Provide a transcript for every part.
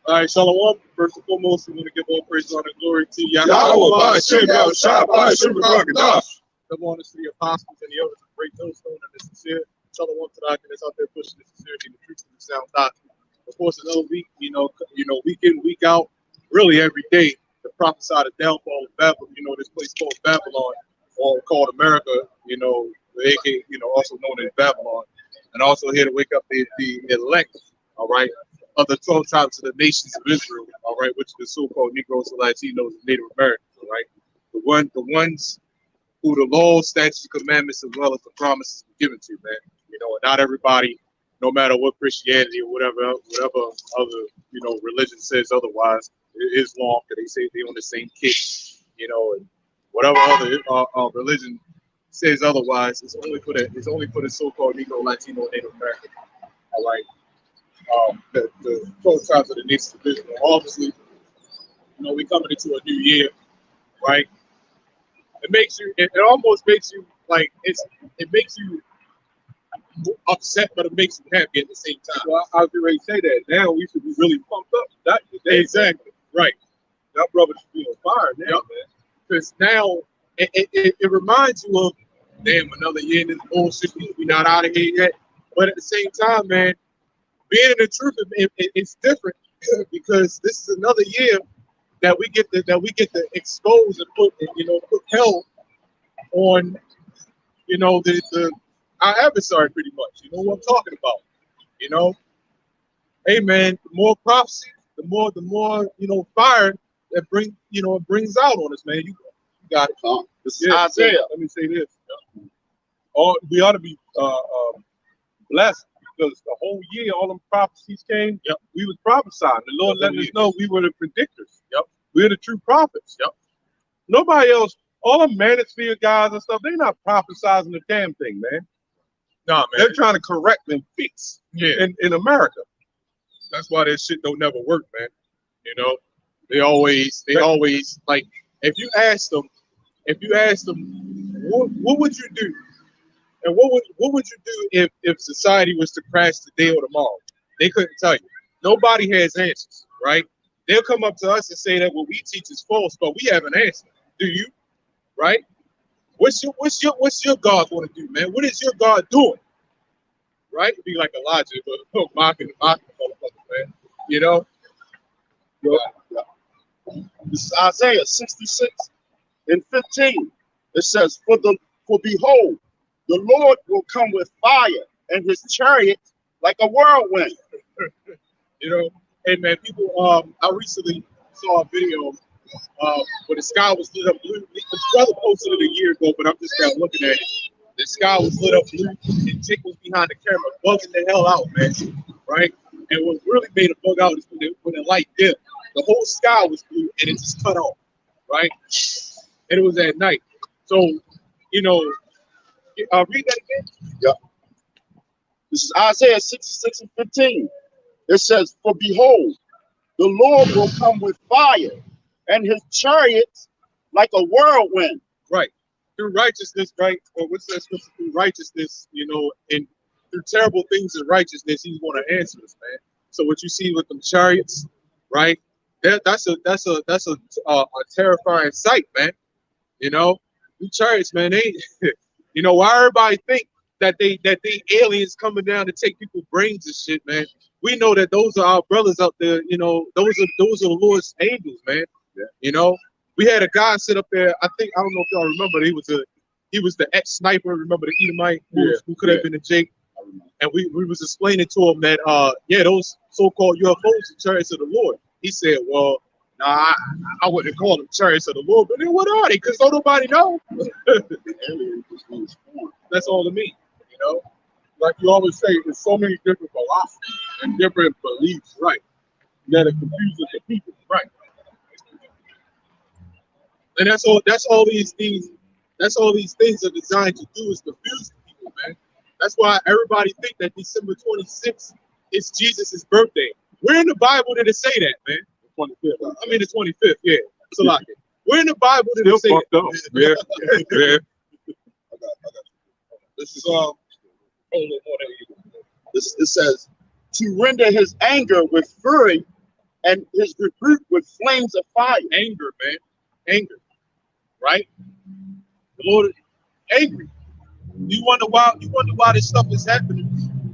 All right, Shalom. First and foremost, we want to give all praise, honor, and glory to YAHAWAH, BAHASHAM, Come on to see the apostles and the elders of great millstone and the sincere. Shalom to the Akim that's out there pushing the sincerity and the truth and the sound doctrine. Of course, another week, week in, week out, really every day, to prophesy the downfall of Babylon. This place called Babylon, or called America. AK, also known as Babylon, and also here to wake up the elect. All right, of the 12 tribes of the nations of Israel. All right, which is the so-called Negroes, Latinos, and Native Americans. All right, the ones who the laws, statutes, commandments, as well as the promises were given to, man. And not everybody, no matter what Christianity or whatever other, religion says otherwise, Islam, because they say they on the same kick, and whatever other religion says otherwise, it's only for the so-called Negro, Latino, Native American. All right, the 12 tribes of the nations of Israel. Obviously, we coming into a new year, right? It almost makes you like it makes you upset, but it makes you happy at the same time. Well, I was ready to say that. Now we should be really pumped up. Exactly right. That brother should be on fire now, man. Because now it reminds you of, damn, another year in this bullshit. We not out of here yet. But at the same time, man, being in the truth, it's different because this is another year that we get to expose and put hell on, our adversary, pretty much. You know what I'm talking about. Hey man, the more prophecy, the more fire that brings out on us, man. You got it. This is Isaiah. Let me say this. We ought to be blessed because the whole year all them prophecies came. Yep. We was prophesying. The Lord letting us know we were the predictors. Yep. We're the true prophets. Yep. Nobody else, all them manosphere guys and stuff, they're not prophesizing the damn thing, man. Nah, man. They're trying to correct and fix in America. That's why that shit don't never work, man. They always like, if you ask them, what would you do? And what would you do if society was to crash today or tomorrow? They couldn't tell you. Nobody has answers, right? They'll come up to us and say that what we teach is false, but we have an answer. Do you? Right? What's your God going to do, man? What is your God doing? Right? It'd be like Elijah, but mocking motherfucker, man. This is Isaiah 66:15. It says, For behold, the Lord will come with fire, and his chariot like a whirlwind. Hey man, people. I recently saw a video where the sky was lit up blue. The brother posted it a year ago, but I'm just kind of looking at it. The sky was lit up blue, and Chick was behind the camera, bugging the hell out, man. Right? And what really made it bug out is when the light dimmed. The whole sky was blue, and it just cut off. Right? And it was at night. So, read that again. Yeah. This is Isaiah 66:15. It says, For behold, the Lord will come with fire, and his chariots like a whirlwind. Right. Through righteousness, right? Or what's that scripture? Through righteousness, and through terrible things in righteousness, he's going to answer us, man. So what you see with them chariots, right? That's a terrifying sight, man. The chariots, man, why everybody think that they aliens coming down to take people's brains and shit, man. We know that those are our brothers out there, those are the Lord's angels, man. Yeah. We had a guy sit up there, I don't know if y'all remember, he was the ex-sniper, remember the Edomite who could have been a Jake. And we was explaining to him that those so-called UFOs are chariots of the Lord. He said, well, nah, I wouldn't call them chariots of the Lord, but then what are they? Because don't nobody know. That's all it means, Like you always say, there's so many different philosophies and different beliefs, right? That it confuses the people, right? And that's all these things are designed to do, is confuse the people, man. That's why everybody think that December 26th is Jesus' birthday. Where in the Bible did it say that, man? The 25th. I mean the 25th, yeah. So like it. Where in the Bible did it say that? Yeah. I got you. This is it says, to render his anger with fury and his rebuke with flames of fire. Anger, man. Anger. Right? The Lord is angry. You wonder why this stuff is happening.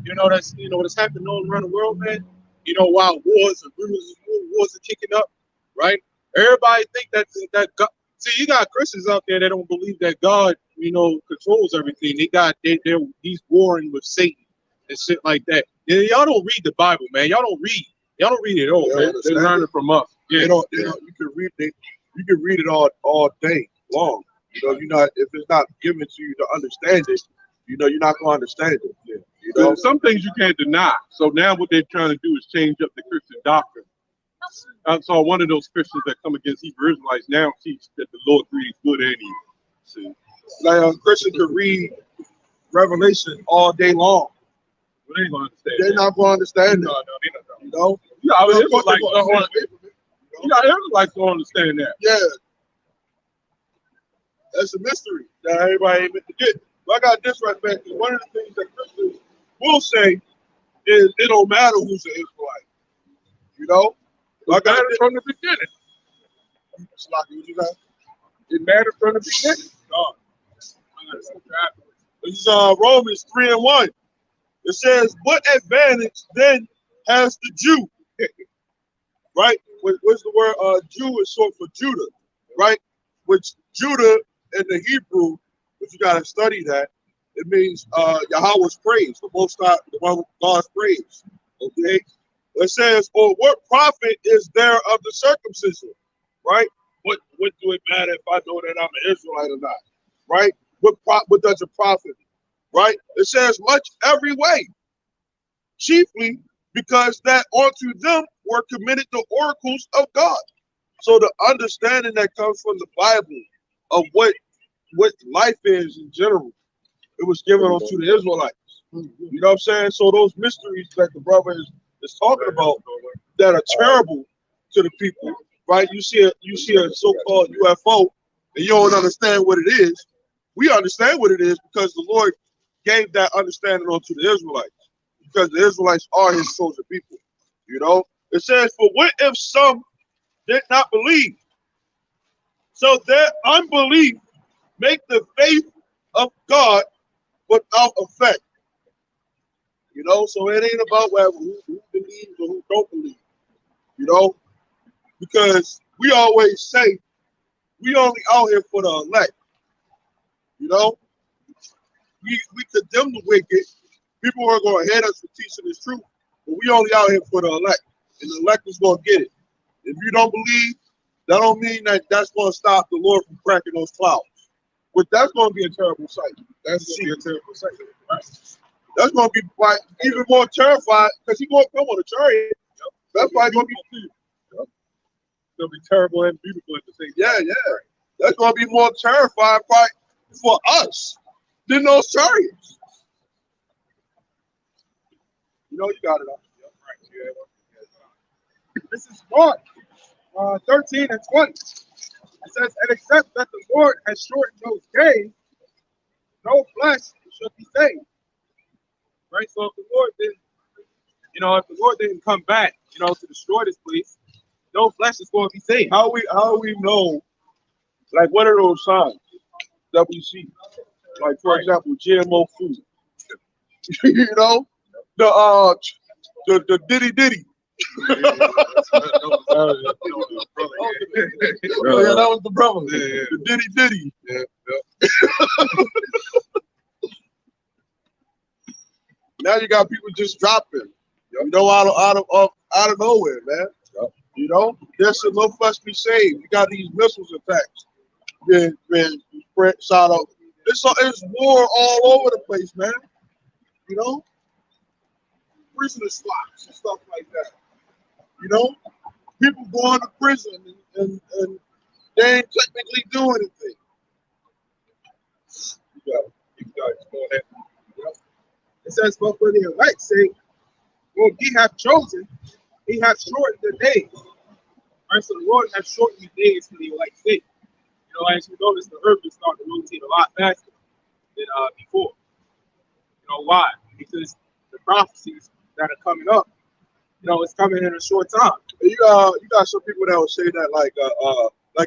That's happening all around the world, man. Why wars and rumors of wars are kicking up, right? Everybody think that God, see, you got Christians out there that don't believe that God, controls everything. He's warring with Satan and shit like that. Yeah, y'all don't read the Bible, man. Y'all don't read it all, man. They learn it from us. Yeah. You can read it. You can read it all day long. If it's not given to you to understand it, you're not going to understand it. Yeah. Some things you can't deny. So now what they're trying to do is change up the Christian doctrine. I saw one of those Christians that come against Hebrew Israelites now teach that the Lord creates good and evil. See, like a Christian can read Revelation all day long. But they ain't gonna understand. They're not gonna understand it. No, they don't. Israelites don't understand that. Yeah, that's a mystery that everybody ain't meant to get. But I got this right back. One of the things that Christians will say is it don't matter who's an Israelite. I got it from the beginning. Slocky, what you got? It mattered from the beginning. This is Romans 3:1. It says, "What advantage then has the Jew?" Right? What's the word? Jew is short for Judah, right? Which Judah in the Hebrew, if you gotta study that, it means Yahawah's praise, the Most High, the one with God's praise. Okay. It says, "Or what profit is there of the circumcision?" Right? What do it matter if I know that I'm an Israelite or not? Right? What does it profit? Right? It says, "Much every way, chiefly because that unto them were committed the oracles of God." So the understanding that comes from the Bible of what life is in general, it was given unto the Israelites. You know what I'm saying? So those mysteries that the brother is talking about that are terrible to the people, right? You see a so-called UFO, and you don't understand what it is. We understand what it is because the Lord gave that understanding unto the Israelites, because the Israelites are his chosen people. It says, "For what if some did not believe? So their unbelief make the faith of God without effect." So it ain't about who believes or who don't believe. Because we always say we only out here for the elect. We condemn the wicked. People are going to hate us for teaching this truth, but we only out here for the elect, and the elect is going to get it. If you don't believe, that don't mean that that's going to stop the Lord from cracking those clouds. But that's going to be a terrible sight. That's going to be a terrible sight. Right? That's going to be even more terrified because he's going to come on a chariot. That's why it's going to be. It's going to be terrible and beautiful at the same time. Yeah. That's going to be more terrifying for us than those chariots. You got it. This is Mark 13 and 20. It says, "And except that the Lord has shortened those days, no flesh should be saved." Right? So if the Lord didn't come back, to destroy this place, no flesh is going to be saved. How we know? Like, what are those signs that we see? Like, for example, GMO food. The diddy diddy. That was the brother. Yeah. The diddy diddy. Yeah. Now you got people just dropping, out of nowhere, man. Yep. There's no flesh be saved. You got these missiles attacks been shot out. It's war all over the place, man. Prison slots and stuff like that. People going to prison and they ain't technically doing anything. You got it. Go ahead. It says, "But for the elect's sake, whom he hath chosen, he hath shortened the days." Right? So the Lord has shortened the days for the elect's sake. As you notice, the earth is starting to rotate a lot faster than before. Why? Because the prophecies that are coming up, it's coming in a short time. You got some people that will say that like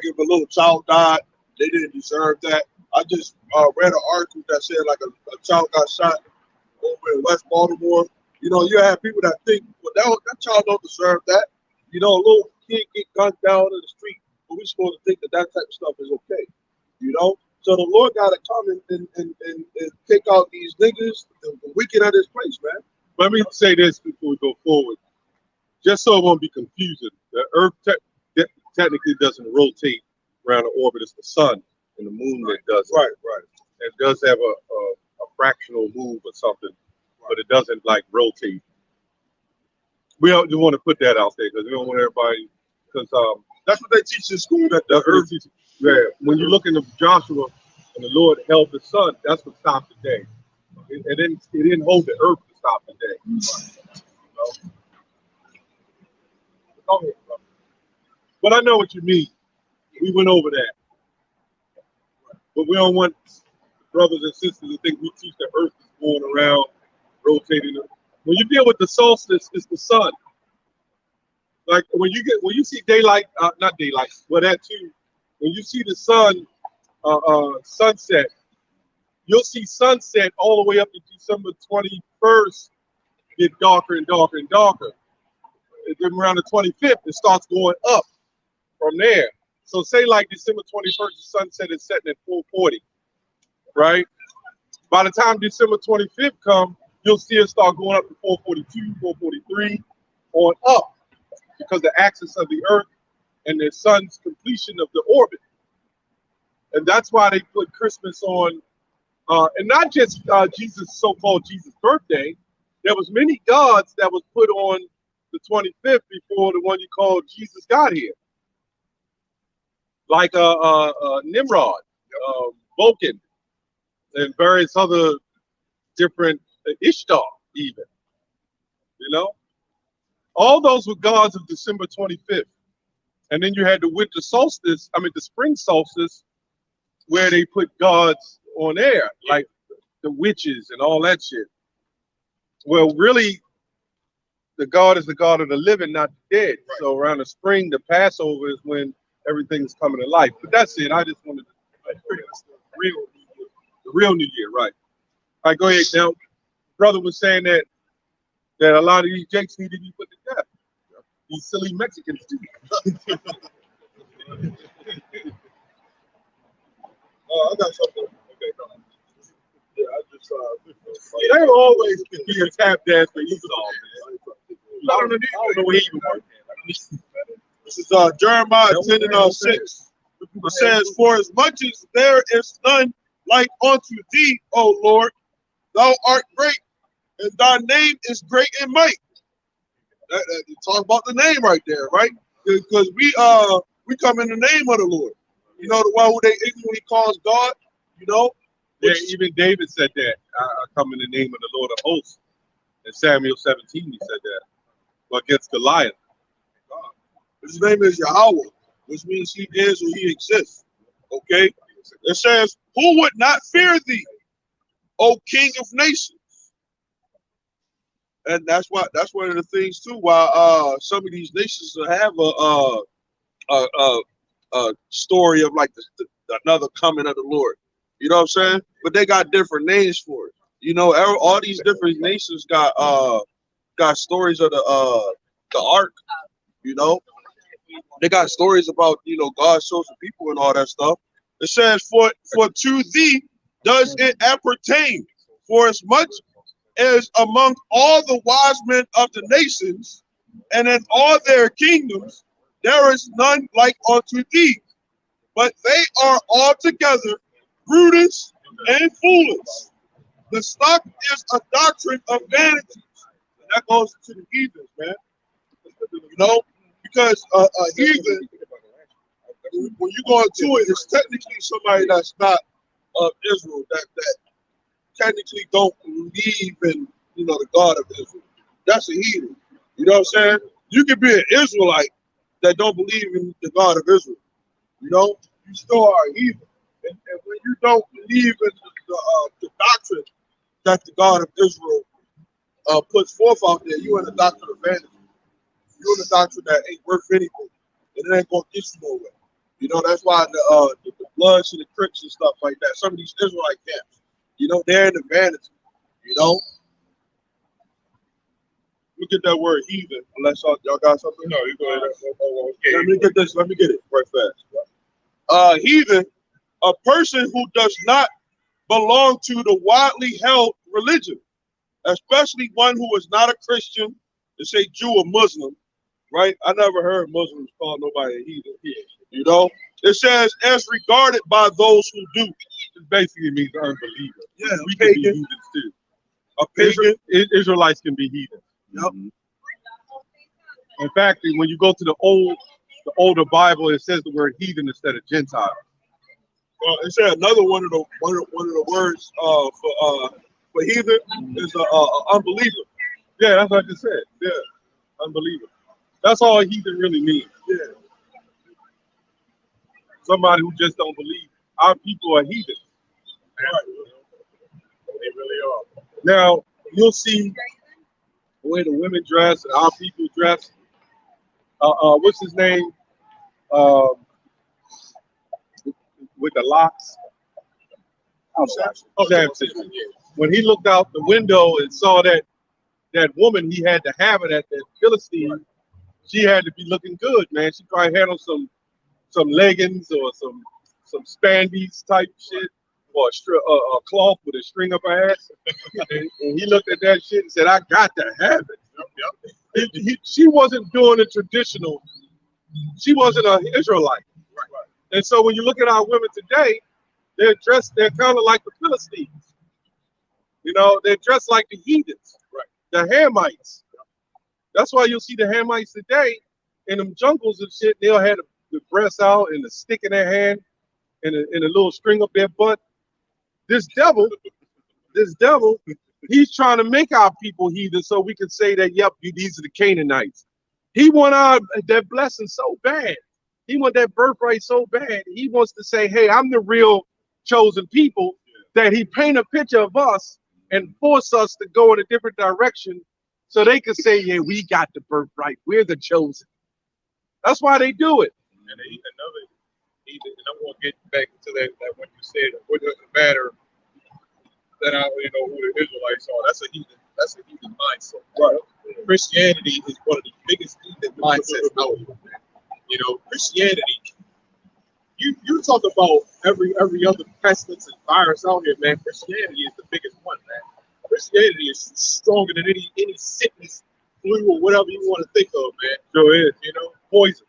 if a little child died, they didn't deserve that. I just read an article that said like a child got shot over in West Baltimore. You know, you have people that think, well, that child don't deserve that. You know, a little kid get gunned down in the street, but we're supposed to think that that type of stuff is okay. You know, so the Lord got to come and take out these niggas, the wicked at this place, man. Let me say this before we go forward, just so it won't be confusing. The Earth technically doesn't rotate around the orbit. It's the sun and the moon that does it. Right, right. It does have a fractional move or something, but it doesn't like rotate. We don't just want to put that out there because we don't want everybody, because that's what they teach in school. That the Earth. Yeah. When you look into Joshua and the Lord held the sun, that's what stopped the day. It didn't hold the earth to stop the day. You know? But I know what you mean. We went over that. But we don't want brothers and sisters to think we teach the earth is going around, rotating. When you deal with the solstice, it's the sun. Like when you see daylight, not daylight, but that too. When you see the sun sunset, you'll see sunset all the way up to December 21st get darker and darker and darker. And then around the 25th, it starts going up from there. So say like December 21st, the sunset is setting at 4:40, right? By the time December 25th comes, you'll see it start going up to 4:42, 4:43, on up, because the axis of the earth and the sun's completion of the orbit. And that's why they put Christmas on, and not just Jesus, so-called Jesus' birthday. There was many gods that was put on the 25th before the one you call Jesus got here. Like Nimrod, Vulcan, and various other different, Ishtar even, you know? All those were gods of December 25th. And then you had the winter solstice, the spring solstice, where they put gods on air, like the witches and all that shit. Well, really, the God is the God of the living, not the dead. Right. So around the spring, the Passover is when everything's coming to life. But that's it. I just wanted to, the real New Year, right? All right, go ahead. Now, brother was saying that a lot of these jakes need to be put to death. These silly Mexicans too. I got something. Okay, no. Yeah, I just they will always be a tap dance for Esau, man. I don't know where he even worked. This is Jeremiah 10 and 6. It says, "For as much as there is none like unto thee, O Lord, thou art great, and thy name is great in might." Talk about the name right there, right? Because we come in the name of the Lord. You know, the one who they ignorantly calls God, you know? Yeah, even David said that. I come in the name of the Lord of hosts. In Samuel 17, he said that. Against Goliath. His name is Yahawah, which means he is or he exists. Okay? It says, "Who would not fear thee, O King of nations?" And that's one of the things too why some of these nations have a story of like another coming of the Lord. You know what I'm saying? But they got different names for it. You know, all these different nations got stories of the ark. You know, they got stories about, you know, God's chosen people and all that stuff. It says, for to thee does it appertain, for as much as among all the wise men of the nations and in all their kingdoms there is none like unto thee, but they are altogether brutish and foolish. The stock is a doctrine of vanities. And that goes to the heathens, man. You know, because a heathen, when you go into it, it's technically somebody that's not of Israel, that technically don't believe in, you know, the God of Israel. That's a heathen. You know what I'm saying? You can be an Israelite that don't believe in the God of Israel. You know, you still are a heathen. And when you don't believe in the doctrine that the God of Israel puts forth out there, you in the doctrine of vanity. you're in a doctrine that ain't worth anything, and it ain't gonna get you nowhere. You know, that's why the Bloods and the Crips and stuff like that. Some of these Israelite camps, you know, they're in the vanity. You know, look at that word heathen. Unless y'all got something. No, you go ahead. Okay. Let me get this. Let me get it right fast. Heathen, a person who does not belong to the widely held religion, especially one who is not a Christian, to say Jew or Muslim, right? I never heard Muslims call nobody a heathen. You know, it says as regarded by those who do. It basically means unbeliever. Yeah, We can be pagan. heathens too. A pagan. Israelites can be heathens. Yep. In fact, when you go to the older Bible, it says the word heathen instead of Gentile. It said another one of the words for heathen is unbeliever. Yeah, that's what I just said. Yeah, unbeliever. That's all heathen really means. Yeah. Somebody who just don't believe. Our people are heathen. They really are. Now, you'll see the way the women dress and our people dress. What's his name? With the locks. Samson. When he looked out the window and saw that woman, he had to have it at that Philistine. She had to be looking good, man. She probably had on some leggings or some spandex type shit, or a cloth with a string up her ass. And he looked at that shit and said, "I got to have it." She wasn't doing the traditional. She wasn't an Israelite. And so when you look at our women today, they're kind of like the Philistines. You know, they're dressed like the heathens, the Hamites. That's why you'll see the Hamites today in them jungles and shit. They'll have the breasts out and the stick in their hand and a little string up their butt. This devil, he's trying to make our people heathen so we can say that, yep, these are the Canaanites. He want that blessing so bad. He want that birthright so bad. He wants to say, hey, I'm the real chosen people, that he paint a picture of us and force us to go in a different direction so they can say, yeah, we got the birthright. We're the chosen. That's why they do it. And I'm going to get back to that when you said it doesn't matter that who the Israelites are. That's a heathen mindset. Right. Christianity is one of the biggest heathen mindsets out there, man. You know, Christianity. You talk about every other pestilence and virus out here, man. Christianity is the biggest one, man. Christianity is stronger than any sickness, flu, or whatever you want to think of, man. Sure is. You know, poison.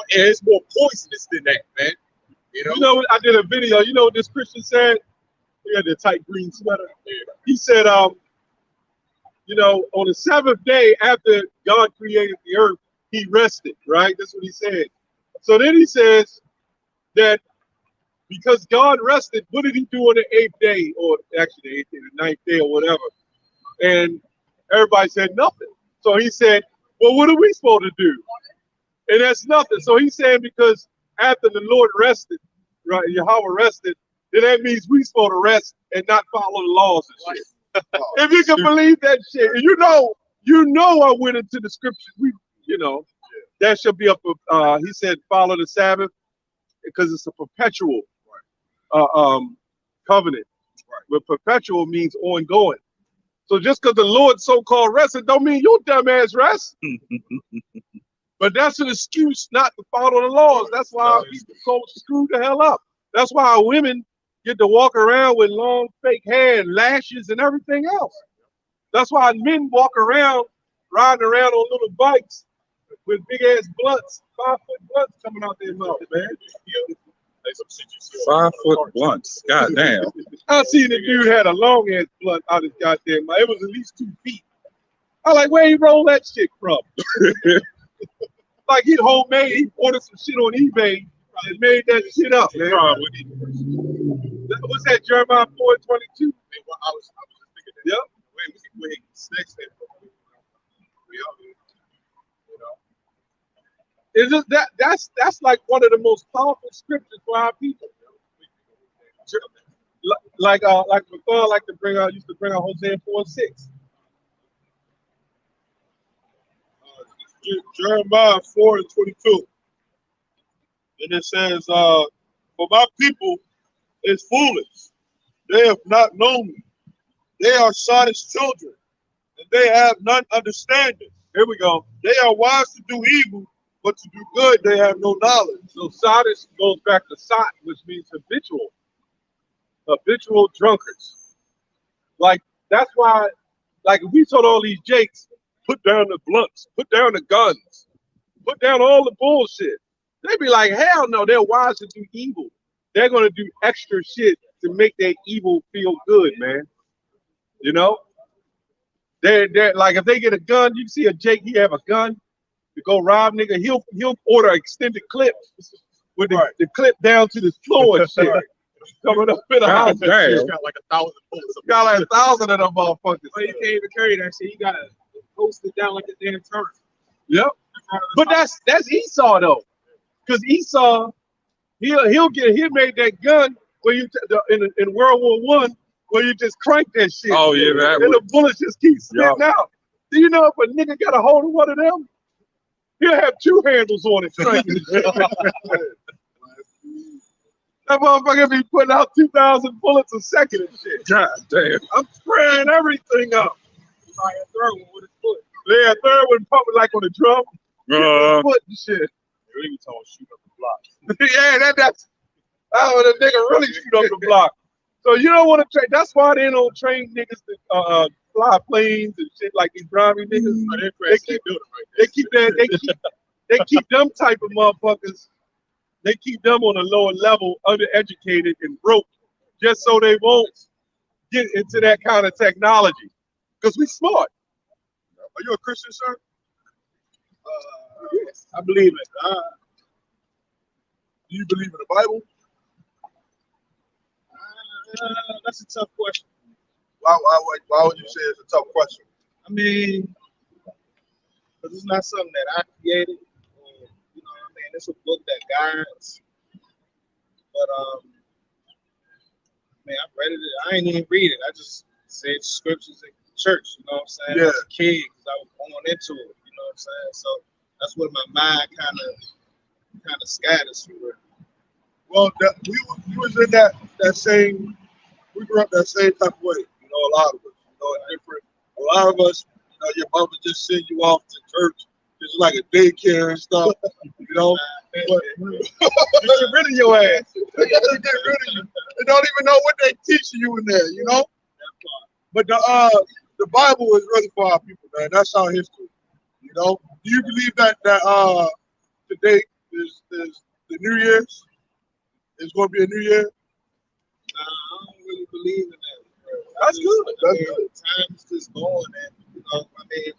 It's more poisonous than that, man. You know, I did a video. You know what this Christian said? He had the tight green sweater. He said, on the seventh day after God created the earth, he rested, right? That's what he said. So then he says that because God rested, what did he do on the eighth day? Or actually the eighth day, the ninth day or whatever. And everybody said nothing. So he said, well, what are we supposed to do? And that's nothing. So he's saying because after the Lord rested, right, Yahawah rested, then that means we supposed to rest and not follow the laws and shit. If you can believe that shit, and you know I went into the scriptures. That should be up. He said follow the Sabbath because it's a perpetual covenant. But perpetual means ongoing. So just because the Lord so-called rested, don't mean your dumb ass rest. But that's an excuse not to follow the laws. That's why our people so screwed the hell up. That's why our women get to walk around with long fake hair and lashes and everything else. That's why men walk around, riding around on little bikes with big ass blunts, 5-foot blunts coming out their mouth, man. 5-foot blunts. God damn. I seen the dude had a long ass blunt out his goddamn mouth. It was at least 2 feet. I like, where he roll that shit from? Like he'd homemade, he ordered some shit on eBay and made that shit up, man. What's that, Jeremiah 4:22? I was just thinking that. Yep. We can go ahead and snatch that. Is it that's like one of the most powerful scriptures for our people. Like McCall used to bring out Hosea 4:6. Jeremiah 4:22. And it says, for my people is foolish. They have not known me. They are Sodom's children, and they have none understanding. Here we go. They are wise to do evil, but to do good they have no knowledge. So Sodis goes back to Sot, which means habitual. Habitual drunkards. Like, that's why, like, if we told all these jakes, put down the blunts, put down the guns, put down all the bullshit, they'd be like, hell no, they're wise to do evil. They're going to do extra shit to make their evil feel good, man. You know? They're like, if they get a gun, you see a jake, he have a gun to go rob nigga, he'll order extended clips with the clip down to the floor and shit. Coming up in a house. Damn. Got like 1,000 bullets. Got like 1,000 of them motherfuckers. Well, you can't even carry that shit. You gotta post it down like a damn turret. Yep. But that's Esau though, because Esau he'll made that gun where you in World War I where you just crank that shit. Oh yeah, that and the bullets just keep spitting out. Do you know if a nigga got a hold of one of them, he'll have 2 handles on it. That motherfucker be putting out 2,000 bullets a second and shit. God damn. I'm spraying everything up. Try a third one with his foot. Yeah, third one pumping like on the drum. Foot and shit. Really told shoot up the block. Yeah, that's how the nigga really shoot up the block. So you don't want to train. That's why they don't train niggas to fly planes and shit like these grimy niggas. They keep them type of motherfuckers. They keep them on a lower level, undereducated and broke, just so they won't get into that kind of technology. Because we smart. Are you a Christian, sir? Yes, I believe it. Do you believe in the Bible? That's a tough question. Why would you say it's a tough question? I mean, because it's not something that I created. You know what I mean? It's a book that guides. But, man, I read it. I ain't even read it. I just said scriptures in church. You know what I'm saying? Yeah. As a kid, because I was born into it. You know what I'm saying? So that's what my mind kind of scatters through it. Well, we was in that same. We grew up that same type of way. You know, a lot of us. You know, different. A lot of us. You know, your mama just send you off to church. It's like a daycare and stuff. You know, but Get rid of your ass. they gotta get rid of you. They don't even know what they teaching you in there. You know. But the Bible is really for our people, man. That's our history. You know. Do you believe that today is the New Year's? It's going to be a new year. Nah, I don't really believe in that. That's good. That's good. Time is just going, and you know, I mean,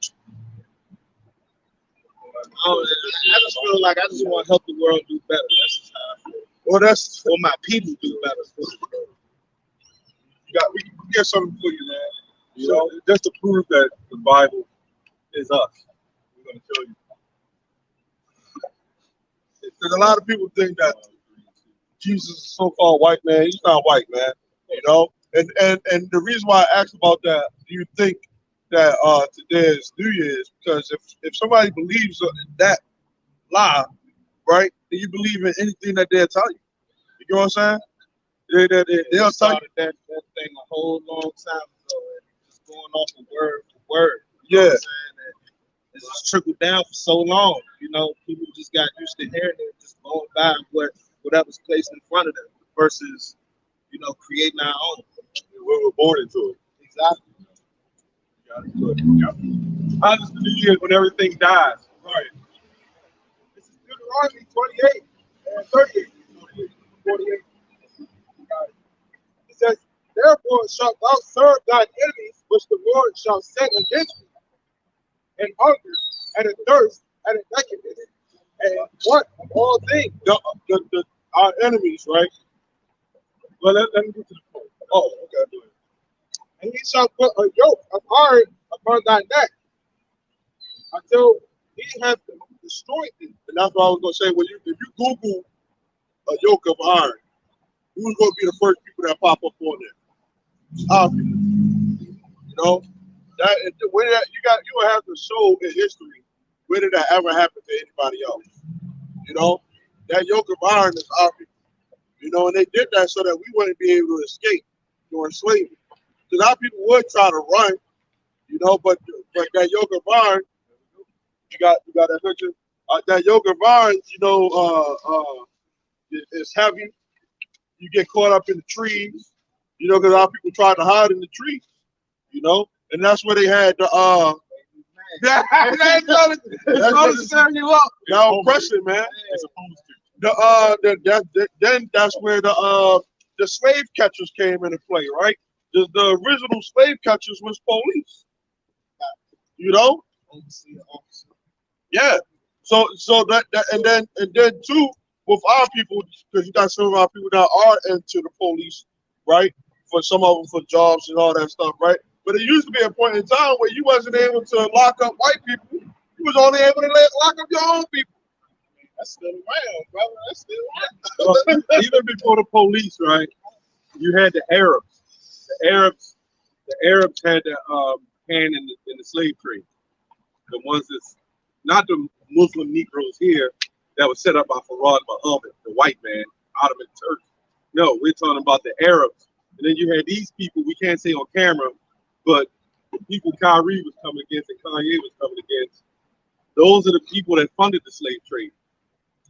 I just feel like I just want to help the world do better. That's just how I feel. Well, that's Or my people do better. we can get something for you, man. You know, just to prove that the Bible is us. We're going to show you. Because a lot of people think that Jesus is a so-called white man. He's not white, man. You know, and the reason why I asked about that, do you think that today is New Year's? Because if somebody believes in that lie, right, then you believe in anything that they'll tell you. You know what I'm saying? They'll tell you that thing a whole long time ago, and just going off of word for word. Yeah. You know what I'm saying? And it's just trickled down for so long. You know, people just got used to hearing it, just going by whatever's placed in front of them versus, you know, creating our own. we're born into it. Exactly. How does the New Year when everything dies? Right. This is Deuteronomy 28 and 38. 48. It says, therefore shalt thou serve thine enemies, which the Lord shall send against thee, and hunger, and a thirst, and a nakedness, and what of all things. Our enemies, right? Well, let me get to the point. Oh, okay. And he shall put a yoke of iron upon thy neck until he hath destroyed thee. And that's what I was gonna say. When if you Google a yoke of iron, who's gonna be the first people that pop up on there? Our people. You know, that you will have to show in history Where did that ever happen to anybody else? You know, that yoke of iron is our people. You know, and they did that so that we wouldn't be able to escape during slavery. Because our people would try to run, you know, but that yoke of iron, you got that picture. That yoke of iron, you know, is heavy. You get caught up in the trees, you know, because our people tried to hide in the trees, you know, and that's where they had the that's gonna stand you up. Now oppression, man. As opposed to Then that's where the slave catchers came into play, right? The original slave catchers was police. You know? Yeah. So that and then too with our people, because you got some of our people that are into the police, right? For some of them for jobs and all that stuff, right? But it used to be a point in time where you wasn't able to lock up white people. You was only able to lock up your own people. that's still around, brother. That's still around. Even before the police, right? You had the Arabs. The Arabs had the hand in the slave trade. The ones that's not the Muslim Negroes here that was set up by Farad Muhammad, the white man, Ottoman Turk. No, we're talking about the Arabs. And then you had these people, we can't say on camera, but the people Kyrie was coming against and Kanye was coming against, those are the people that funded the slave trade,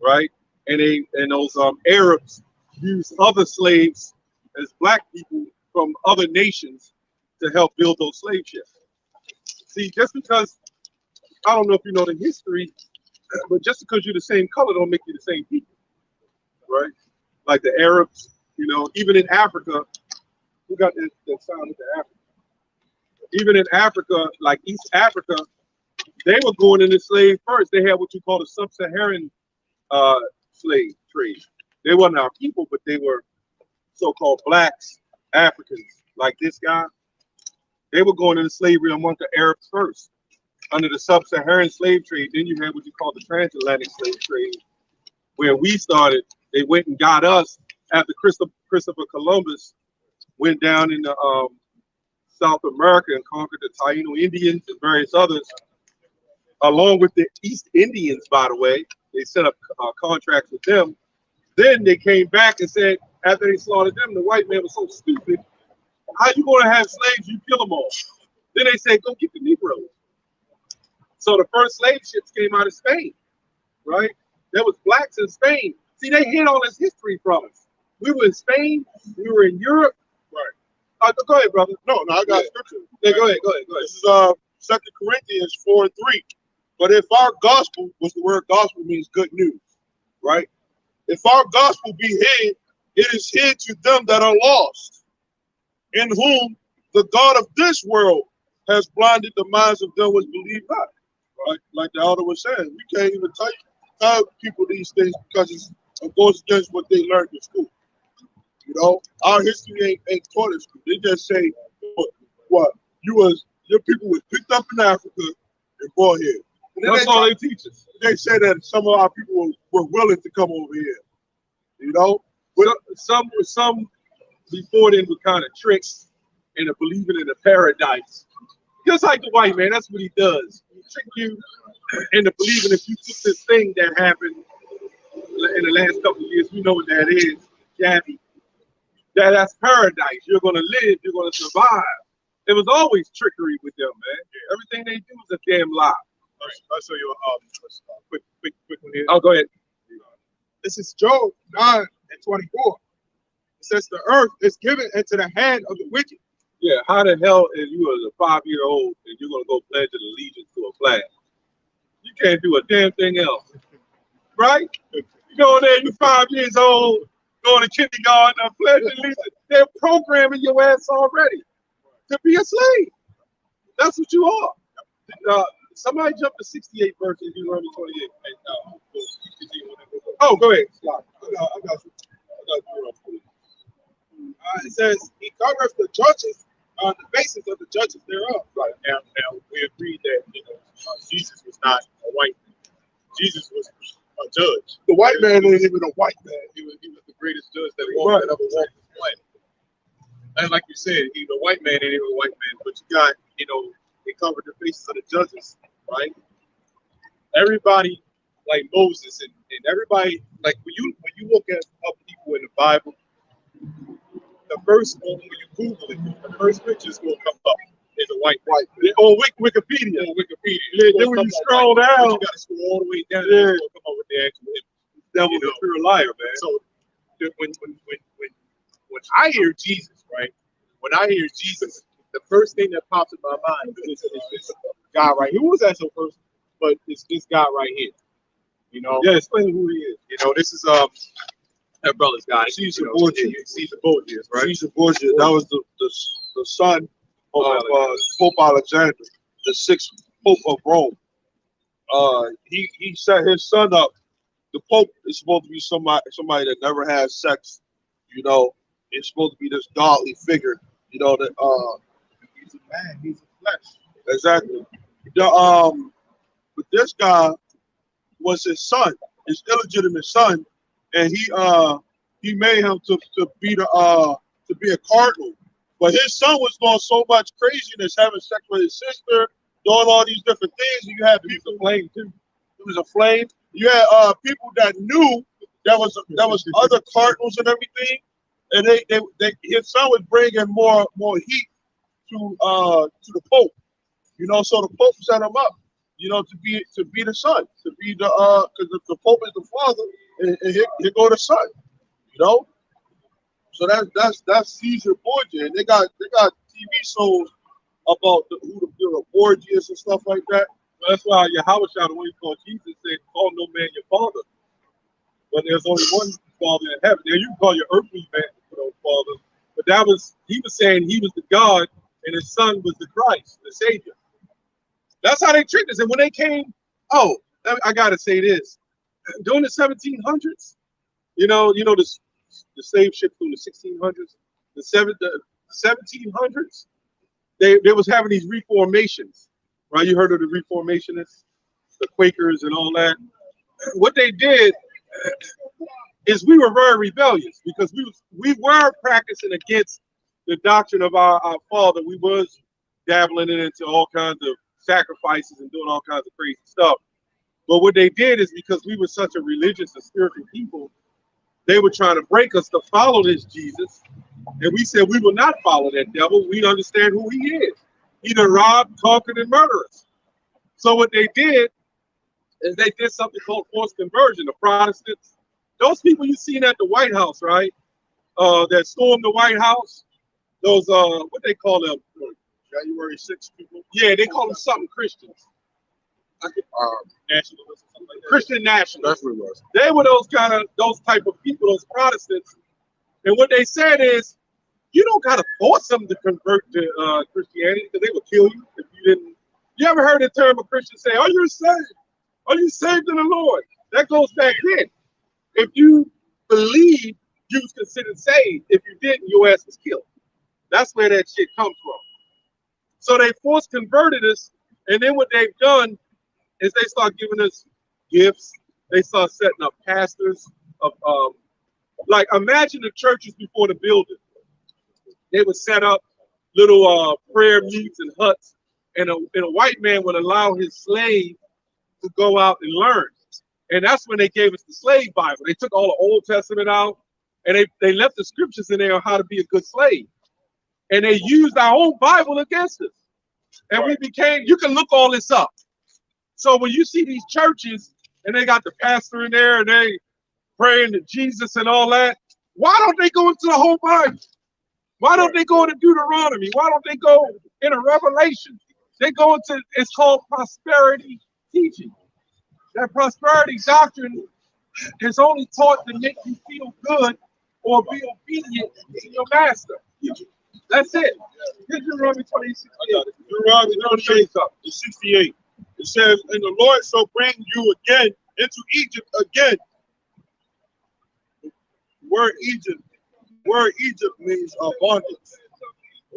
right? And those Arabs used other slaves as black people from other nations to help build those slave ships. See, just because, I don't know if you know the history, but just because you're the same color don't make you the same people, right? Like the Arabs, you know, even in Africa, who got that sound of the Africa? Even in Africa, like East Africa, they were going into slave first. They had what you call the sub-Saharan slave trade. They weren't our people, but they were so-called blacks, Africans, like this guy. They were going into slavery among the Arabs first, under the sub-Saharan slave trade. Then you had what you call the transatlantic slave trade, where we started. They went and got us after Christopher Columbus went down in the South America and conquered the Taino Indians and various others, along with the East Indians, by the way. They set up contracts with them. Then they came back and said, after they slaughtered them, the white man was so stupid, how you going to have slaves? You kill them all. Then they said, go get the Negroes. So the first slave ships came out of Spain, right? There was blacks in Spain. See, they hid all this history from us. We were in Spain. We were in Europe. Right. Go ahead, brother. No, I got scripture. Yeah, go ahead. This is 2 Corinthians 4:3. But if our gospel, which the word gospel means good news, right? If our gospel be hid, it is hid to them that are lost, in whom the God of this world has blinded the minds of them which believe not. Right? Like the elder was saying, we can't even tell people these things because it goes against what they learned in school. You know, our history ain't taught in school. They just say, what your people was picked up in Africa and brought here. And That's all they teach us. They say that some of our people were willing to come over here. You know, but some before then were kind of tricks into believing in a paradise. Just like the white man, that's what he does. He trick you into believing if you took this thing that happened in the last couple of years, we know what that is, Gabby. That's paradise. You're gonna live, you're gonna survive. There was always trickery with them, man. Everything they do is a damn lie. I'll show you a quick one here. Oh, go ahead. This is Job 9:24. It says the earth is given into the hand of the wicked. Yeah, how the hell is you as a 5-year-old and you're gonna go pledge an allegiance to a flag? You can't do a damn thing else, right? You go in there, you're 5 years old, going to kindergarten, and pledge allegiance. They're programming your ass already to be a slave. That's what you are. Somebody jump to 68 verses, Deuteronomy 28. Oh, go ahead. I got you. It says he covers the judges on the basis of the judges thereof. Right. Now we agreed that Jesus was not a white man. Jesus was a judge. The white man ain't even a white man. He was the greatest judge that ever walked this planet. And like you said, the white man ain't even a white man, but you got, they covered the faces of the judges, right? everybody like Moses and everybody, like when you look at other people in the Bible, the first one, when you Google it, the first picture is going to come up is a white. On Wikipedia. On Wikipedia. Yeah, then when you scroll down, you got to scroll all the way down. Yeah. It's going to come up with the actual image. That was a pure liar, man. So when I hear Jesus, right? When I hear Jesus, the first thing that pops in my mind is this guy right here. Who was that so first? But it's this guy right here. You know? Yeah, explain who he is. You know, this is that brother's guy. Caesar Borgia. Caesar Borgia, right? Caesar Borgia. That was the son of Pope Alexander, the 6th Pope of Rome. He set his son up. The Pope is supposed to be somebody that never has sex. You know, it's supposed to be this godly figure. You know that He's a man. He's a flesh. exactly. But this guy was his son, his illegitimate son, and he made him to be a cardinal. But his son was doing so much craziness, having sex with his sister, doing all these different things. And you had people flame too. It was a flame. You had people that knew that was other cardinals and everything, and his son was bringing more heat to the Pope. You know, so the Pope set him up. You know, to be the son, to be the because the Pope is the father, and here go the son. You know, so that's Caesar Borgia, and they got TV shows about who the Borgias and stuff like that. Well, that's why YAHAWASHI, the one he called Jesus, said, "Call no man your father." But there's only one father in heaven. Now you can call your earthly father, but he was saying he was the God, and his son was the Christ, the Savior. That's how they tricked us. And when they came, I gotta say this: during the 1700s, you know the slave ship from the 1600s, the 1700s, they was having these reformations, right? You heard of the Reformationists, the Quakers, and all that. What they did is we were very rebellious because we were practicing against the doctrine of our father. We was dabbling into all kinds of sacrifices and doing all kinds of crazy stuff. But what they did is because we were such a religious and spiritual people, they were trying to break us to follow this Jesus. And we said we will not follow that devil. We understand who he is. He done robbed, conquered, and murdered us. So what they did is they did something called forced conversion. The Protestants, those people you seen at the White House, right? That stormed the White House, those what they call them? January 6th people. Yeah, they call them something Christians. Nationalists or something like that. Christian nationalists. That's what it was. They were those type of people, those Protestants. And what they said is, you don't gotta force them to convert to Christianity because they will kill you if you didn't. You ever heard the term a Christian say, "Are you saved? Are you saved in the Lord?" That goes back then. If you believe you was considered saved, if you didn't, your ass was killed. That's where that shit comes from. So they force converted us, and then what they've done is they start giving us gifts. They start setting up pastors of like imagine the churches before the building. They would set up little prayer meets and huts, and a white man would allow his slave to go out and learn. And that's when they gave us the slave Bible. They took all the Old Testament out, and they left the scriptures in there on how to be a good slave. And they used our own Bible against us. And we became, you can look all this up. So when you see these churches and they got the pastor in there and they praying to Jesus and all that, why don't they go into the whole Bible? Why don't they go into Deuteronomy? Why don't they go into Revelation? They go into, it's called prosperity teaching. That prosperity doctrine is only taught to make you feel good or be obedient to your master. That's it. Here's Deuteronomy 26. Deuteronomy 68. It says, "And the Lord shall bring you again into Egypt again." Word Egypt means bondage.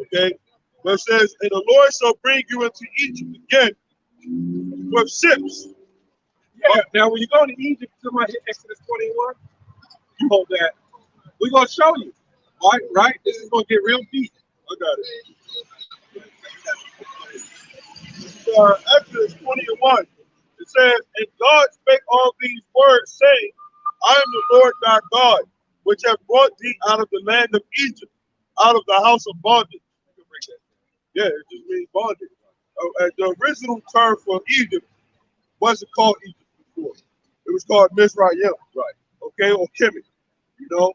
Okay? But it says, "And the Lord shall bring you into Egypt again with ships." Yeah. Now, when you go to Egypt, somebody hit Exodus 21, you hold that. We're going to show you. Right? This is going to get real deep. I got it. Exodus 21. It It says, and God spake all these words, saying, I am the Lord thy God, which have brought thee out of the land of Egypt, out of the house of bondage. Yeah, it just means bondage. The original term for Egypt wasn't called Egypt before. It was called Mizraim, right? Okay, or Kemet. You know,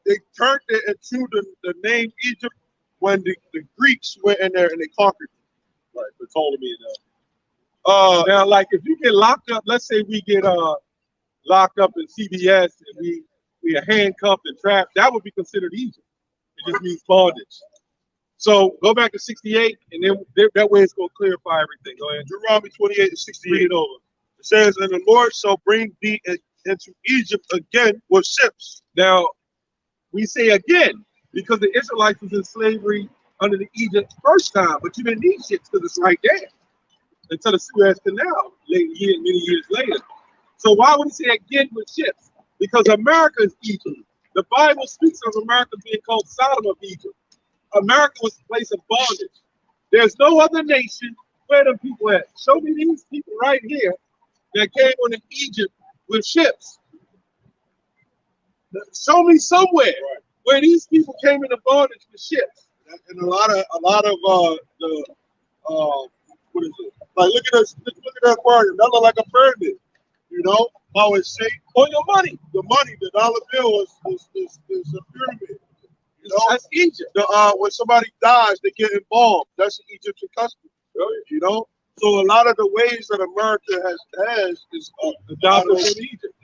they turned it into the name Egypt when the Greeks went in there and they conquered it. Right, for Ptolemy and now, like if you get locked up, let's say we get locked up in CBS and we are handcuffed and trapped, that would be considered Egypt. It just means bondage. So go back to 68, and then that way it's going to clarify everything. Go ahead. Deuteronomy 28 and 68. Read it over. It says, and the Lord shall bring thee into Egypt again with ships. Now, we say again, because the Israelites was in slavery under the Egypt first time, but you didn't need ships because it's right there until the Suez Canal many years later. So why would he say again with ships? Because America is Egypt. The Bible speaks of America being called Sodom of Egypt. America was a place of bondage. There's no other nation where the people at. Show me these people right here that came into Egypt with ships. Show me somewhere where these people came into bondage with ships. And a lot of the what is it? Like look at us, look at that aquarium. That look like a pyramid. You know how it's shaped. On your money. The money, the dollar bill is a pyramid. You know, that's Egypt. When somebody dies, they get embalmed. That's an Egyptian custom. You know, so a lot of the ways that America has is adopted from Egypt.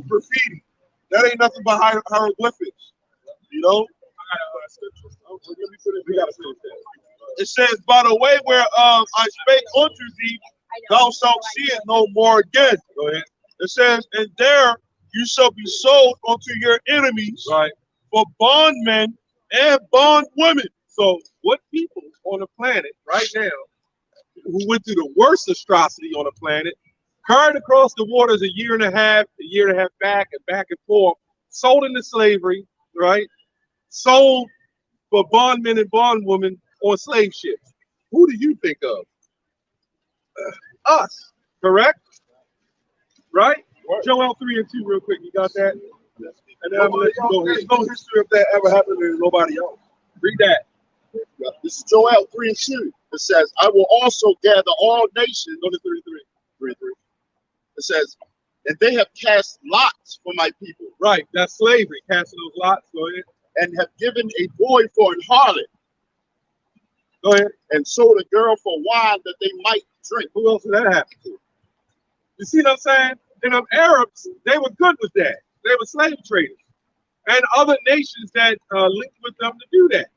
Graffiti. That ain't nothing but hieroglyphics. You know. It says, by the way whereof I spake unto thee, thou shalt see it no more again. Go ahead. It says, and there you shall be sold unto your enemies, right, for bondmen and bondwomen. So what people on the planet right now who went through the worst atrocity on the planet, carried across the waters a year and a half back and forth, sold into slavery, right? Sold for bondmen and bondwomen on slave ships. Who do you think of? Us, correct? Right? Joel 3 and 2 real quick. You got that? Yes. And then I'm gonna let you go. There's no history of that ever happening to nobody else. Read that. This is Joel 3 and 2. It says, I will also gather all nations. Go to 33. 33. It says, and they have cast lots for my people. Right, that's slavery, casting those lots. Go ahead. And have given a boy for an harlot. Go ahead. And sold a girl for wine that they might drink. Who else did that happen to? You see what I'm saying? And them Arabs, they were good with that. They were slave traders. And other nations that linked with them to do that.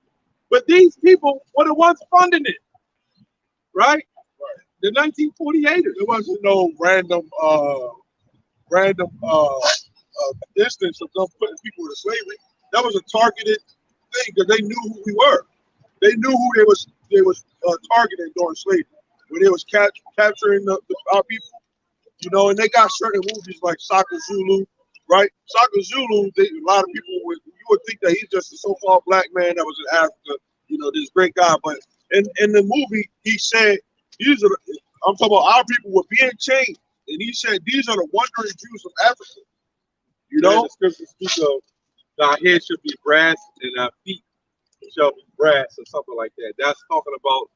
But these people were the ones funding it. Right? The 1948ers. There wasn't no random instance of them putting people into slavery. That was a targeted thing because they knew who we were. They knew who they was targeting during slavery when they was capturing our people. You know, and they got certain movies like Shaka Zulu, right? Shaka Zulu, a lot of people you would think that he's just a so-called black man that was in Africa, you know, this great guy. But in the movie, he said, I'm talking about our people were being chained. And he said, these are the wandering Jews of Africa. You know? The scripture speaks of our head should be brass and our feet shall be brass or something like that. That's talking about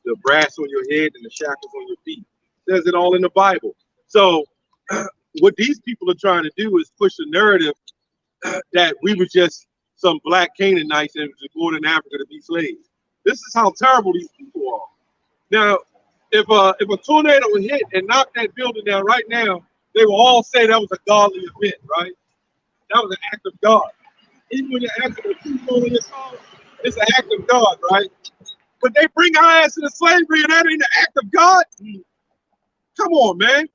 the brass on your head and the shackles on your feet. It says it all in the Bible. So what these people are trying to do is push the narrative that we were just some black Canaanites and was born in Africa to be slaves. This is how terrible these people are. Now, if a tornado would hit and knock that building down right now, they will all say that was a godly event, right? That was an act of God. Even when you're acting with people in your car, it's an act of God, right? But they bring our ass into slavery and that ain't an act of God? Come on, man.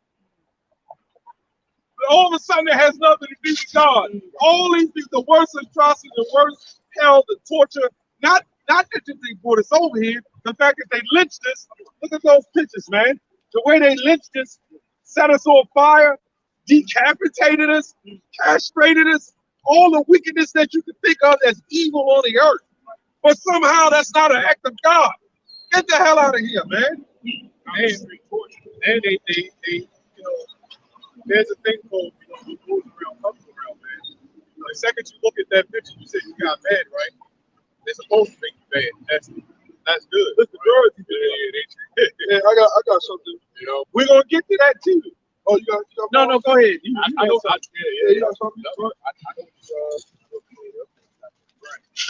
But all of a sudden it has nothing to do with God. All these things, the worst atrocities, the worst hell, the torture, not that they brought us over here, the fact that they lynched us. Look at those pictures, man. The way they lynched us, set us on fire, decapitated us, castrated us, all the wickedness that you can think of that's evil on the earth. But somehow that's not an act of God. Get the hell out of here, man. And they you know, there's a thing called, you know, what goes around comes around, man. You know, the second you look at that picture, you say you got mad, right? They're supposed to make you mad. That's good. That's the majority. Yeah, I got something. You know, We're gonna get to that too. Oh, you got no, go ahead. I know. you got something.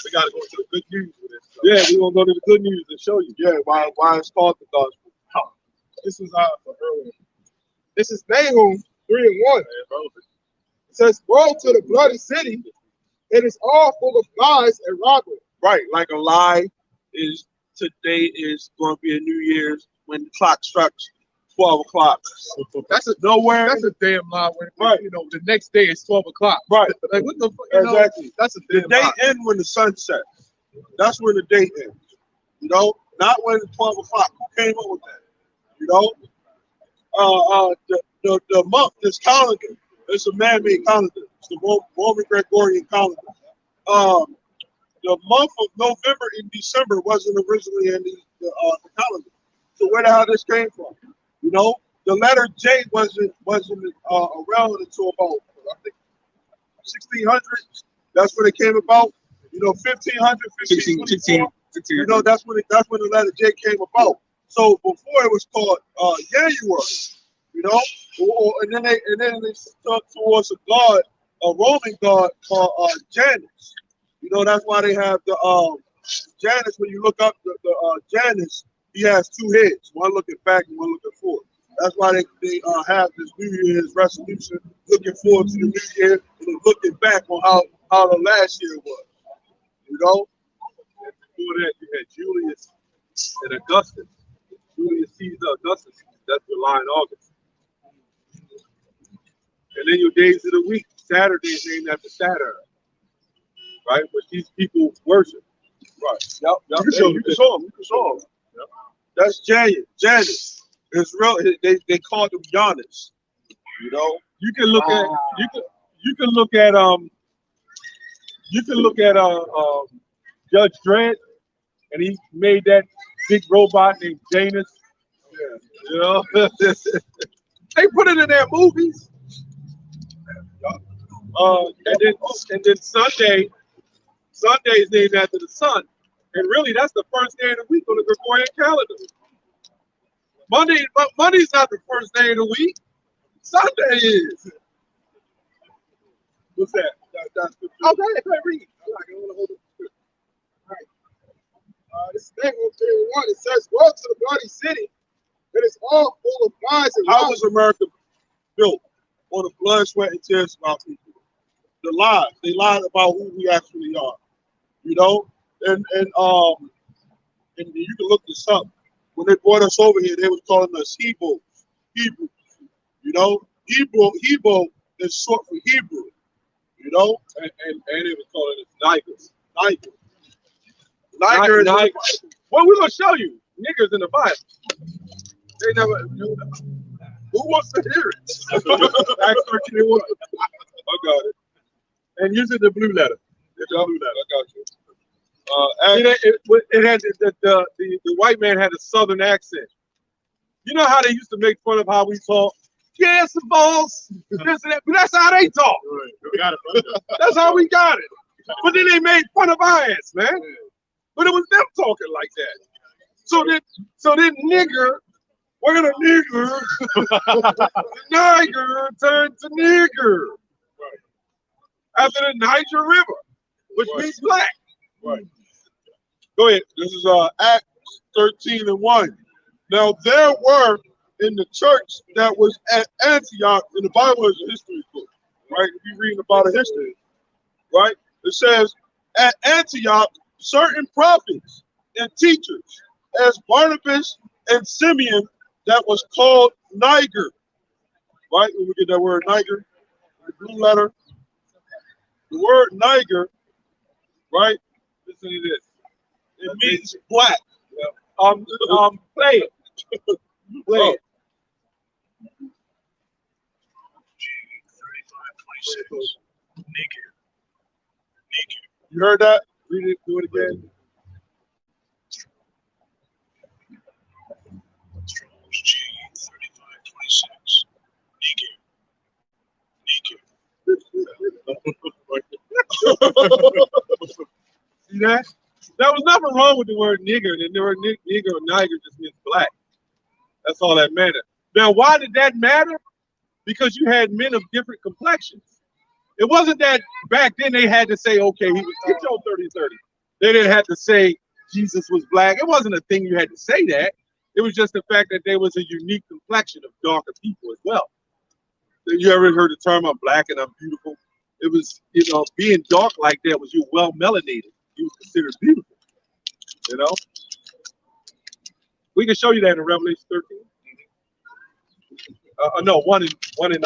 We got to go to the good news with this. Yeah, we're gonna go to the good news and show you. Yeah, why it's called the gospel. This is earlier. This is Nahum 3:1. It says, "Woe to the bloody city! It is all full of lies and robbery." Right, like a lie is today is going to be a New Year's when the clock strikes 12 o'clock. That's a Nowhere. That's a damn lie. When Right. you know the next day is 12 o'clock. Right. Like what the fuck? You know, Exactly. that's a The damn day lie. ends when the sun sets. That's when the day ends. You know, not when it's 12 o'clock. Who came up with that? You know, the month, this calendar, it's a man-made calendar. It's the Roman Gregorian calendar. The month of November and December wasn't originally in the calendar. So where the hell this came from? You know, the letter J wasn't around until about, I think, 1600s. That's when it came about. You know, 1500, 1624. You know, that's when the letter J came about. So before it was called YAHAWAH, you know, and then they stuck towards a Roman god called Janus. You know, that's why they have the Janus. When you look up the Janus, he has two heads, one looking back and one looking forward. That's why they have this New Year's resolution, looking forward to the new year and looking back on how the last year was. You know, And before that, you had Julius and Augustus. Julius Caesar, Augustus. That's July and August. And then your days of the week. Saturday is named after Saturn, right? Which these people worship. right? Yep. You can show them. Yep. That's Janus. It's real. They called him Giannis. You know. You can look at you can look at Judge Dredd, and he made that big robot named Janus. Yeah. You know, they put it in their movies. And then Sunday is named after the sun, and really that's the first day of the week on the Gregorian calendar. Monday's not the first day of the week. Sunday is. What's that? That's the Oh, go ahead, read. I don't want to hold it. All right. This is Nahum 3:1. It says, "Woe to the bloody city! It is all full of lies and How robbery." was America built? On the blood, sweat, and tears of our people. The lies. They lied about who we actually are. You know, and you can look this up. When they brought us over here, they was calling us Hebrews. You know, Hebrew is short for Hebrew. You know, and it was calling it Nigers. Niger. Well, we're gonna show you niggers in the Bible. They never. Who wants to hear it? Acts 13:1. I got it. And using the blue letter. It's the blue letter. I got you. It had the white man had a southern accent. You know how they used to make fun of how we talk? Yes, boss. This and that. But that's how they talk. That's how we got it. But then they made fun of our ass, man. But it was them talking like that. So then nigger, we're gonna nigger. Niger turned to nigger. Right. After the Niger River, which means black. Right. Go ahead. This is Acts 13:1. Now there were in the church that was at Antioch, and the Bible is a history book, right? If you're reading about a history, right? It says at Antioch certain prophets and teachers, as Barnabas and Simeon, that was called Niger, right? When we get that word Niger, the blue letter, the word Niger, right? Listen to this. It means black. Play it. Play it. You heard that? Read it. Do it again. See that? There was nothing wrong with the word nigger. The word nigger or niger just means black. That's all that mattered. Now, why did that matter? Because you had men of different complexions. It wasn't that back then they had to say, okay, he was get your 30-30. They didn't have to say Jesus was black. It wasn't a thing you had to say that. It was just the fact that there was a unique complexion of darker people as well. You ever heard the term I'm black and I'm beautiful? It was, you know, being dark like that was you well melanated. You was considered beautiful. You know? We can show you that in Revelation 13. No, 1 in 13.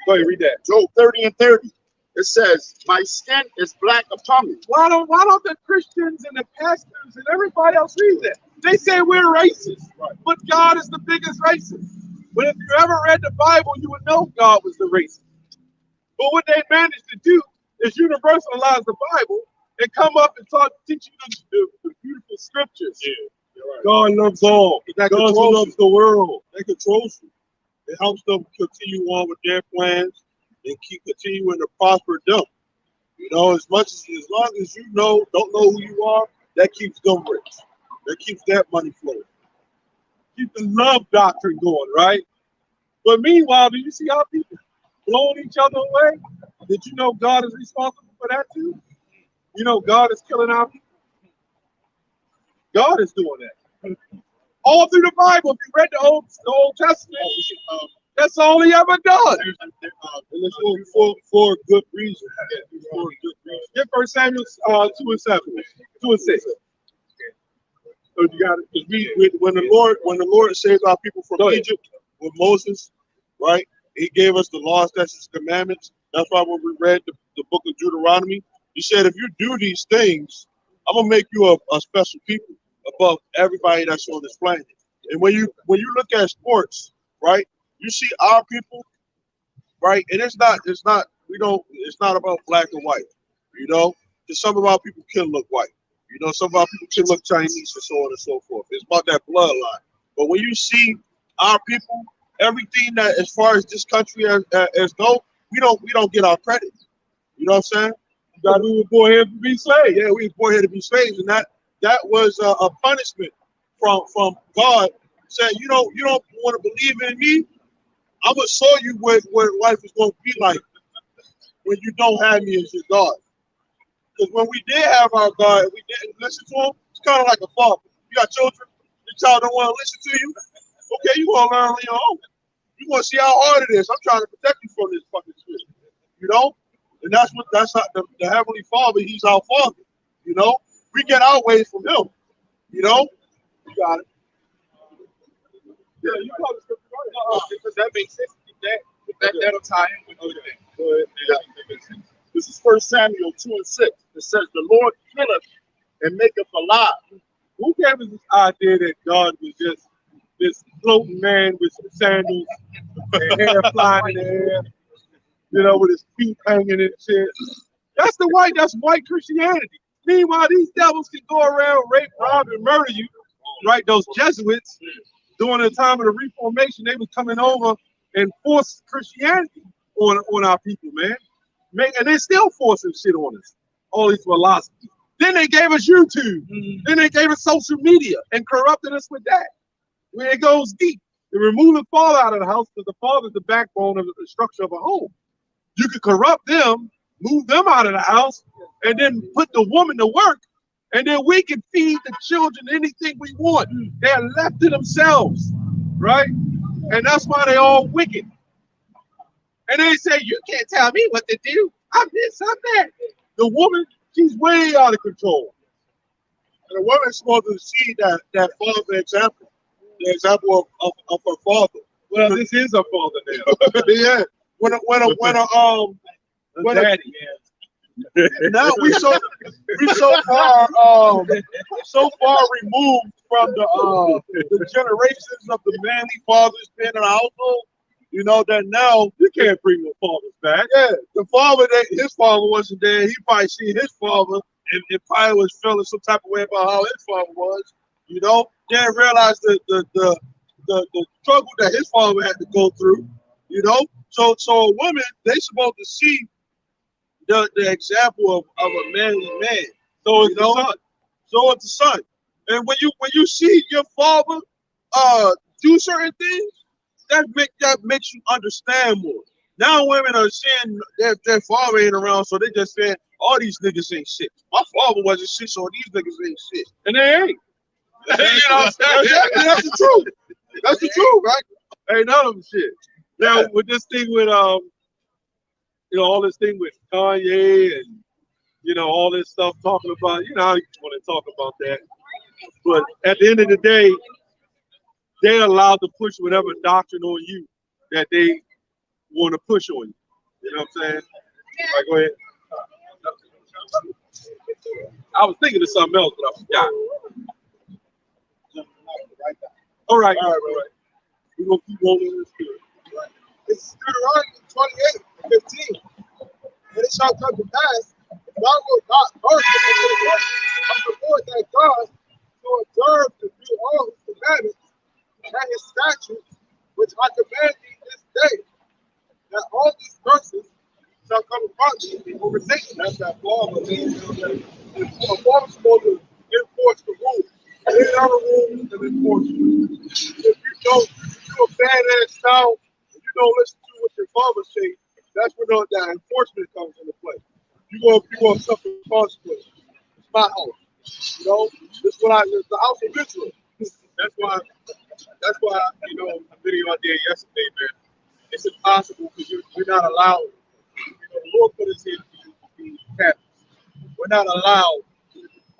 Go ahead, read that. Job 30 and 30. It says, my skin is black upon me. Why don't the Christians and the pastors and everybody else read that? They say we're racist, but God is the biggest racist. But if you ever read the Bible, you would know God was the racist. But what they managed to do is universalize the Bible and come up and teach you the beautiful scriptures. Yeah, right. God loves all. God loves the world. That controls you. It helps them continue on with their plans and keep continuing to prosper them. You know, as long as you don't know who you are, that keeps them rich. That keeps that money flowing. Keep the love doctrine going, right? But meanwhile, do you see how people blowing each other away? Did you know God is responsible for that too? You know God is killing our people. God is doing that. All through the Bible, if you read the Old Testament, that's all he ever done. And it's for good reason. Get 1 Samuel 2 and 7, 2 and 6. So you got it. When the Lord saved our people from Egypt with Moses, right? He gave us the law, statutes, commandments. That's why when we read the book of Deuteronomy, he said, if you do these things, I'm gonna make you a special people above everybody that's on this planet. And when you look at sports, right, you see our people, right, and it's not about black and white, you know, because some of our people can look white, you know, some of our people can look Chinese and so on and so forth. It's about that bloodline. But when you see our people, everything that as far as this country as though we don't get our credit. You know what I'm saying? We were born here to be slaves. Yeah, we were born here to be slaves, and that was a punishment from God. Saying you don't want to believe in me, I'm gonna show you what life is going to be like when you don't have me as your God. Because when we did have our God, and we didn't listen to him. It's kind of like a father. You got children, your child don't want to listen to you. Okay, you want to learn on your own. You want to see how hard it is. I'm trying to protect you from this fucking shit. You know? And that's how the Heavenly Father, he's our Father. You know? We get our ways from him. You know? You got it. Yeah, you call the scripture right. Because that makes sense. That'll tie in with everything. Go ahead. Yeah, that makes sense. This is 1 Samuel 2 and 6. It says, the Lord killeth and maketh alive. Who gave us this idea that God was just this floating man with some sandals and hair flying in the air, you know, with his feet hanging and shit? That's white Christianity. Meanwhile, these devils can go around, rape, rob, and murder you. Right? Those Jesuits, during the time of the Reformation, they was coming over and forced Christianity on our people, man. And they still forcing shit on us. All these philosophies. Then they gave us YouTube. Then they gave us social media and corrupted us with that. Where it goes deep. They remove the father out of the house because the father is the backbone of the structure of a home. You could corrupt them, move them out of the house, and then put the woman to work, and then we can feed the children anything we want. They're left to themselves, right? And that's why they all wicked. And they say, you can't tell me what to do. I'm this, I'm that. The woman, she's way out of control. And the woman's supposed to see that father example. The example of her father. Well, this is her father now. Yeah. When daddy. Now we so far removed from the generations of the manly fathers being in the household, you know, that now you can't bring your fathers back. Yeah, the father his father wasn't there. He probably seen his father and probably was feeling some type of way about how his father was, you know. Then realized the struggle that his father had to go through, you know. So a woman, they supposed to see the example of a manly man. So it's You know? the son. So it's the son. And when you see your father do certain things, that makes you understand more. Now women are saying their father ain't around, so they just saying all these niggas ain't shit. My father wasn't shit, so these niggas ain't shit. And they ain't. You know what I'm saying? Exactly, that's the truth. That's the truth, right? Ain't none of them shit. Now with this thing with all this thing with Kanye and all this stuff talking about, how you want to talk about that. But at the end of the day, they're allowed to push whatever doctrine on you that they want to push on you. You know what I'm saying? All right, go ahead. I was thinking of something else, but I forgot. All right. We're going to keep rolling this through. It's Deuteronomy 28 and 15. And it shall come to pass, if thou wilt not hearken unto the voice of the Lord thy God, to observe to do all his commandments and his statutes, which I command thee this day, that all these curses shall come upon thee and overtake thee. That's that farmer, man. A farmer's supposed to enforce the rules. Lay down the rules and enforce them. If you don't do a badass style, if you don't listen to what your father say, that's when that enforcement comes into play. You're gonna suffer consequences. It's my house. This is the house of Israel. That's why, a video I did yesterday, man. It's impossible because we're not allowed. The Lord put us here to be captives. We're not allowed.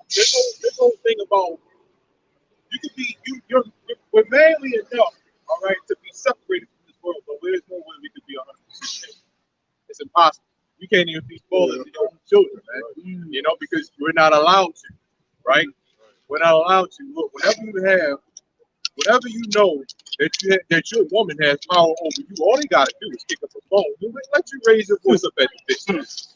This whole thing about you can be we're manly enough, all right, to be separated from this world, but there's no way we could be 100%. It's impossible. You can't even be spoilers to your own children, man. Because we're not allowed to, right? We're not allowed to. Look, whatever you know that your woman has power over you, all you gotta do is pick up the phone. Let you raise your voice up at the bitch,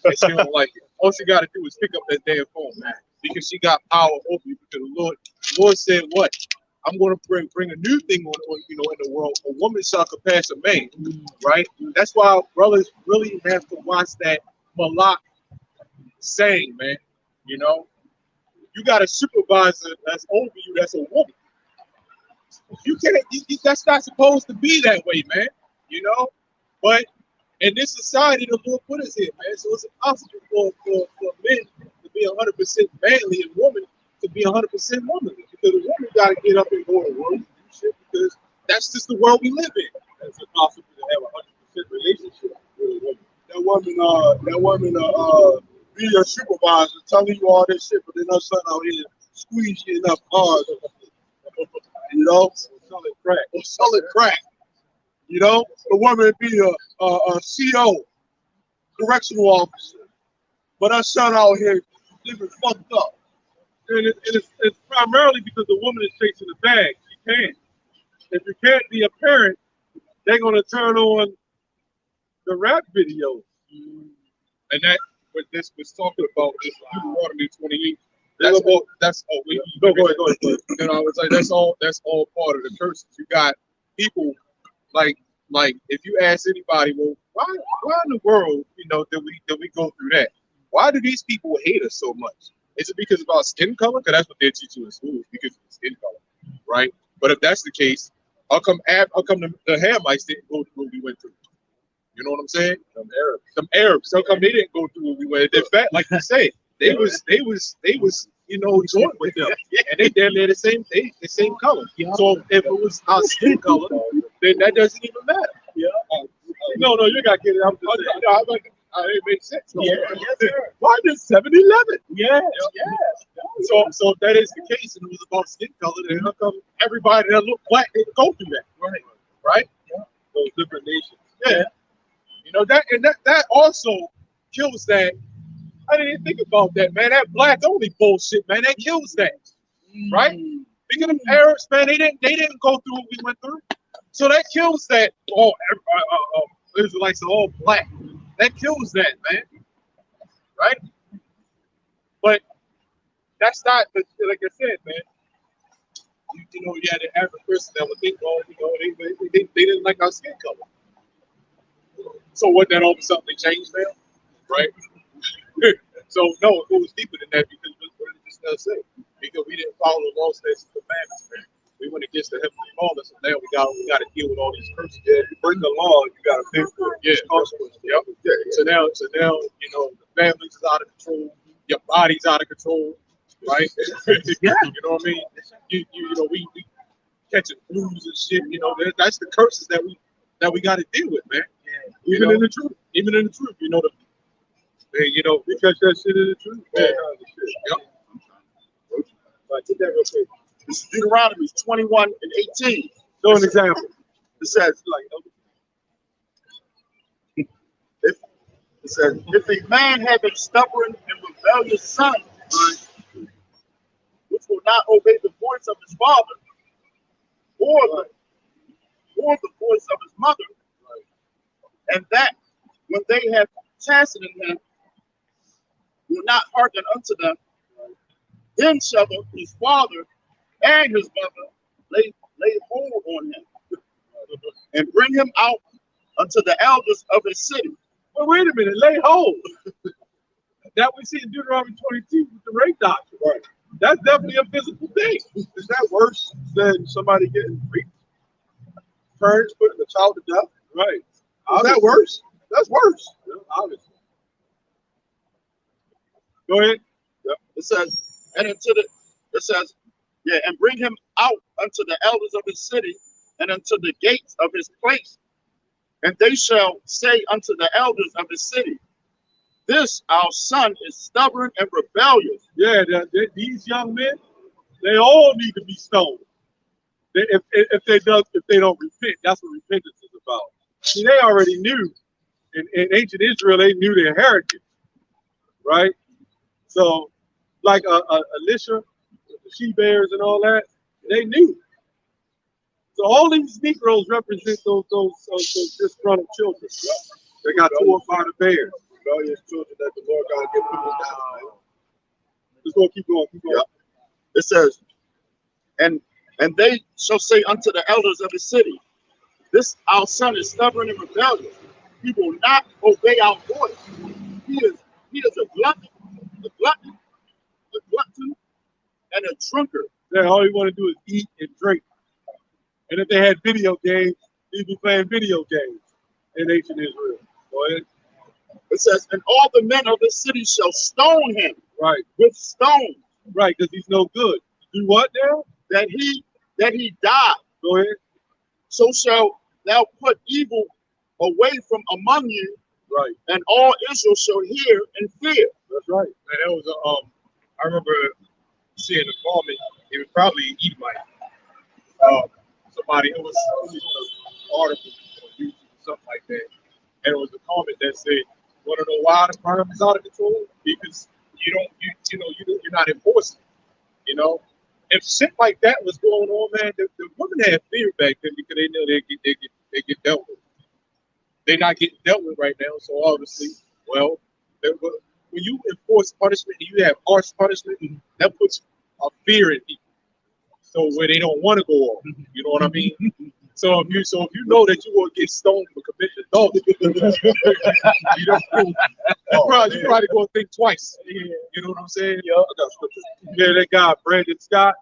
and she don't like it. All she gotta do is pick up that damn phone, man, because she got power over you. Because the Lord said, "What? I'm going to bring a new thing on in the world. A woman shall surpass a man." Right? That's why brothers really have to watch that Malak saying, man. You got a supervisor that's over you. That's a woman. You can't. That's not supposed to be that way, man. But in this society, the Lord put us here, man. So it's impossible for men to be 100% manly and women to be 100% womanly, because the woman got to get up and go to work and do shit, because that's just the world we live in. It's impossible to have a 100% relationship with a woman. That woman be your supervisor, telling you all this shit, but then her son out here squeeze you enough hard. Selling crack. Or selling crack. The woman be a CO, correctional officer, but her son out here living fucked up. And it's primarily because the woman is chasing the bag. She can't. If you can't be a parent, they're going to turn on the rap videos. And that what this was talking about is Deuteronomy 28. Go ahead. I was like, that's all part of the curses. You got people like if you ask anybody, well, why in the world, did we go through that? Why do these people hate us so much? Is it because of our skin color? Because that's what they're teaching in school, because of the skin color, right? But if that's the case, how come the Hamites didn't go through what we went through? You know what I'm saying? Some Arabs. How come they didn't go through what we went through? In fact, like you said, they was joint with them, and they damn near the same color. So if it was our skin color, then that doesn't even matter. Yeah. No, you got to get it. I'm just saying. It makes sense. Yeah, yes, sir. Why does 7-Eleven? Yeah. So if that is the case, and it was about skin color, then how come everybody that look black didn't go through that? Right? Yeah. Those different nations. Yeah. That also kills that. I didn't even think about that, man. That black only bullshit, man. That kills that, right? Because them Arabs, man, they didn't go through what we went through, so that kills that. Israelites are all black. That kills that, man. Right? But that's not, like I said, man. You had the average person that would think, they didn't like our skin color. So what? That all of a sudden they changed now, right? So no, it goes deeper than that because what did this does say? Because we didn't follow the law, statutes, and commandments, man. We went against the heavenly Father, so now we got to deal with all these curses. Yeah, you break the law, you got to pay for it. Yeah, yep. So now, you know, the families is out of control, your body's out of control, right? Yeah. You know what I mean? You know, we catching flus and shit. You know, that's the curses that we got to deal with, man. Yeah. Even in the truth, you know, you know, We catch that shit in the truth. Yeah. Yep. Right, get that real quick. This is Deuteronomy 21 and 18. Show an example. It says, if a man have a stubborn and rebellious son, which will not obey the voice of his father, or the voice of his mother, and that when they have chastened him, will not hearken unto them, then shall his father and his mother lay hold on him and bring him out unto the elders of his city. Well, wait a minute, lay hold. That we see in Deuteronomy 22 with the rape doctrine. Right. That's definitely a physical thing. Is that worse than somebody getting raped? Parents putting the child to death? Right. Is that worse? That's worse. Obviously. Go ahead. Yep. It says, and bring him out unto the elders of his city and unto the gates of his place. And they shall say unto the elders of his city, this our son is stubborn and rebellious. Yeah, these young men, they all need to be stoned. If they don't repent, that's what repentance is about. See, they already knew in ancient Israel, they knew their heritage, right? So, like Elisha, the she bears and all that, they knew. So all these Negroes represent those disgruntled children. They got torn by the bears. Rebellious children that the Lord God give people down. Just gonna keep going. Yep. It says, and they shall say unto the elders of the city, this our son is stubborn and rebellious. He will not obey our voice. He is a glutton, and a drunkard. Yeah, all you want to do is eat and drink. And if they had video games, they'd be playing video games in ancient Israel. Go ahead. It says, and all the men of the city shall stone him Right. with stones. Right, because he's no good. Do what now? That he die. Go ahead. So shall thou put evil away from among you, Right. and all Israel shall hear and fear. That's right. Man, that was I remember seeing the comment. It was probably Edomite. Somebody it was on an article on YouTube or something like that, and it was a comment that said, "Want to know why the crime is out of control? Because you're not enforcing. You know, if shit like that was going on, man, the women had fear back then because they know they get dealt with. They're not getting dealt with right now, so obviously, well, when you enforce punishment and you have harsh punishment, that puts a fear in people. So where they don't want to go off, you know what I mean? So if you know that you will get stoned for committing adultery, you probably gonna think twice. You know what I'm saying? Yeah, they got Brandon Scott.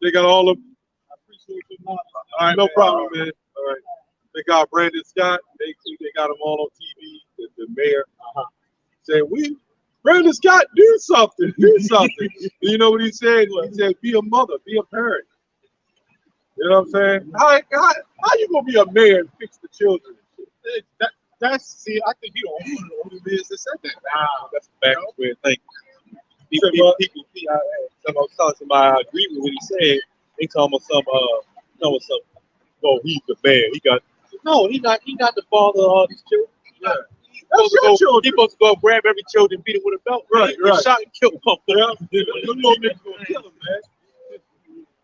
They got all of them. I appreciate you. All right, no problem, man. All right. They got Brandon Scott. They got him all on TV. The mayor saying, Brandon Scott, do something. You know what he said? He said, be a mother, be a parent. You know what I'm saying? How you gonna be a mayor and fix the children? See, I think he the only man that said that. That's a bad way of thinking. I was talking to somebody, I agree with what he said. They call him well, he's the mayor. He's not the father of all these children. Yeah. That's your children. He's supposed to go grab every child and beat him with a belt. Right. Shot and kill him. Yeah. Them little niggas gonna kill him,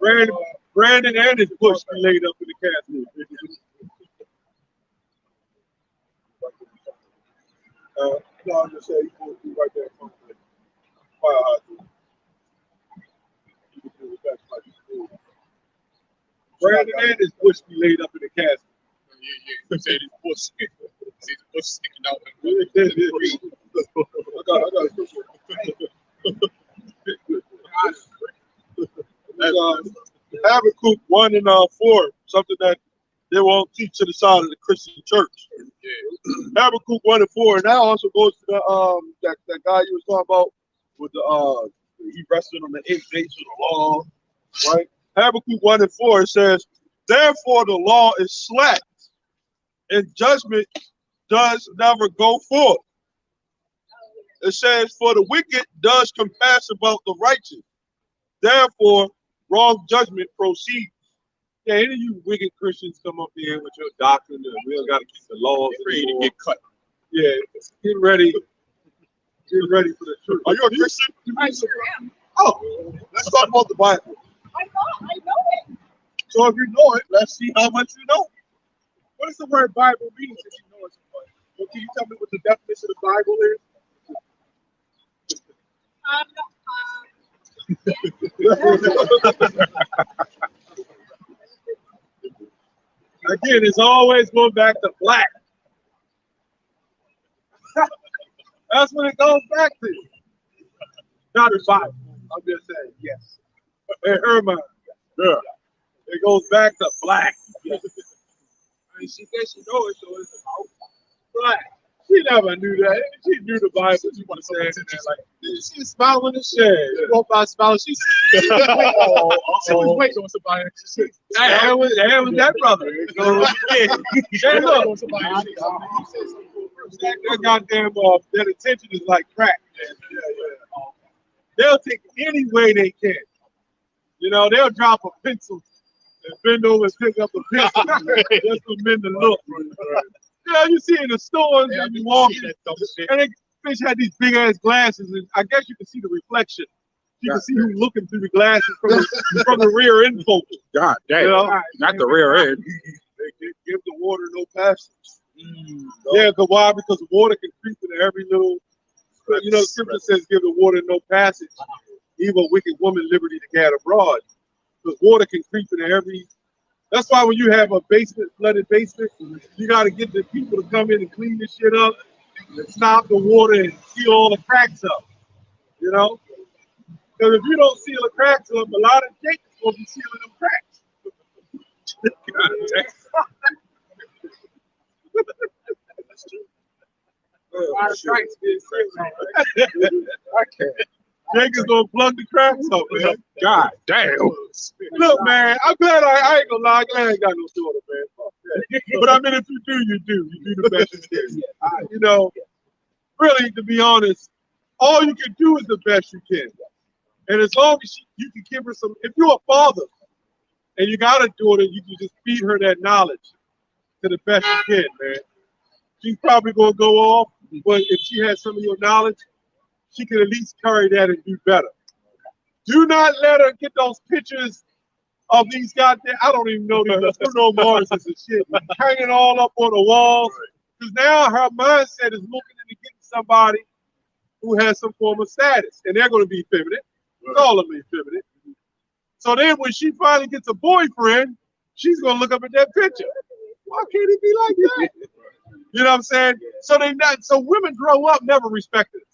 man. Brandon and his bush be laid up in the casket. No, I'm just saying, you can be right there in front of the Brandon and his bush be laid up in the casket. Yeah. Said his bush. See the bush sticking out. I got a question. Habakkuk 1 and 4, something that they won't teach to the side of the Christian church. Yeah. Habakkuk 1 and 4, and that also goes to the that guy you was talking about with the he rested on the 8 days of the law, right? Habakkuk 1 and 4, it says, therefore the law is slack, and judgment does never go forth. It says, for the wicked does compass about the righteous. Therefore, wrong judgment proceeds. Yeah, any of you wicked Christians come up here with your doctrine that we don't got to keep the laws. Ready to get cut. Yeah, get ready. Get ready for the truth. Are you a Christian? I sure am. Oh, let's talk about the Bible. I know it. So if you know it, let's see how much you know. What does the word Bible mean if you know it so much? Well, can you tell me what the definition of Bible is? Again, it's always going back to black. That's what it goes back to. Not the Bible. I'm just saying, yes. Hey, Herman. Yeah. It goes back to black. I mean, she said she knows it, so it's about Black. She never knew that. She knew the Bible. She want to say it in there like, she's smiling and shit. She walked by smiling. She was waiting on somebody. That was that brother. Hey, look. That goddamn, that attention is like crack. They'll take it any way they can. You know, they'll drop a pencil and bend over and pick up a pencil just to mend the look. You know, you see in the stores and you walk in, and they fish had these big ass glasses, and I guess you can see the reflection. You can see who's looking through the glasses from the rear end focus. God damn, You know? not the rear end. They give the water no passage. Yeah, because why? Because water can creep into every little. You know, the scripture says, "Give the water no passage, even a wicked woman liberty to gad abroad." Because water can creep into every. That's why when you have a basement, flooded basement, you got to get the people to come in and clean this shit up and stop the water and seal all the cracks up. You know, because if you don't seal the cracks up, a lot of jakes will be sealing them cracks. God damn. Niggas gonna plug the cracks up, man. God damn. Look, man, I'm glad I ain't gonna lie. I'm glad I ain't got no daughter, man. Fuck that. But I mean, if you do, you do. You do the best you can. You know, really, to be honest, all you can do is the best you can. And as long as you can give her some, if you're a father and you got a daughter, you can just feed her that knowledge to the best you can, man. She's probably gonna go off, but if she has some of your knowledge, she can at least carry that and do better. Do not let her get those pictures of these goddamn, I don't even know these Bruno Marses and shit, hanging all up on the walls. Because now her mindset is looking into getting somebody who has some form of status. And they're going to be feminine. All of them are feminine. So then when she finally gets a boyfriend, she's going to look up at that picture. Why can't he be like that? You know what I'm saying? So women grow up never respected us.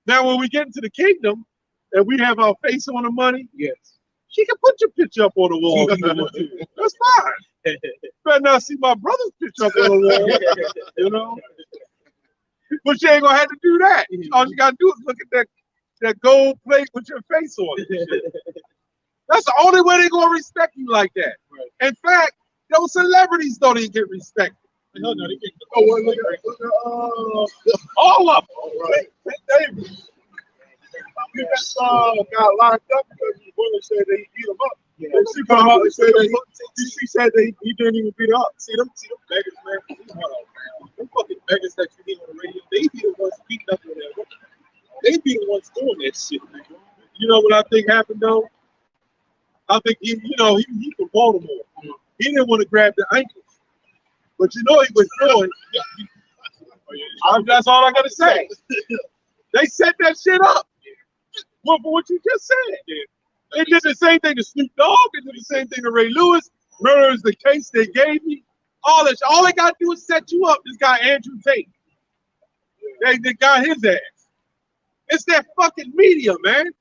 Now, when we get into the kingdom and we have our face on the money, yes, she can put your picture up on the wall. That's fine. Better not see my brother's picture up on the wall, you know. But she ain't gonna have to do that. All you gotta do is look at that gold plate with your face on it. That's the only way they're gonna respect you like that. In fact, those celebrities don't even get respected. No, they get all of them. Davis. You just got locked up because the women said they beat him up. And she come out and said she said he didn't even beat her up. See them beggars, man. Them fucking beggars that you hear on the radio, they be the ones beating up on that woman. They be the ones doing that shit, man. You know what I think happened though? I think he from Baltimore. He didn't want to grab the ankles. But you know he was doing. That's all I gotta say. They set that shit up. Well, for what you just said. They did the same thing to Snoop Dogg. They did the same thing to Ray Lewis. Murder is the case they gave me. All that. All they gotta do is set you up. This guy Andrew Tate. They got his ass. It's that fucking media, man.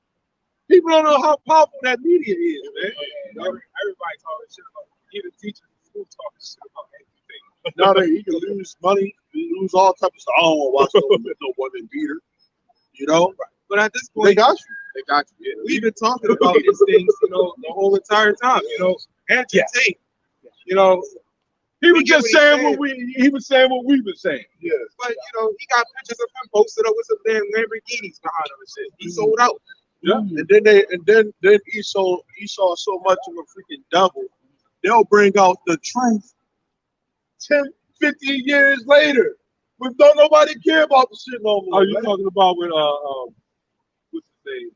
People don't know how powerful that media is, man. Everybody talking shit about it. Even teachers in school talking shit about everything. Now that he can lose money, he lose all types of stuff. I don't want to watch no woman beater. You know? But at this They point, got you. They got you. Yeah. we've been talking about these things, you know, the whole entire time. You know, entertain. You know, He was We get just what he's saying saying. what he was saying what we were saying. Yeah. but you know, he got pictures of him posted up with some damn Lamborghinis behind him and shit. He sold out. Yeah. And then Esau so much of a freaking devil. They'll bring out the truth 10, 15 years later. But don't nobody care about the shit no more. Are you man. talking about with what's his name?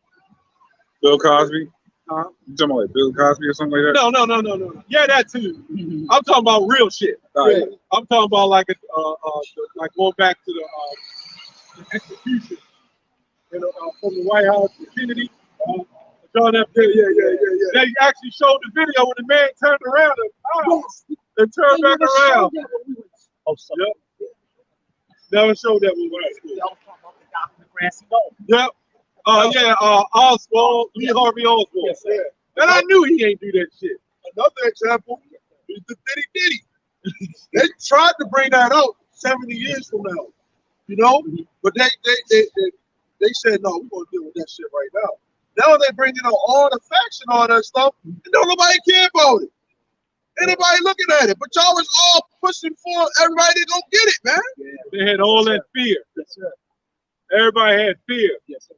Bill Cosby? Huh? You talking about like Bill Cosby or something like that? No. Yeah, that too. I'm talking about real shit. Yeah. I'm talking about like like going back to the execution, you know, from the White House to Kennedy. John F. Kennedy. Yeah. They actually showed the video when the man turned around and turned back around. Oh, so Yep. Never showed that when we were at school. y'all talking about the guy from the grassy knoll. Yep. Oswald, Lee Harvey Oswald. Yeah. And I knew he ain't do that shit. Another example is the Diddy. They tried to bring that out 70 years from now, you know, but they said no, we're gonna deal with that shit right now. Now they bringing out all the facts and all that stuff, and don't nobody care about it. Anybody looking at it, but y'all was all pushing for everybody to go get it, man. They had all that fear. Yes, sir. Everybody had fear. Yes, sir.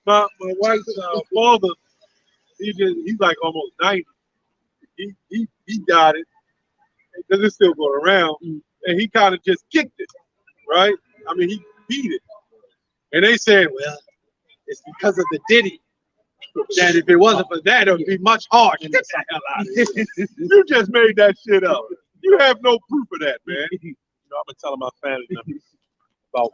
My wife's father, he's like almost 90. He got it because it's still going around, and he kind of just kicked it, right? I mean, he beat it, and they said, well, it's because of the Diddy. That if it wasn't for that, it would be much harder. Get the hell out of here. You just made that shit up. You have no proof of that, man. You know, I've been telling my family members about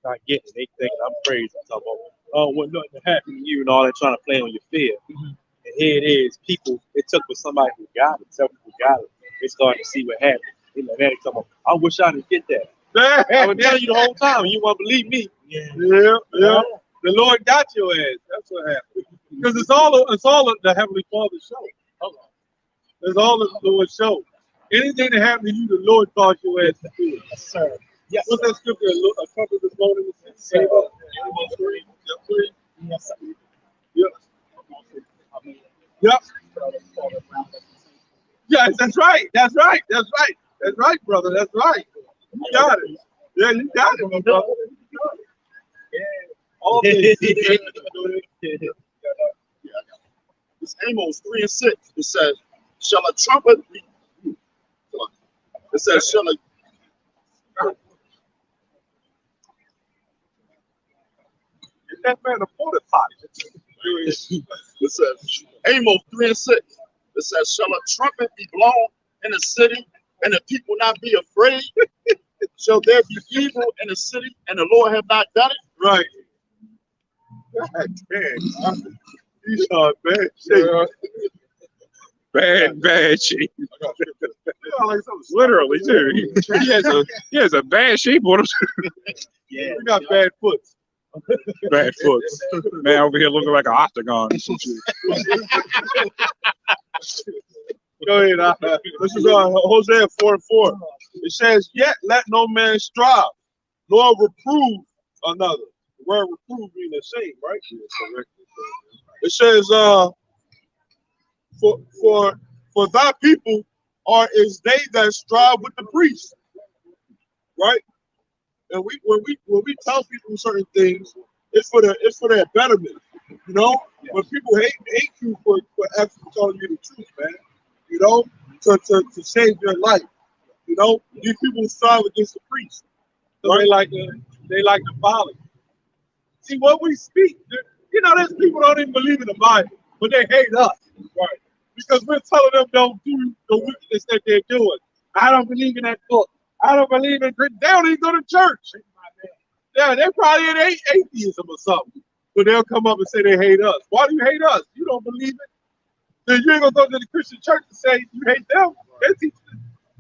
not getting it. They think I'm crazy. I'm talking about, oh, well, nothing happened to you and all that, trying to play on your fear. And here it is. People, it took for somebody who got it. Some people got it. They started to see what happened. They like, man, they talking about, I wish I didn't get that. I was telling you the whole time, and you won't believe me. Yeah. The Lord got your ass. That's what happened. Because it's all the Heavenly Father's show. It's all the Lord's show. Anything that happened to you, the Lord taught your ass to do it. Yes, sir. Yes, What's sir. that scripture? A couple this morning was saved up. Yes, sir. Yep. Yep. Yes, that's right. That's right. That's right. That's right, brother. That's right. You got it. Yeah, you got it, my brother. You got it. All things. It's Amos 3 and 6. It says, shall a trumpet be? It says, shall a That man a porta potty. It says, Amos 3 and 6. It says, shall a trumpet be blown in the city, and the people not be afraid? Shall there be evil in the city, and the Lord have not done it? Right. God damn. He's on bad shape. Bad shape. Literally, too. He has a bad shape on him. Yeah. We got bad foots. Bad foot. Man over here looking like an octagon or some shit. Go ahead. This is Hosea 4 and 4. It says, yet let no man strive, nor reprove another. The word reprove means the same, right? It says, for thy people are as they that strive with the priest. Right? And when we tell people certain things, it's for their betterment. You know? When people hate you for actually telling you the truth, man. You know, to save your life. You know, these people strive against the priest. So they like to follow. See, what we speak, you know, there's people who don't even believe in the Bible, but they hate us. Right. Because we're telling them don't do the wickedness that they're doing. I don't believe in that book. I don't believe in Christian. They don't even go to church. Yeah, they're probably in atheism or something. But they'll come up and say they hate us. Why do you hate us? You don't believe it. Then you ain't gonna go to the Christian church and say you hate them.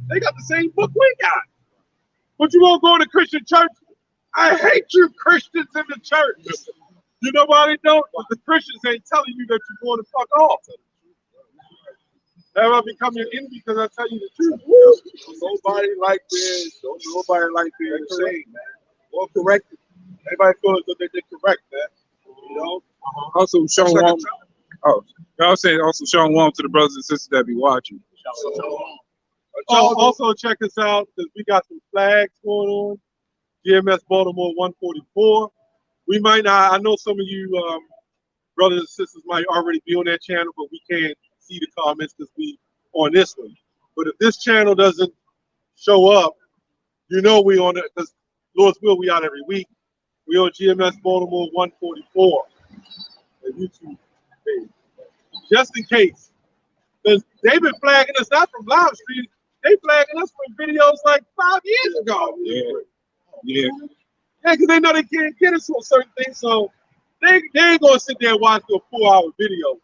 They got the same book we got. But you won't go to Christian church. I hate you Christians in the church. You know why they don't? Because the Christians ain't telling you that you're going to fuck off. Have I become your enemy because I tell you the truth? Nobody like this. Don't nobody like being insane, man. Or corrected. Everybody feels that they're correct, man. You know? Also, Sean It's like a Wong. Oh, I was saying also Sean Wong to the brothers and sisters that be watching. Oh, also check us out because we got some flags going on. Gmsbaltimore144. We might not. I know some of you brothers and sisters might already be on that channel, but we can't see the comments because we on this one. But if this channel doesn't show up, you know we on it because Lord's will we out every week. We on Gmsbaltimore144, the YouTube page. Just in case, because they've been flagging us not from live streams, they flagging us from videos like 5 years ago. Yeah. Yeah, because they know they can't get us on certain things, so they ain't gonna sit there and watch a 4-hour video.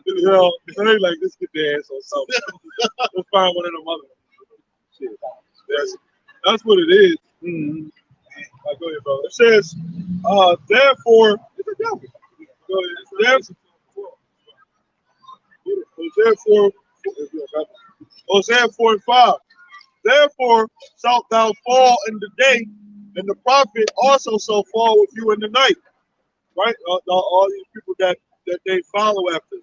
You know, so they like, let's get their ass on something. Let's find one of them other shit. That's what it is. Mm-hmm. Go ahead, brother. It says, therefore, it's a devil. Go ahead. Hosea 4:5. Therefore shalt thou fall in the day, and the prophet also shall fall with you in the night. Right? All these people that they follow after,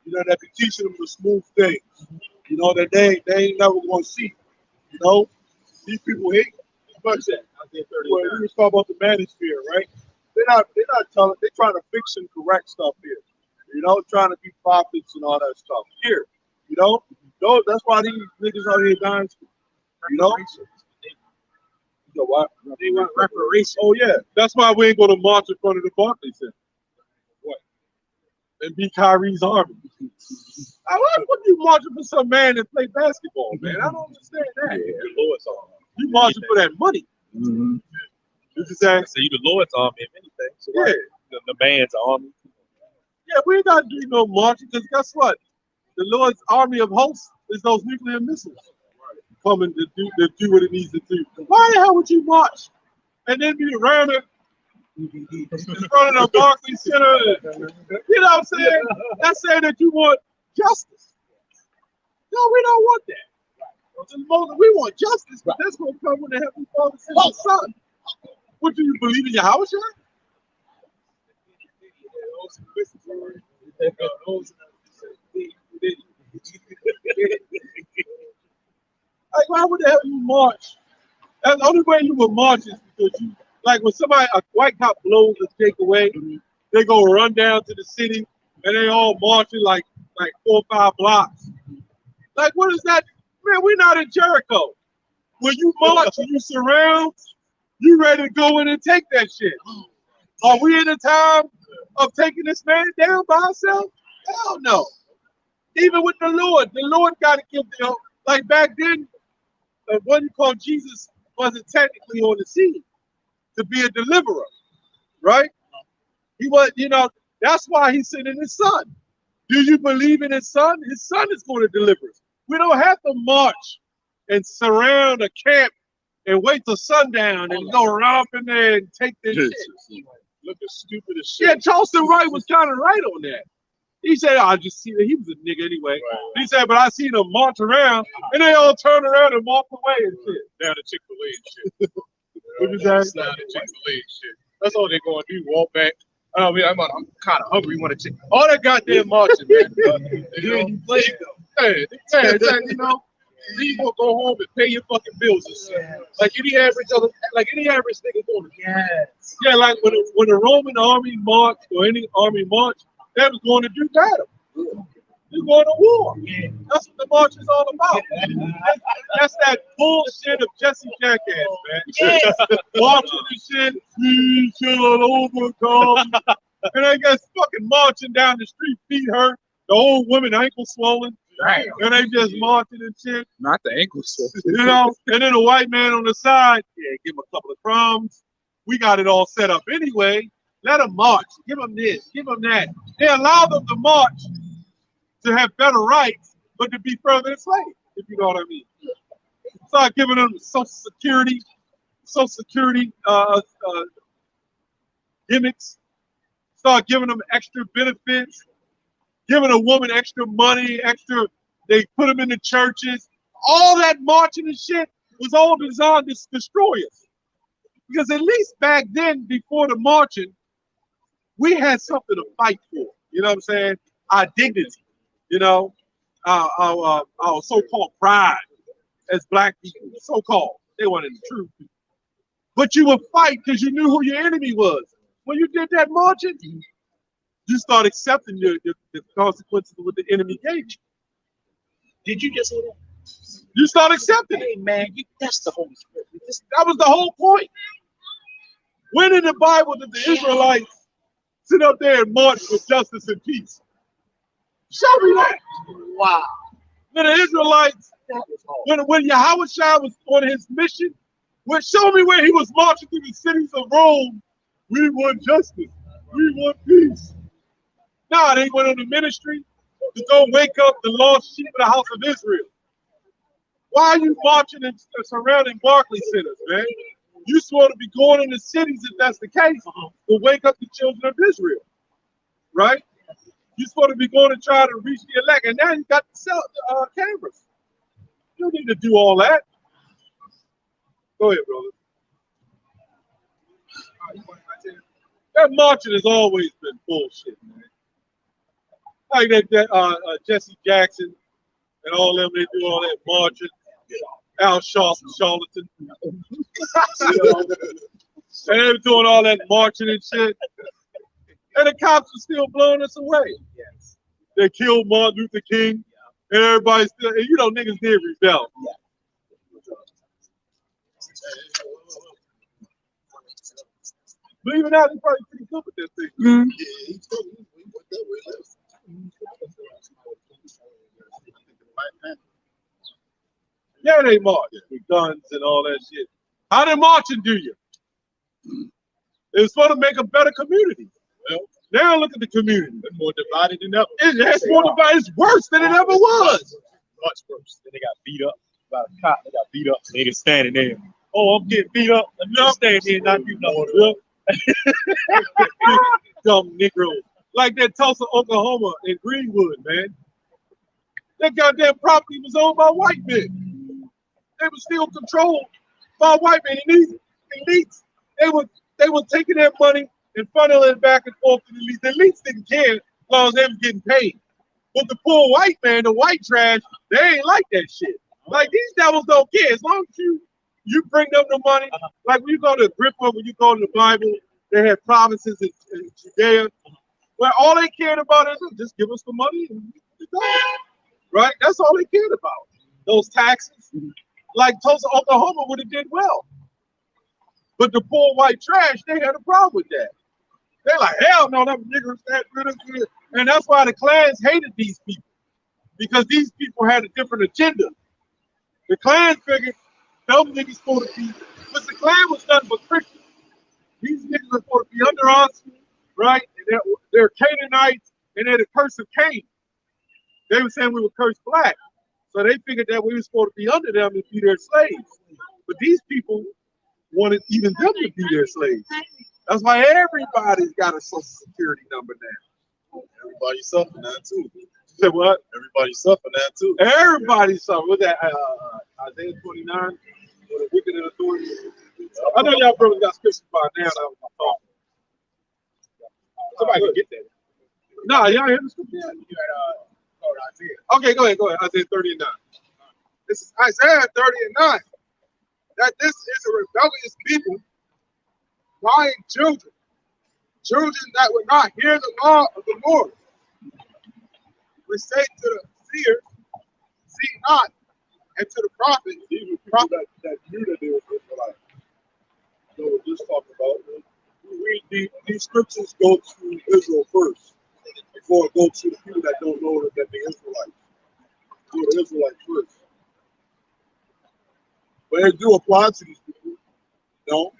you know, that be teaching them the smooth things, you know, that they ain't never gonna see. You know, these people hate much that. Well, we was talking about the manosphere, right? They're not telling. They're trying to fix and correct stuff here. You know, trying to be prophets and all that stuff here. You know, that's why these niggas out here dying. You know, what? They want reparations. Oh yeah, that's why we ain't gonna march in front of the Barclays Center. What? And be Kyrie's army. Why would you marching for some man that play basketball, man? I don't understand that. The Lord's army. You marching for that money. Mm-hmm. You just saying? So you the Lord's army, if anything. So Yeah. The man's army. Yeah, we ain't got to do no marching because guess what? The Lord's army of hosts is those nuclear missiles coming to do what it needs to do. Why the hell would you march and then be around it in front of the Barclays Center? You know what I'm saying? That's saying that you want justice. No, we don't want that. We want justice, but that's going to come when the Heavenly Father sends His Son. What do you believe in, YAHAWASHI? Like, why would the hell you march? And the only way you would march is because you, like when a white cop blows a takeaway, they go run down to the city and they all marching like 4 or 5 blocks. Like, what is that? Man, we're not in Jericho. When you march and you surround, you ready to go in and take that shit. Are we in a time of taking this man down by ourselves? Hell no. Even with the Lord got to give them, like back then, what you call Jesus wasn't technically on the scene to be a deliverer, right? He was, you know, that's why he's sending his son. Do you believe in his son? His son is going to deliver us. We don't have to march and surround a camp and wait till sundown and go around in there and take this shit. Looking stupid as shit. Yeah, Charleston Wright was kind of right on that. He said, I just see that he was a nigga anyway. Right. He said, but I seen them march around and they all turn around and walk away and shit. Down to Chick-fil-A and shit. What you say? Down to Chick-fil-A and shit. That's all they're going to do, walk back. I'm kind of hungry, want to chicken. All that goddamn marching, man. You play though. Hey, you know, you gonna go home and pay your fucking bills and shit. Yes. Like any average nigga going to. Yes. Yeah, like when the Roman army marched or any army marched, they was going to do battle. They're going to war. Yeah. That's what the march is all about. That's that bullshit of Jesse Jackass, man. Yes. Marching and shit, we shall overcome. And I guess fucking marching down the street, feet hurt, the old woman ankle swollen. Damn. And they just marching and shit. Not the ankle swollen. You know, and then a white man on the side, yeah, give him a couple of crumbs. We got it all set up anyway. Let them march. Give them this, give them that. They allow them to march to have better rights, but to be further enslaved, if you know what I mean. Start giving them Social Security gimmicks, start giving them extra benefits, giving a woman extra money, extra. They put them in the churches. All that marching and shit was all designed to destroy us. Because at least back then, before the marching, we had something to fight for. You know what I'm saying? Our dignity. You know, our so-called pride as black people. So-called. They weren't in the truth. But you would fight because you knew who your enemy was. When you did that marching, you start accepting the consequences of what the enemy gave you. Did you just say that? You start accepting it. Hey man, that's the Holy Spirit. That was the whole point. When in the Bible did the Israelites sit up there and march for justice and peace? Show me that. Wow. When the Israelites, when YAHAWASHI was on his mission, show me where he was marching through the cities of Rome. We want justice. We want peace. Nah, they went on the ministry to go wake up the lost sheep of the house of Israel. Why are you marching and surrounding Barclays centers, man? You're supposed to be going in the cities, if that's the case, to wake up the children of Israel, right? You're supposed to be going to try to reach the elect, and now you got the cameras. You don't need to do all that. Go ahead, brother. That marching has always been bullshit, man. Like that Jesse Jackson and all them, they do all that marching. Al Sharpton, charlatan. And they were doing all that marching and shit. And the cops are still blowing us away. Yes. They killed Martin Luther King, and everybody still, and you know, niggas did rebel. Believe it or not, he's probably pretty good with that thing. Yeah, he went that way. Yeah, they march with guns and all that shit. How they marching do you? It's supposed to make a better community. Well, now look at the community. It's more divided than ever. It's more divided. It's worse than it ever was. Much worse. Then they got beat up by a cop. They got beat up. They just standing there. Oh, I'm getting beat up. Let me just stand here and not do nothing. Dumb Negroes. Like that Tulsa, Oklahoma in Greenwood, man. That goddamn property was owned by white men. They were still controlled by white men. And these elites, they were taking their money and funneling it back and forth to the elites. The elites didn't care as long as they were getting paid. But the poor white man, the white trash, they ain't like that shit. Like these devils don't care. As long as you bring them the money, like when you go to Agrippa, when you go to the Bible, they had provinces in Judea, where all they cared about is just give us the money and we go. Right? That's all they cared about. Those taxes. Like Tulsa, Oklahoma would have did well. But the poor white trash, they had a problem with that. They're like, hell no, them niggers, that good. And that's why the Klans hated these people. Because these people had a different agenda. The Klan figured them niggas supposed to be, because the Klan was nothing but Christians. These niggas are supposed to be under us, right? And they're Canaanites, and they're the curse of Cain. They were saying we were cursed black. So they figured that we were supposed to be under them and be their slaves. But these people wanted even them to be their slaves. That's why everybody's got a social security number now. Everybody's suffering that too. You said what? Everybody's suffering that too. Everybody's suffering. What's that? Isaiah 29? Or the wicked and authority? I know y'all brothers got scriptures by now. That was my thought. Somebody can get that. No, y'all hear the scripture? Isaiah. Okay, go ahead. Isaiah 30 and 9. This is Isaiah 30 and 9. That this is a rebellious people, lying children that would not hear the law of the Lord. We say to the seer, see not, and to the prophet, that knew that they were Israelites. So we're just talking about these scriptures go to Israel first before it goes to the people that don't know that they're Israelites. Go to Israelites first. But it do apply to these people, you know.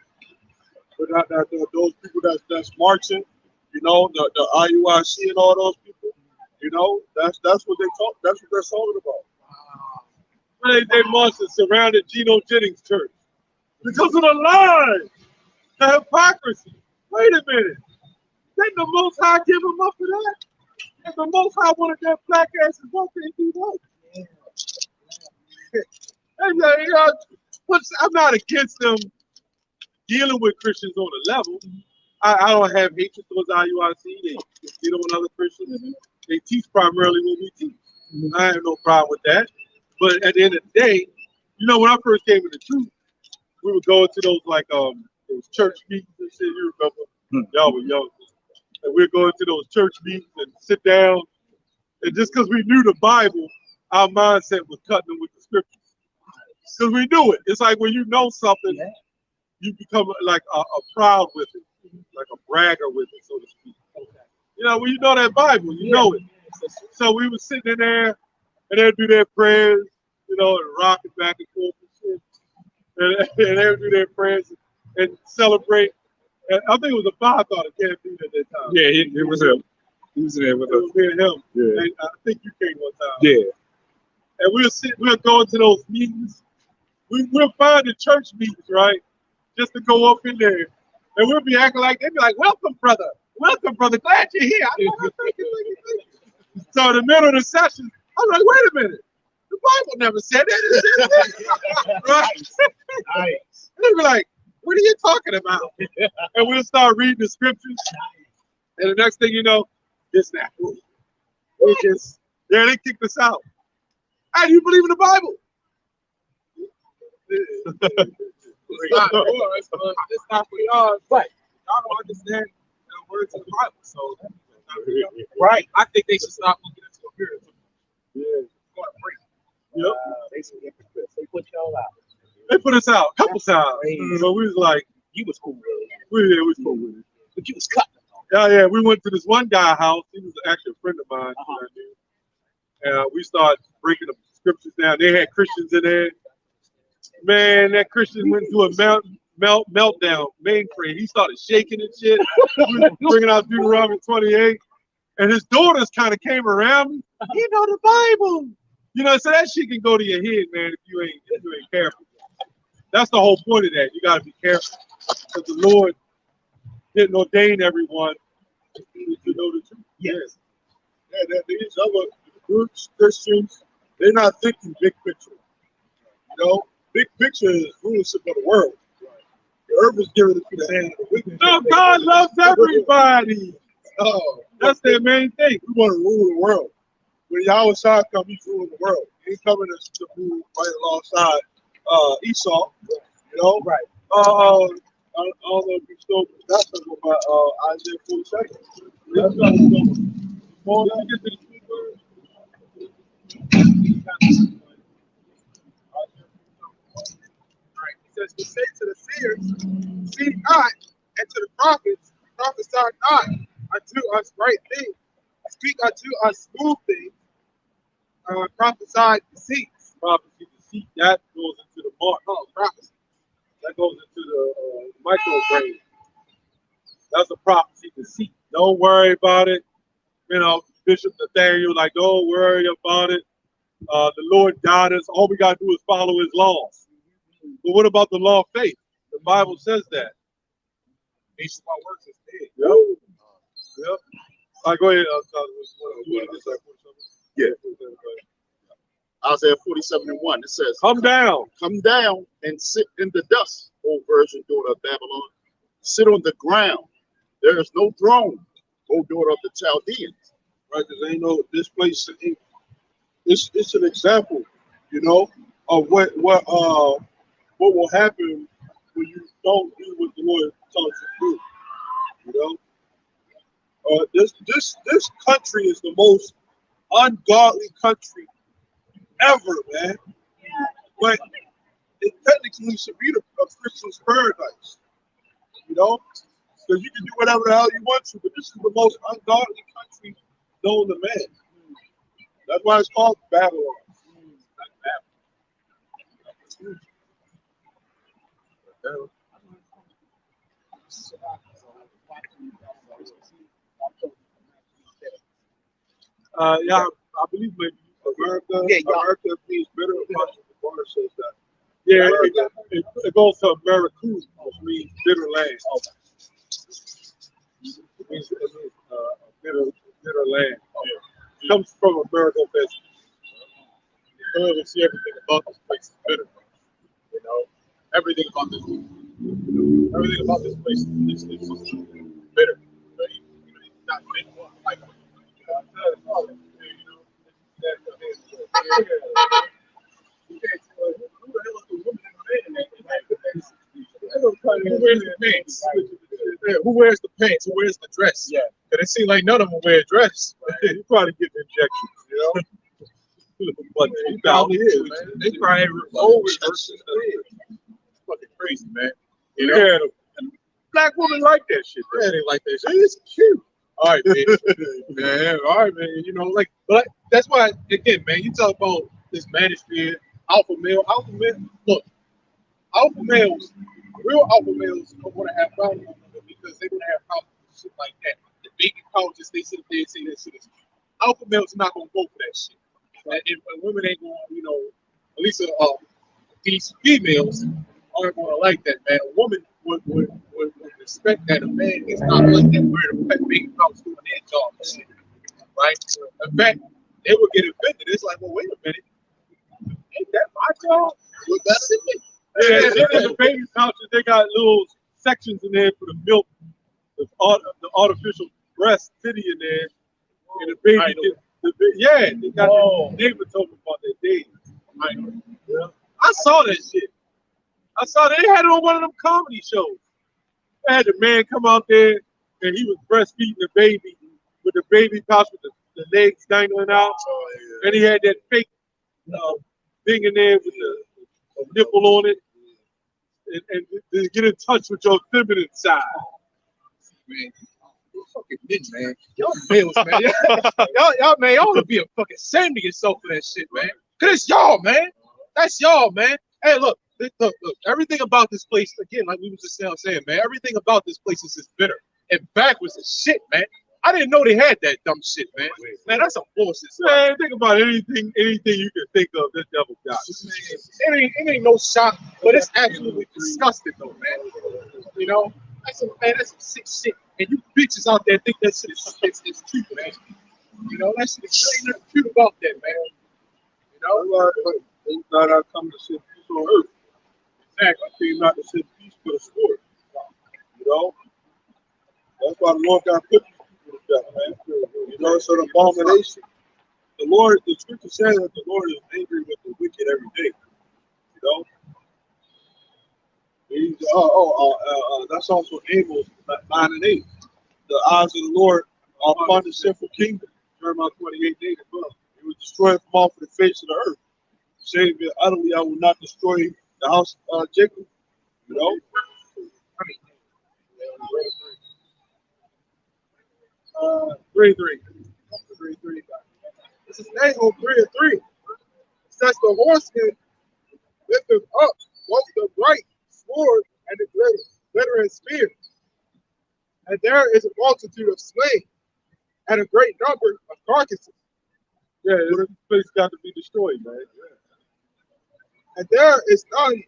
But those people that's marching, you know, the YAHAWASHI and all those people, you know, that's what they talk. That's what they're talking about. They must have surrounded Geno Jennings' church because of the lies, the hypocrisy. Wait a minute. Didn't the Most High give them up for that? And the Most High wanted their black asses walk and do what? And, you know, I'm not against them dealing with Christians on a level. I don't have hatred towards IUIC. They get on other Christians. They teach primarily what we teach. I have no problem with that. But at the end of the day, you know, when I first came into the truth, we would go into those like those church meetings and shit. You remember? Y'all were young. And we'd go into those church meetings and sit down. And just because we knew the Bible, our mindset was cutting them with the scriptures. Because we knew it. It's like when you know something, you become like a proud with it, like a bragger with it, so to speak. You know, when you know that Bible, you know it. So we were sitting in there, and they'd do their prayers, you know, and rocking back and forth and shit. And they would do their prayers and celebrate. And I think it was a five thought of campaign at that time. Yeah, it was him. He was in there with us. It was me and him. Yeah. And I think you came one time. Yeah. And we'll go into those meetings. We'll find the church meetings, right? Just to go up in there. And we'll be acting like, they'll be like, welcome, brother. Welcome, brother. Glad you're here. I'm like, thank you. So in the middle of the session, I'm like, wait a minute. The Bible never said that. Right? And they'll be like, what are you talking about? And we'll start reading the scriptures. And the next thing you know, it's that. We just, they kicked us out. How do you believe in the Bible? It's not for us, but it's not for y'all. Right. Y'all don't understand the words of the Bible. So, right. I think they should stop looking into a period. Yeah. Yep. They put y'all out. They put us out a couple times. So we was like, you was cool with it. We was cool with it. But you was cutting. Yeah. We went to this one guy's house. He was actually a friend of mine. And we started breaking the scriptures down. They had Christians in there. Man, that Christian went to a meltdown, mainframe. He started shaking and shit. Bringing out Deuteronomy 28. And his daughters kind of came around me. You know the Bible. You know, so that shit can go to your head, man, if you ain't careful. That's the whole point of that. You got to be careful. Because the Lord didn't ordain everyone to know the truth. Yes. Yeah, these other groups, Christians, they're not thinking big picture. You know, big picture is rulership of the world. The earth is given into the hand of the wicked. No, God loves everybody. Oh, that's their main thing. We want to rule the world. When YAHAWASHI comes, he's ruling the world. He's coming to rule right alongside Esau. You know, right? I don't know if you still got something about Isaiah 47. Let's go. Well, let me get to the key words. Right. He says, to say to the seers, see not, and to the prophets, prophesy not unto us right things, speak unto us smooth things, prophesy deceits. Prophecy deceit, that goes into the mark. Oh, prophecy. That goes into the micro brain. That's a prophecy deceit. Don't worry about it. You know, Bishop Nathaniel, like, don't worry about it. The Lord got us. All we got to do is follow his laws. But what about the law of faith? The Bible says that. Based on works is dead. Yep. Yep. All right, go ahead. Yeah. Isaiah 47:1, it says, come down and sit in the dust, O virgin daughter of Babylon. Sit on the ground. There is no throne, O daughter of the Chaldeans. Right, because ain't no this place. It's an example, you know, of what will happen when you don't do what the Lord tells you to do. You know, this country is the most ungodly country ever, man. But it technically should be a Christian's paradise, you know, because you can do whatever the hell you want to. But this is the most ungodly country known to man. That's why it's called Babylon. Yeah, I believe maybe America means bitter. The says that. Yeah, it goes to America, which means bitter land. means bitter land. It comes from American festival. You clearly see everything about this place is bitter. You know, everything about this place is bitter. Right? You know, it's not meant for like, who wears the pants? Yeah, who wears the pants? Who wears the dress? Yeah. Cause it seems like none of them wear a dress. You probably get the injections, you know. But He probably is, man. They probably over versus fucking crazy, man. You know? Yeah, and black women like that shit. Yeah, they like that shit. It's cute. All right, man. Man, all right, man. You know, like, but that's why, again, man, you talk about this manosphere, alpha male. Look, alpha males, real alpha males don't want to have problems with women because they want to have problems with shit like that. The baby couches, they sit there and say that shit is. Alpha males are not going to go for that shit. And women ain't going to, you know, at least these females aren't going to like that, man. A woman would respect that a man is not like that, where the baby couch doing their job and shit, right? In fact, they would get offended. It's like, well, wait a minute. Ain't that my job? Look, that's it. Yeah, in the baby pouches, they got little sections in there for the milk, the artificial breast titty in there, and the baby. Yeah, they got the neighbor told me about that day. Yeah. I saw that shit. I saw they had it on one of them comedy shows. They had the man come out there and he was breastfeeding the baby with the baby pouch with the legs dangling out, and he had that fake thing in there with the nipple on it, and to get in touch with your feminine side. Man, you fucking men, man. Y'all males, man. y'all, man, y'all ought to be a fucking ashamed of yourself for that shit, man. Cause it's y'all, man. That's y'all, man. Hey, look. Everything about this place, again, like we was just saying, man, everything about this place is just bitter and backwards as shit, man. I didn't know they had that dumb shit, man. Man, that's some bullshit. Man, think about anything you can think of, this devil got. It ain't no shock, but it's absolutely disgusting, though, man. You know, that's some sick shit. And you bitches out there think that shit is cute, man. You know, that shit is really nothing cute about that, man. You know, Thank God I come to set peace on earth. Exactly. I came not to set peace but a sword. You know? That's why the Lord got put these people to death, man. You know, it's an abomination. The scripture says that the Lord is angry with the wicked every day. You know? That's also Amos 9 and 8. The eyes of the Lord are upon the sinful kingdom. Jeremiah 28:8 as well. He will destroy it from off of the face of the earth. Saying that utterly I will not destroy the house of Jacob. You know? 3-3. This is Nahum 3-3. It says the horseman lifted up both the bright sword and the glittering spear. And there is a multitude of slain and a great number of carcasses. Yeah, this place got to be destroyed, man. And there is none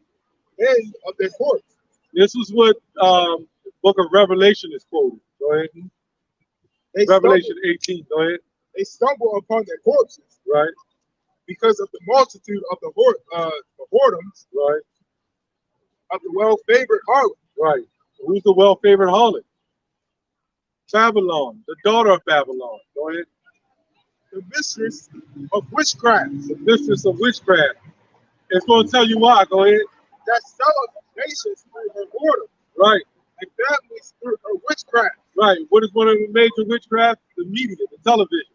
end of their corpse. This is what book of Revelation is quoted. Go ahead. Revelation 18, go ahead. They stumble upon their corpses. Right. Because of the multitude of the whoredoms. Right. Of the well-favored harlot. Right. Who's the well-favored harlot? Babylon, the daughter of Babylon. Go ahead. The mistress of witchcraft. The mistress of witchcraft. It's going to tell you why. Go ahead. That selleth nations through her whoredom. Right. And families through her witchcraft. Right. What is one of the major witchcraft? The media, the television.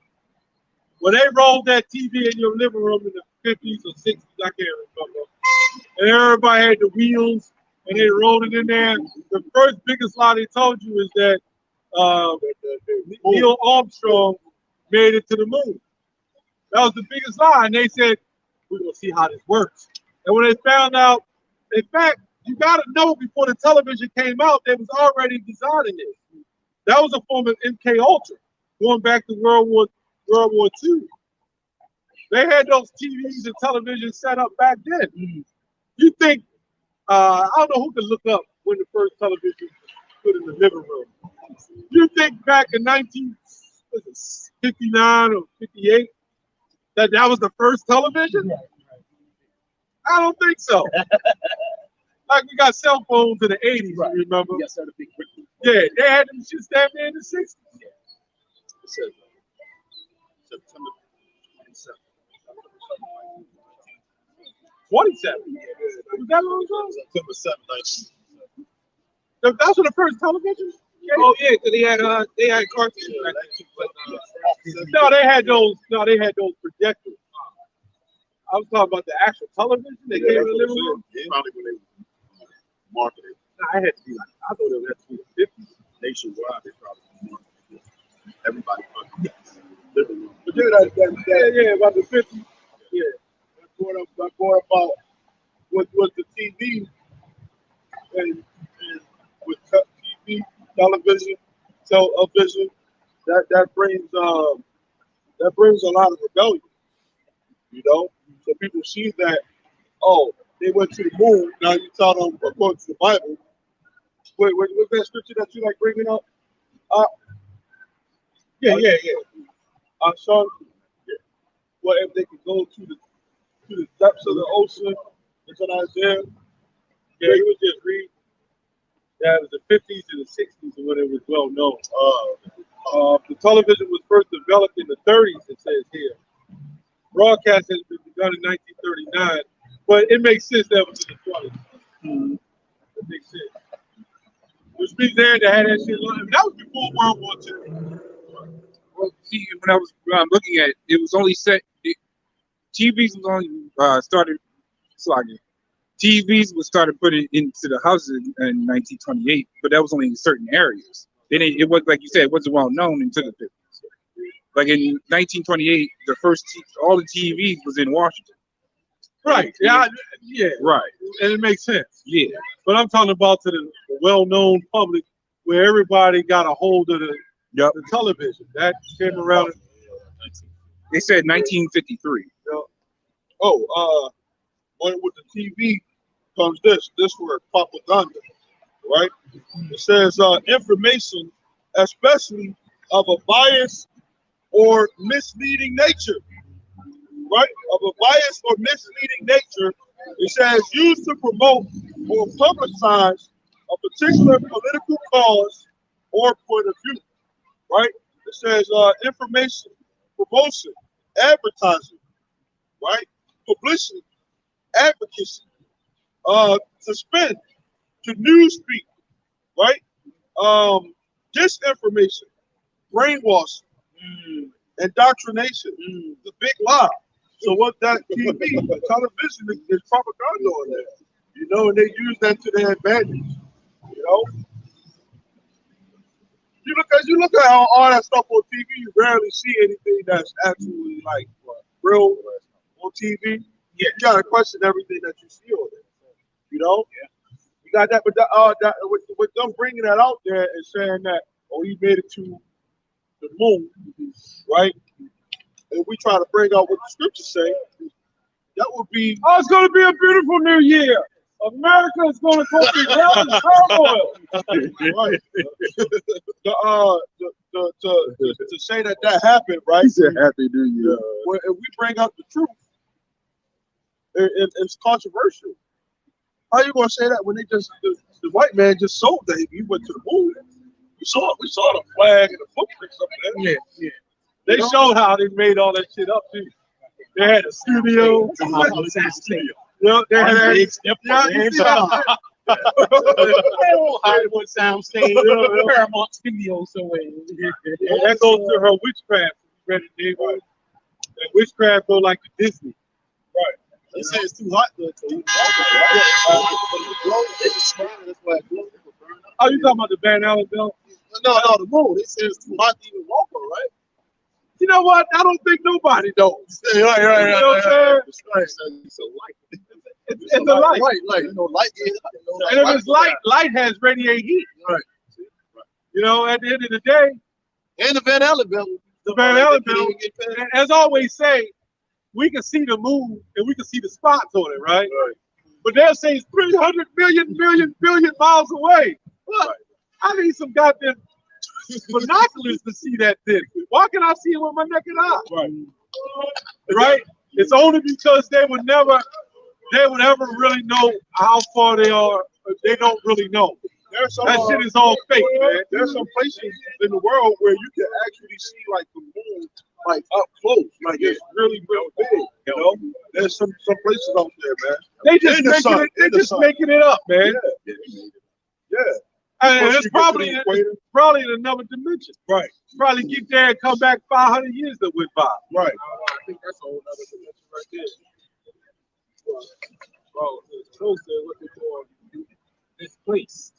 When they rolled that TV in your living room in the 50s or 60s, I can't remember, and everybody had the wheels and they rolled it in there, the first biggest lie they told you is that Neil Armstrong made it to the moon. That was the biggest lie. And they said, we're going to see how this works. And when they found out, in fact, you got to know before the television came out, they was already designing it. That was a form of MK Ultra, going back to World War II. They had those TVs and televisions set up back then. You think, I don't know who can look up when the first television was put in the living room. You think back in 1959 or 58 that was the first television? I don't think so. Like we got cell phones in the 80s, right. You remember? Yes, sir. The big brick. Yeah, they had them shit damn near in the 60s. It says September 27th. 27. Was that long ago? September 7th, 19. That's when the first television? Oh yeah, because they had cartoons. No, they had those projectors. I was talking about the actual television they gave in the living room. Probably when they marketed. Nah, I had to be like, I thought it was actually the 50s. Nationwide, they probably marketed. Everybody marketed. But then Yeah, about the 50s. Yeah. that brought about with the TV and with TV, television, that brings a lot of rebellion. You know, so people see that, oh, they went to the moon. Now you tell them according to the Bible. What's that scripture that you like bringing up? Yeah. Son, well, if they could go to the depths of the ocean, it's an Isaiah. Yeah, he was just reading. That was the 50s and the 60s when it was well known. The television was first developed in the 30s, it says here. Broadcast has been begun in 1939, but it makes sense that it was in the 20s. It makes sense. Which means they had to have that shit long. That was before World War II. Well, see, when I was looking at it, it was only set. TVs was only started. TVs was started putting into the houses in 1928, but that was only in certain areas. Then it was like you said, it wasn't well known until the 50s. Like in 1928, all the TVs was in Washington. Right. Yeah. Right. And it makes sense. Yeah. But I'm talking about to the well-known public, where everybody got a hold of the television. That came around. They said 1953. With the TV comes this word, propaganda, right? It says information, especially of a biased or misleading nature, right? Of a biased or misleading nature. It says used to promote or publicize a particular political cause or point of view, right? It says information, promotion, advertising, right? Publicity, advocacy, to spend, to newspeak, right? Disinformation, brainwashing, indoctrination, the big lie. So what that TV, television is propaganda on that, you know, and they use that to their advantage, you know. You look at all that stuff on TV, you rarely see anything that's actually like real on TV. Yeah, you gotta question everything that you see on there. You know? Yeah. You got that, but with them bringing that out there and saying that, oh, he made it to the moon, right? And we try to bring out what the scriptures say, that would be. Oh, it's going to be a beautiful new year. America is going to go through hell and turmoil. Right. To say that happened, right? He said happy New Year. If we bring up the truth, it's controversial. How you gonna say that when the white man just sold that he went to the moon? We saw the flag and the footprints up there. Yeah. They showed how they made all that shit up too. They had a studio. Yeah, they had a big step. Hollywood soundstage, Paramount Studios. That goes to her witchcraft. Read it, Dave. And witchcraft go like to Disney. Right. They say it's too hot to eat. Oh, you talking about the Van Allen belt? No, the moon. They say it's too hot to even walk on, right? You know what? I don't think nobody knows. Yeah, right. You know what I'm saying? It's a light. It's a light. Light. You know, light is. And if it's light has radiate heat. Right. You know, at the end of the day, And the Van Allen belt. the Van Allen belt, and as I always say, we can see the moon and we can see the spots on it, right? But they'll say it's 300 billion miles away. Look, I need some goddamn binoculars to see that thing. Why can I see it with my naked eye? Right. Right? It's only because they would ever really know how far they are. They don't really know. There's some, That shit is all fake, man. There's some places in the world where you can actually see like the moon like up close, like it's really big. You know, there's some places out there, man. They just making it up, man. Yeah. And it's probably in another dimension. Right. Probably get there and come back 500 years that went by. Right. I think that's a whole other dimension right there. Well, it's closer looking for displaced.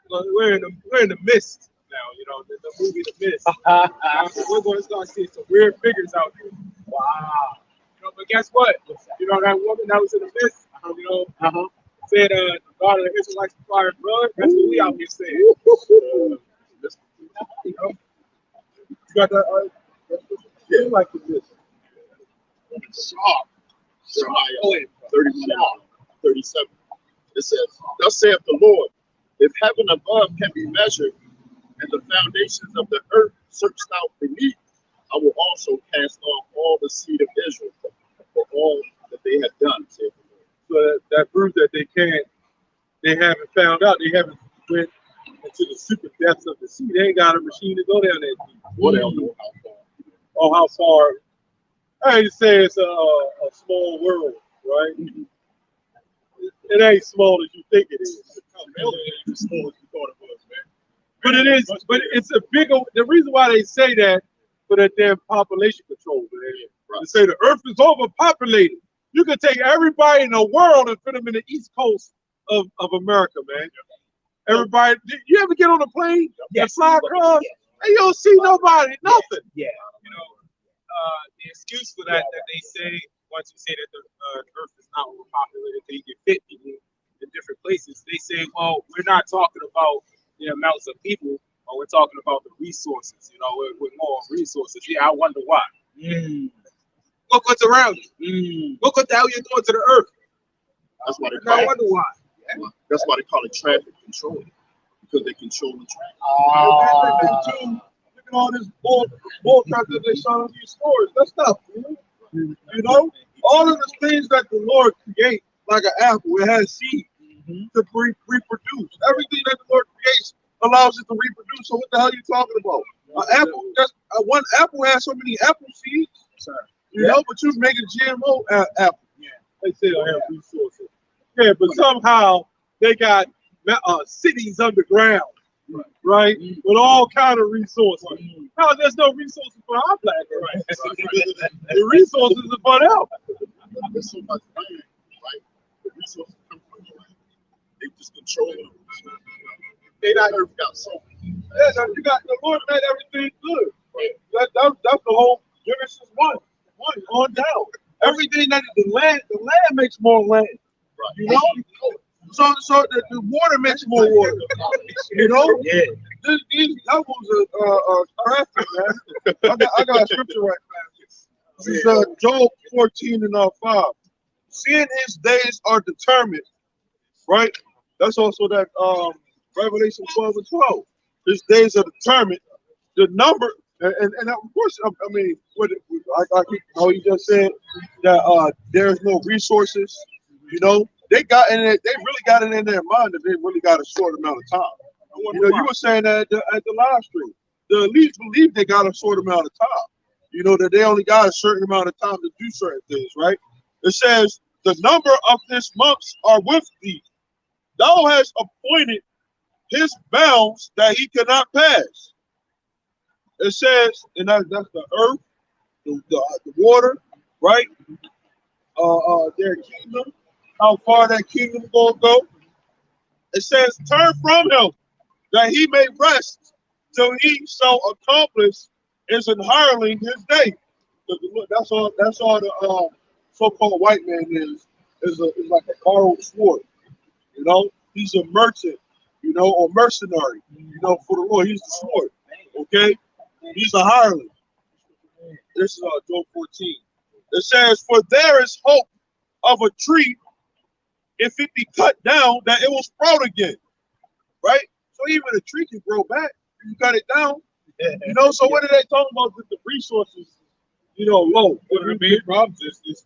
We're in the mist now, you know, the movie The Mist. We're going to start seeing some weird figures out there. Wow. You know, but guess what? You know, that woman that was in the mist, you know, said God of the Israelites for fire and blood. That's what we out here saying. You know? You got that? Yeah, like the mist. Sharp. Jeremiah 31, 37. It says, thus saith the Lord, if heaven above can be measured, and the foundations of the earth searched out beneath, I will also cast off all the seed of Israel for all that they have done, saith the Lord. So that proves that they haven't found out. They haven't went into the super depths of the sea. They ain't got a machine to go down there deep. What else know how far? Oh, how far? I ain't say it's a small world, right? It ain't small as you think it is. But it is. But it's a bigger. The reason why they say that for that damn population control, man. Right. They say the Earth is overpopulated. You can take everybody in the world and put them in the East Coast of America, man. Everybody. You ever get on a plane and fly across? And you don't see nobody, nothing. Yeah. You know, the excuse for that they say, once you say that the Earth is not overpopulated, they can fit people in different places. They say, well, we're not talking about the amounts of people, but we're talking about the resources. You know, we're more resources. Yeah, I wonder why. Look what's around you. Look what the hell you're doing to the Earth. That's why they call I wonder why. That's why they call it traffic control, because they control the traffic. Look at all this bull crap that they shot on these stores. That's stuff. You know, all of the things that the Lord creates, like an apple, it has seed to reproduce. Everything that the Lord creates allows it to reproduce. So what the hell are you talking about? An apple, one apple has so many apple seeds. You know, but you make a GMO apple. Yeah, they say they have resources. Yeah, but somehow they got cities underground, right? With all kind of resources. No, there's no resources for our planet, right? The resources are for them. There's so much land, right? The resources come from the land. They just control them. They not Earth got so. Yeah, you got the Lord made everything good. Right? That's the whole Genesis 1 on down. Everything that the land makes more land. Right. You know, so the water makes more water. You know, these levels are crafty, man. I got a scripture right now. This is Job 14:5. Seeing his days are determined, right? That's also that Revelation 12:12. His days are determined. The number, and of course, I mean, how he just said that there's no resources. You know, they really got it in their mind that they really got a short amount of time. You know, you were saying that at the live stream, the elites believe they got a short amount of time. You know, that they only got a certain amount of time to do certain things, right? It says, the number of his months are with thee. Thou hast appointed his bounds that he cannot pass. It says, and that's the earth, the water, right? Their kingdom, how far that kingdom gonna go. It says, turn from him that he may rest till he shall accomplish his and hireling his day. That's all the so-called white man is like a borrowed sword. You know, he's a merchant, you know, or mercenary, you know, for the Lord. He's the sword. Okay? He's a hireling. This is Job 14. It says, for there is hope of a tree if it be cut down that it will sprout again. Right? So even a tree can grow back. You cut it down. You know, so what are they talking about with the resources, you know, low? One of the main problems is this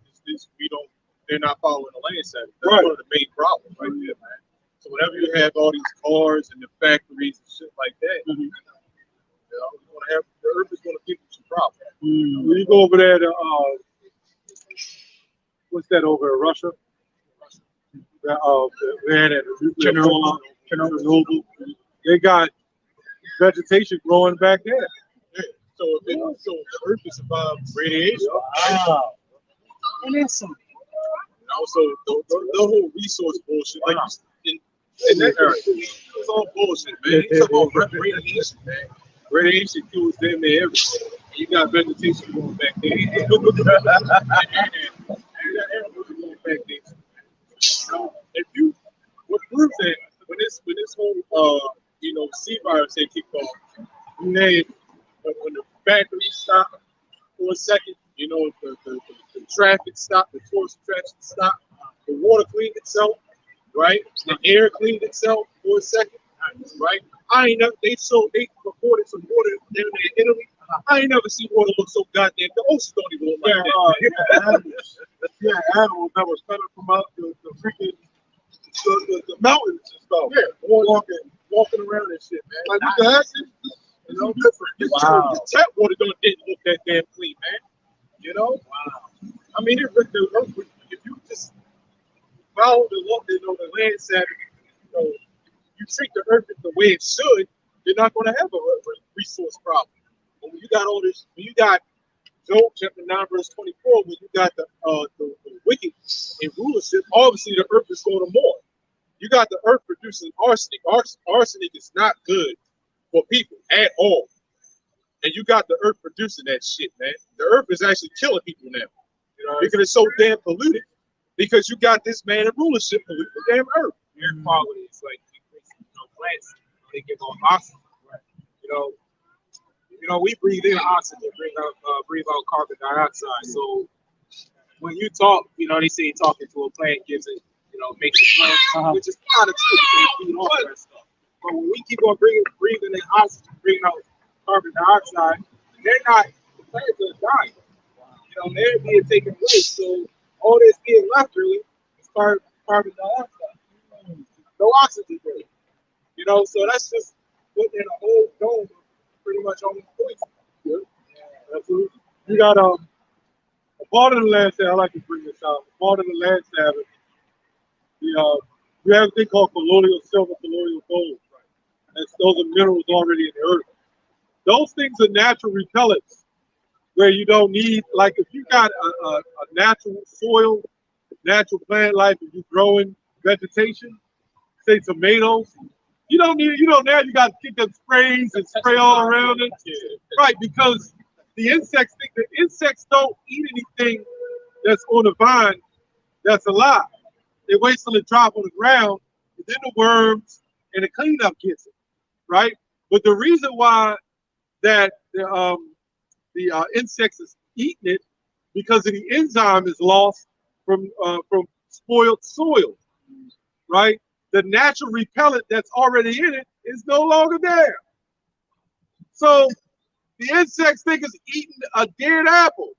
they're not following the land setting. That's Right. one of the main problems right there, man. So whenever you have all these cars and the factories and shit like that, you know, you're gonna have the earth is gonna give you some problems. When you go over there to what's that over in Russia? The land at Chernobyl. They got vegetation growing back there. Yeah. So if the earth is above radiation, Wow. And then some. you know, so the whole resource bullshit, like in that area, it's all bullshit, man. You talk about radiation, man. Radiation kills them there everything. You got vegetation going back there. You got animals going back there. So if you, what proves that when this whole you know, C virus had kicked off, you had when the factories stopped for a second, you know, the traffic stopped, the tourist attraction stopped, the water cleaned itself, right? The air cleaned itself for a second, right? I ain't never they reported some water down there in Italy. I ain't never seen water look so goddamn. The ocean don't even look like that. Animals that was coming from out the freaking the mountains and stuff. Yeah, walking around and shit, man. Like with the acid, You know, different. Wow. The tap water didn't look that damn clean, man. You know? Wow. I mean, if you just follow the law, you know, the land Saturday, you know, you treat the earth the way it should, you're not going to have a resource problem. But when you got all this, when you got Job chapter 9 verse 24, when you got the wicked in rulership, obviously the earth is going to mourn. You got the earth producing arsenic. Arsenic is not good for people at all. And you got the earth producing that shit, man. The earth is actually killing people now. You know, because it's so damn polluted. Because you got this man in rulership polluting the damn earth. Air quality is like, you know, plants, they give off oxygen. You know, we breathe in oxygen, breathe out carbon dioxide. So when you talk, you know, they say talking to a plant gives it, you know, makes it plant, which is kind of true because they feed off that stuff. But when we keep on breathing in oxygen, breathing out carbon dioxide, they're not, the plants are dying. You know, they're being taken away. So all that's being left really is carbon dioxide. No oxygen really. You know, so that's just putting in a whole dome of pretty much almost poison. Yeah, absolutely. You got a part of the land Sabbath. I like to bring this out. A part of the land Sabbath. You have a thing called colloidal silver, colloidal gold. Right? Those are minerals already in the earth. Those things are natural repellents, where you don't need, like if you got a natural soil, natural plant life, and you growing vegetation, say tomatoes, you don't now you got to kick them sprays and spray all around it. Right, because the insects don't eat anything that's on the vine that's alive. They wait till it drop on the ground, and then the worms and the cleanup gets it, right? But the reason why that the insects is eating it, because of the enzyme is lost from spoiled soil, right? The natural repellent that's already in it is no longer there. So the insects think it's eating a dead apple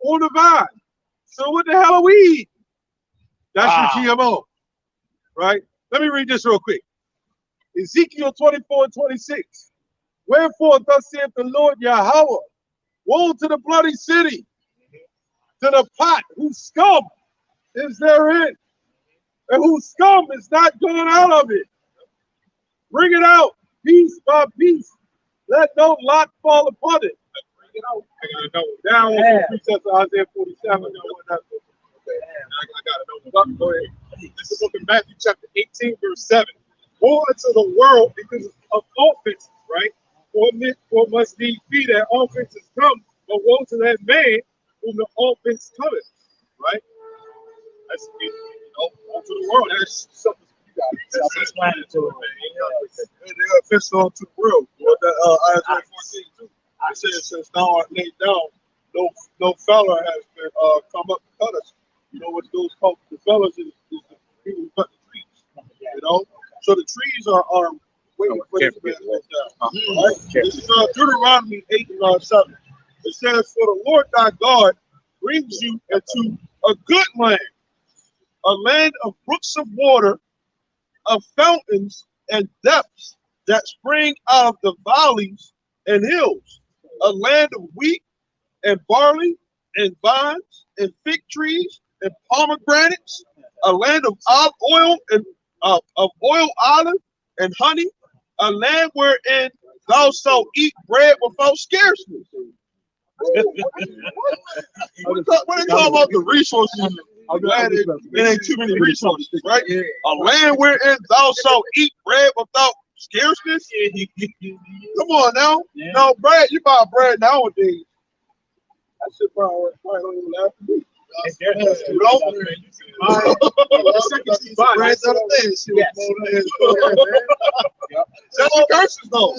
on the vine. So what the hell are we eating? That's your GMO, right? Let me read this real quick. Ezekiel 24:26. Wherefore thus saith the Lord Yahawah, woe to the bloody city, to the pot whose scum is therein, and whose scum is not going out of it. Bring it out, piece by piece. Let no lot fall upon it. Bring it out. I gotta know. Down with the precepts of Isaiah 47. I gotta know. Go ahead. This is the book of Matthew chapter 18, verse 7. Woe unto the world because of offenses, right? For must needs be that offenses come, but woe to that man whom the offense cometh, right? That's, you know, woe to the world. That's something you got. Self-explanatory. They're offensive unto the world. Isaiah 14 too. It says, since thou art laid down, no fellow has been come up to cut us. You know what those called the fellows is the people who cut the trees. You know? So the trees are waiting for this Can't man forget to get down. that. Right? This is Deuteronomy 8 and 7. It says, "For the Lord thy God brings you into a good land, a land of brooks of water, of fountains and depths that spring out of the valleys and hills, a land of wheat and barley and vines and fig trees and pomegranates, a land of olive oil and of oil olive and honey, a land wherein thou shalt eat bread without scarceness." When they talk about the resources, I'm glad it ain't too many resources, right? A land wherein thou shalt eat bread without scarceness. Come on now. No bread, you buy bread nowadays. That shit probably don't even last a week. That's the curses, though.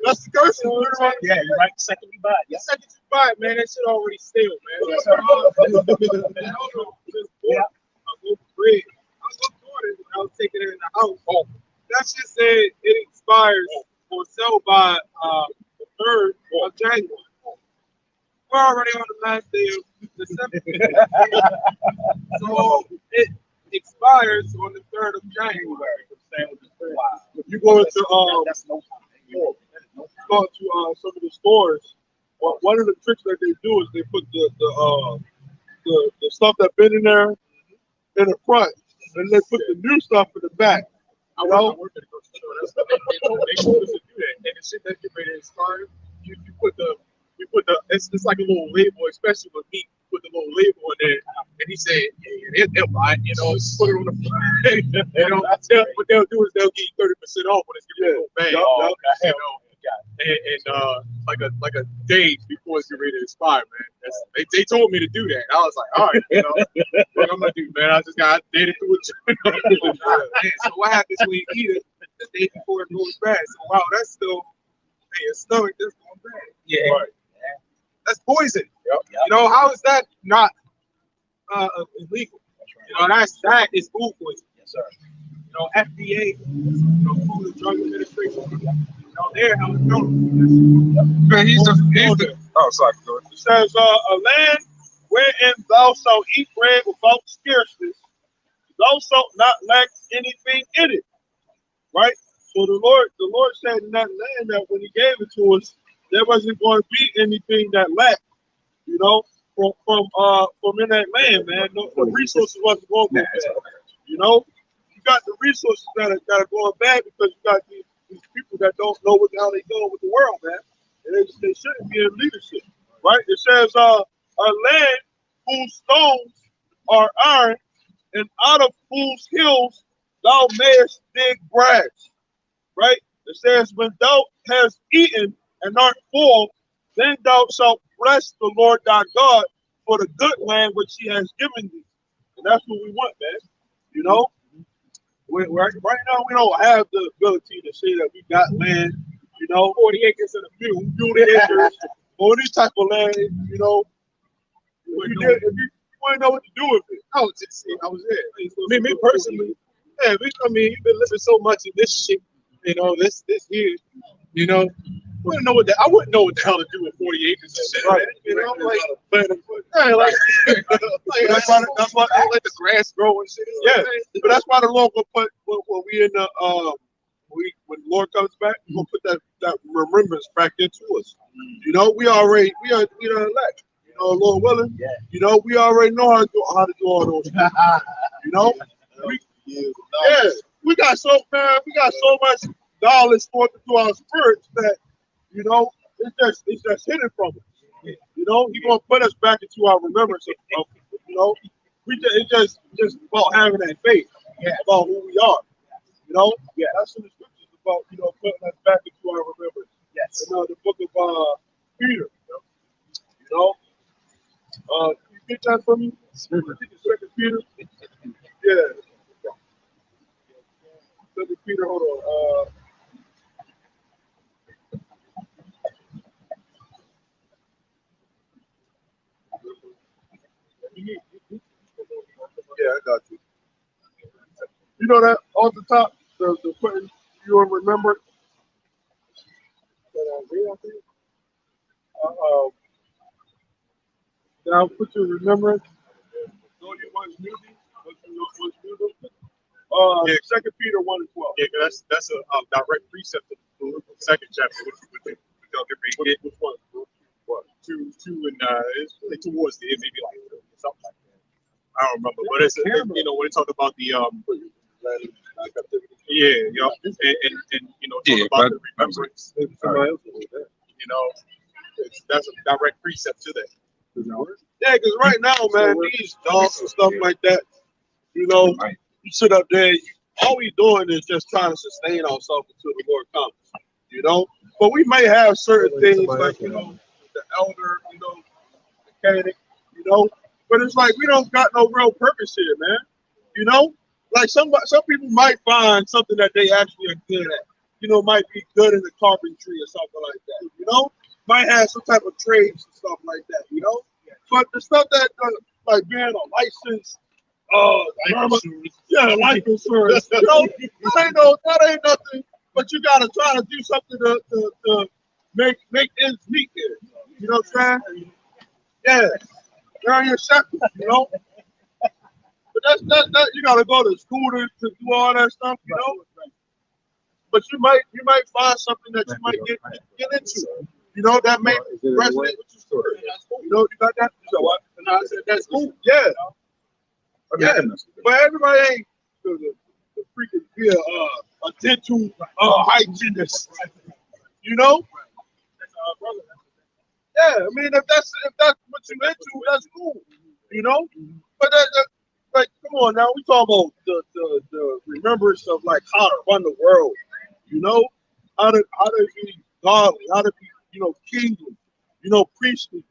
That's the curses. Yeah, you're right. Second you buy it. The second you buy it, man, that shit already stale, man. Yeah. Bread. I was taking it in the house. That shit said it expires or sell by the 3rd of January. We're already on the last day of December. So it expires on the 3rd of January. Wow. If you go into That's no time. go to some of the stores, one of the tricks that they do is they put the stuff that's been in there in the front, and they put the new stuff in the back. I work at a grocery store. They told us to do that. And the shit that get ready to expire, you put the it's like a little label, especially with meat. Put the little label in there, and he said, "Yeah, they'll buy it. You know, just put it on the front." You know, what they'll do is they'll give you 30% off when it's getting a little bag. You know, and like a day before it's getting ready to expire, man. They told me to do that. I was like, all right, you know, what I'm gonna do, man. I just got dated through it. So what happens when you eat it the day before it goes bad? So wow, that's still your stomach that's going bad. Yeah. Right. That's poison. Yep. You know, how is that not illegal? You know, that is food poison. Yes, sir. You know, FDA, you know, Food and Drug Administration, you know, they're held accountable. Man, he's the oh, sorry, go ahead. It says, "A land wherein thou shalt eat bread without scarceness, thou shalt not lack anything in it." Right? So the Lord said in that land that when He gave it to us, there wasn't going to be anything that lacked. You know, from in that land, man. The resources wasn't going to go bad. You know, you got the resources that are going bad because you got these people that don't know what the hell they doing with the world, man. And they shouldn't be in leadership, right? It says, "A land whose stones are iron, and out of whose hills thou mayest dig brass." Right? It says, "When thou hast eaten and art full, then thou shalt bless the Lord thy God for the good land which He has given thee." And that's what we want, man. You know, right now we don't have the ability to say that we got land. You know, 40 acres in a few acres, or this type of land. You know, if you want to know what to do with it. I was there. Me personally, yeah. I mean, you've been living so much in this shit. You know, this here. You know, I wouldn't know what the hell to do with 40 acres and shit. Right. You know, that's why I let the grass grow and shit. Yeah, but that's why the Lord will put when we in the when the Lord comes back, He's gonna put that remembrance back into us. You know, we are elect. You know, Lord willing. Yeah. You know, we already know how to do all those things. You know, we got so much knowledge stored through our spirits that, you know, it's just hidden from us. You know, He's gonna put us back into our remembrance of you know, it's just about having that faith about who we are. You know, that's in the scriptures about, you know, putting us back into our remembrance. Yes. You know, the book of Peter. You know, can you get that for me? Second Peter. Yeah. Second Peter. Hold on. Yeah, I got you. You know that off the top, the putting you in remembrance. I'll put you in remembrance. Know you once knew thee, once knew them. Yeah, 2 Peter 1:12. Yeah, 'cause that's a direct precept of the second chapter, which y'all can read. Which one? What? Two, and it's really towards the end, maybe like something like that. I don't remember, but it's you know when they talk about the yeah, and you know talk about the remembrance. You know, that's a direct precept to that. Yeah, because right now, man, these dogs and stuff like that, you know, you sit up there, all we doing is just trying to sustain ourselves until the Lord comes, you know. But we may have certain things like, you know, the elder, you know, mechanic, you know. But it's like we don't got no real purpose here, man. You know, like some people might find something that they actually are good at. You know, might be good in the carpentry or something like that. You know, might have some type of trades and stuff like that. You know, but the stuff that like being a licensed, life insurance. You know, that ain't nothing. But you gotta try to do something to make ends meet here. You know what I'm saying? Yeah. Earn your shepherd, you know. But that you gotta go to school to do all that stuff, you know. But you might find something that you might get into, you know, that may resonate with your story. You know, you got that. So what? And I said that's cool. Yeah. Yeah. But everybody ain't the freaking be a dental hygienist, you know. Yeah, I mean, if that's what you're into, that's cool, you know. But like, come on now, we talking about the remembrance of like how to run the world, you know, how to be godly, how to be, you know, kingly, you know, priestly,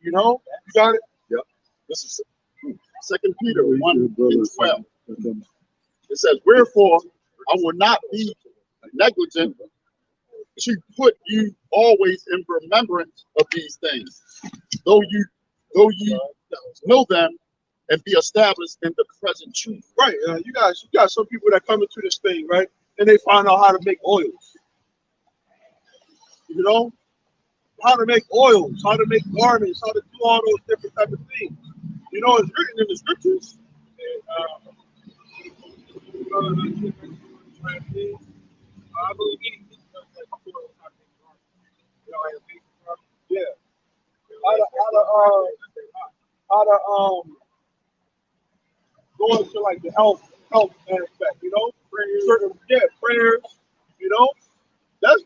you know. You got it. Yeah. This is 2 Peter 1:12. It says, "Wherefore I will not be negligent to put you always in remembrance of these things, though you know them and be established in the present truth." Right. You got some people that come into this thing, right, and they find out how to make oils. You know, how to make oils, how to make garments, how to do all those different type of things. You know, it's written in the scriptures. Yeah. How to go into like the health aspect, you know, prayers, you know, that's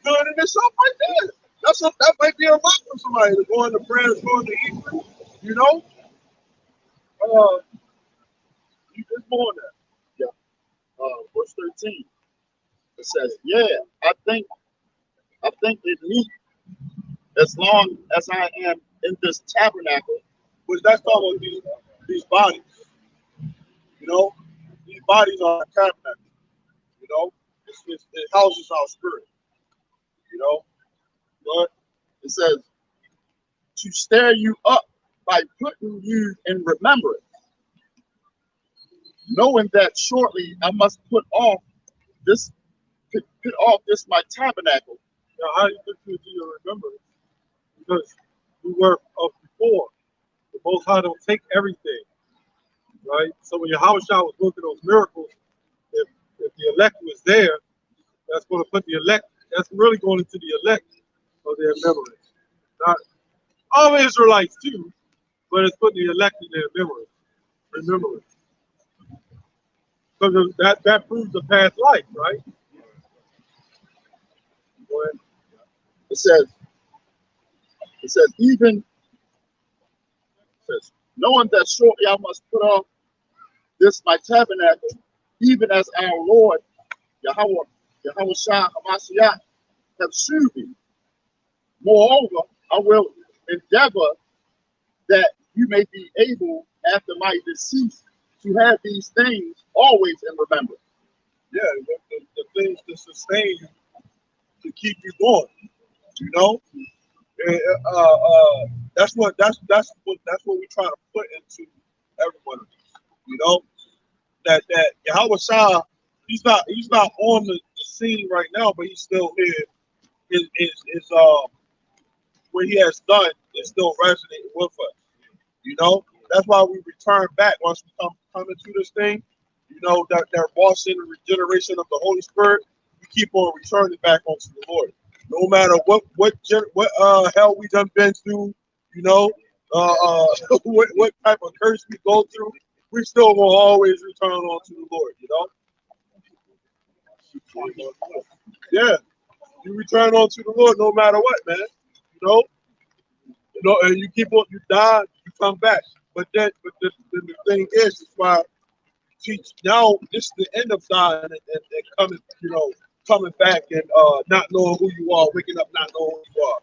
good in itself right there. That might be a lot for somebody to go into prayers, go into eating, you know. You just more than that. Yeah. Verse 13. It says, "Yeah, I think it meet as long as I am in this tabernacle." Which that's talking about these bodies. You know, these bodies are a tabernacle. You know, it houses our spirit. You know, But it says, "To stir you up by putting you in remembrance, knowing that shortly I must put off this my tabernacle." Now, how do you put you into your remembrance? Because we were of before. The Most High don't take everything, right? So when Yahawashi was working those miracles, if the elect was there, that's going to put the elect. That's really going into the elect of their remembrance. Not all Israelites too, but it's putting the elect in their remembrance. Because that proves the past life, right? Go ahead. It says, even knowing that shortly I must put off this my tabernacle, even as our Lord Yahawashi Hamashiach have shewed me. Moreover, I will endeavor that you may be able, after my decease, to have these things always in remembrance. yeah, the things to sustain you, to keep you going. You know, and, that's what we try to put into everyone. You know, that Yahweh Shah, he's not on the scene right now, but he's still here what he has done is still resonating with us. You know, that's why we return back once we come into this thing. You know, that washing and regeneration of the Holy Spirit, we keep on returning back onto the Lord. No matter what hell we done been through, you know, what type of curse we go through, we still will always return on to the Lord, you know? Yeah. You return on to the Lord no matter what, man. You know, and you keep on, you die, you come back. But the thing is why teach now this is the end of dying and coming, you know, coming back and not knowing who you are, waking up not knowing who you are.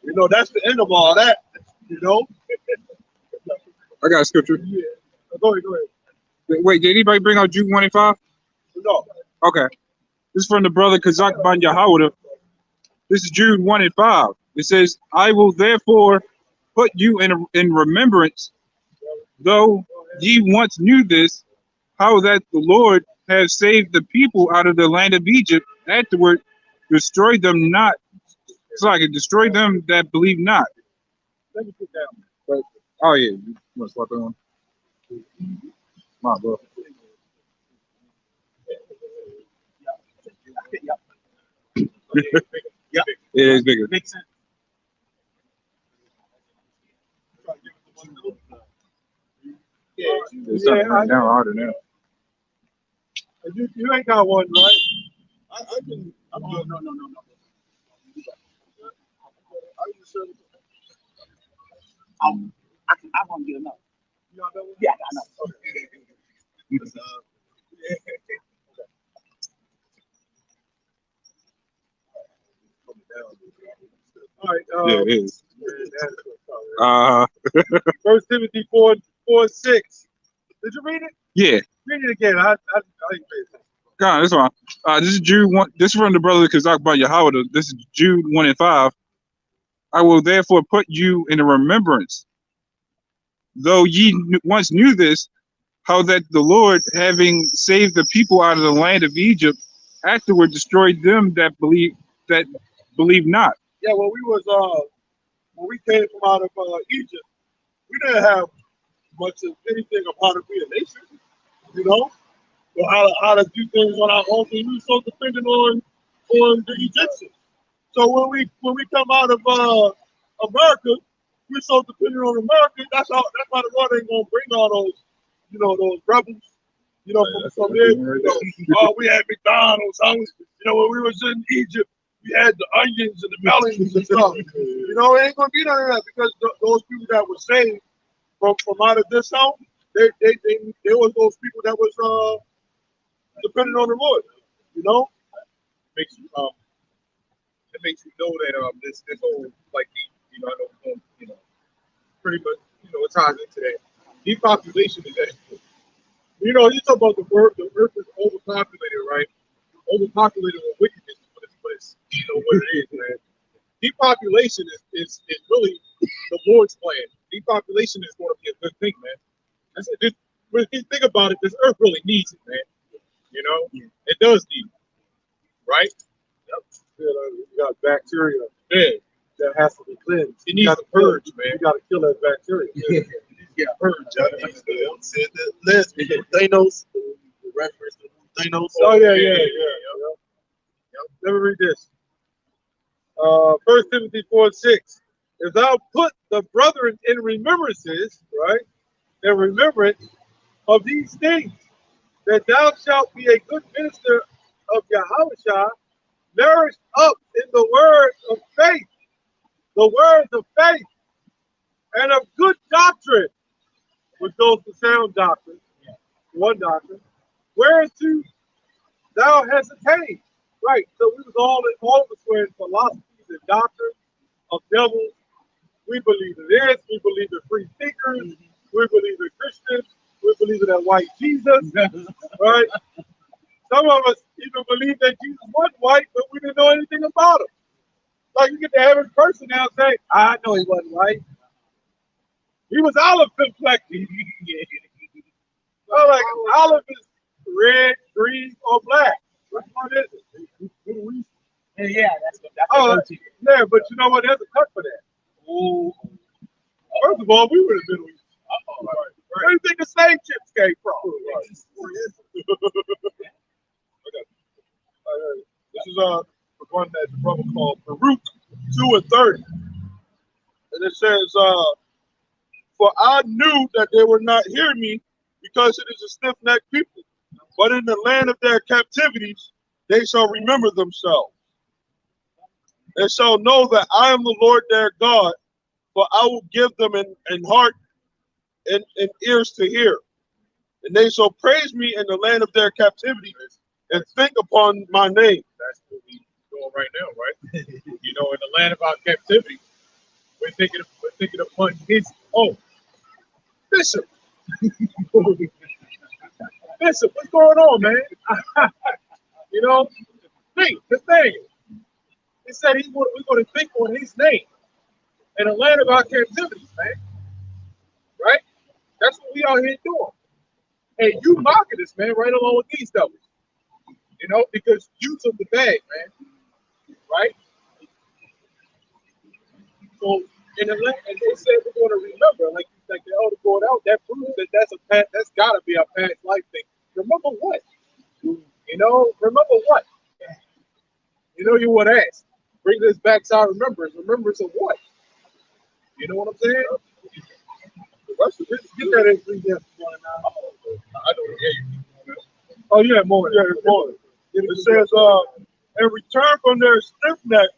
You know, that's the end of all that, you know. I got a scripture. Yeah. Go ahead. Wait, did anybody bring out Jude 1 and 5? No. Okay. This is from the brother Kazak ban YAHAWAH. This is Jude 1 and 5. It says, I will therefore put you in remembrance, though ye once knew this, how that the Lord has saved the people out of the land of Egypt, afterward destroyed them not. So I can destroy them that believe not. Let me put down. But, oh yeah, you want to swap that one? Come on, bro. Yeah. It is bigger. Makes sense. It's something right now harder now. You ain't got one, right? I can. I'm No. I can send it. I want to get enough. You got that one? Yeah, I know. All right. Yeah, it is. First Timothy 4:6. Did you read it? Yeah. Read it again. I didn't pay attention. God, this one. This is Jude 1. This is from the brother Kazak ban YAHAWAH. This is Jude 1 and 5. I will therefore put you in remembrance, though ye once knew this, how that the Lord, having saved the people out of the land of Egypt, afterward destroyed them that believe not. Yeah, when we came from out of Egypt, we didn't have much of anything of how to be a nation, you know, or how to do things on our own. We were so dependent on the Egyptians. So when we come out of America, we're so dependent on America. That's how the Lord ain't gonna bring all those, you know, those rebels, you know, from there. You know, we had McDonald's. You know, when we was in Egypt, we had the onions and the melons and stuff. You know, it ain't gonna be none of that because those people that were saved from out of this house, they was those people that was dependent on the Lord. You know, Makes you it makes you know that this whole like you know I know you know pretty much you know it ties into that. Depopulation is that. You know, you talk about the earth is overpopulated, right? Overpopulated with wickedness, but it's you know what it is, man. Depopulation is really the Lord's plan. Depopulation is going to be a good thing, man. That's it. When you think about it, this earth really needs it, man. You know, it does need it, right? Yep. you got bacteria Yeah. that has to be cleansed. It needs a purge, man. You got to kill that bacteria. Yeah, purge. Said that last week, Thanos, the reference to Thanos. Oh yeah. Let me read this. 1 Timothy 4:6. If thou put the brethren in remembrances, right? In remembrance of these things, that thou shalt be a good minister of YAHAWASHI, nourished up in the word of faith, and of good doctrine, which goes to sound doctrine, one doctrine, whereunto thou hast attained. Right. So we was all of us were in philosophies and doctrines of devils. We believe in this, we believe in free thinkers, we believe in Christians, we believe in that white Jesus, right? Some of us even believe that Jesus wasn't white, but we didn't know anything about him. Like you get the average person now say, I know he wasn't white. He was olive complected. Well, like olive is red, green, or black. Which one is it? Yeah, that's what that's Oh, the go-to. yeah, but you know what? There's a cut for that. Ooh. First of all, we were in the Middle East. Where do you think the slave chips came from? Okay. This is the one that the brother called Baruch 2 and 30. And it says, for I knew that they would not hear me because it is a stiff-necked people. But in the land of their captivities, they shall remember themselves. They shall know that I am the Lord their God, for I will give them an heart and ears to hear. And they shall praise me in the land of their captivity and think upon my name. That's what we doing right now, right? You know, in the land of our captivity, we're thinking upon his Bishop. Bishop, what's going on, man? You know, the thing. He said we're going to think on his name in the land of our captivities, man. Right? That's what we out here doing. And you mocking us, man, right along with these devils. You know, because you took the bag, man. Right? So in the land, and they said we're going to remember, like the elder brought out, that proves that that's got to be a past life thing. Remember what? You know, remember what? You know, you would ask. Bring this back to our remembrance. Remembrance of what? You know what I'm saying? Get that in 3 days. I don't hear you. Oh, yeah, more. Yeah, more. It says, and return from their stiff neck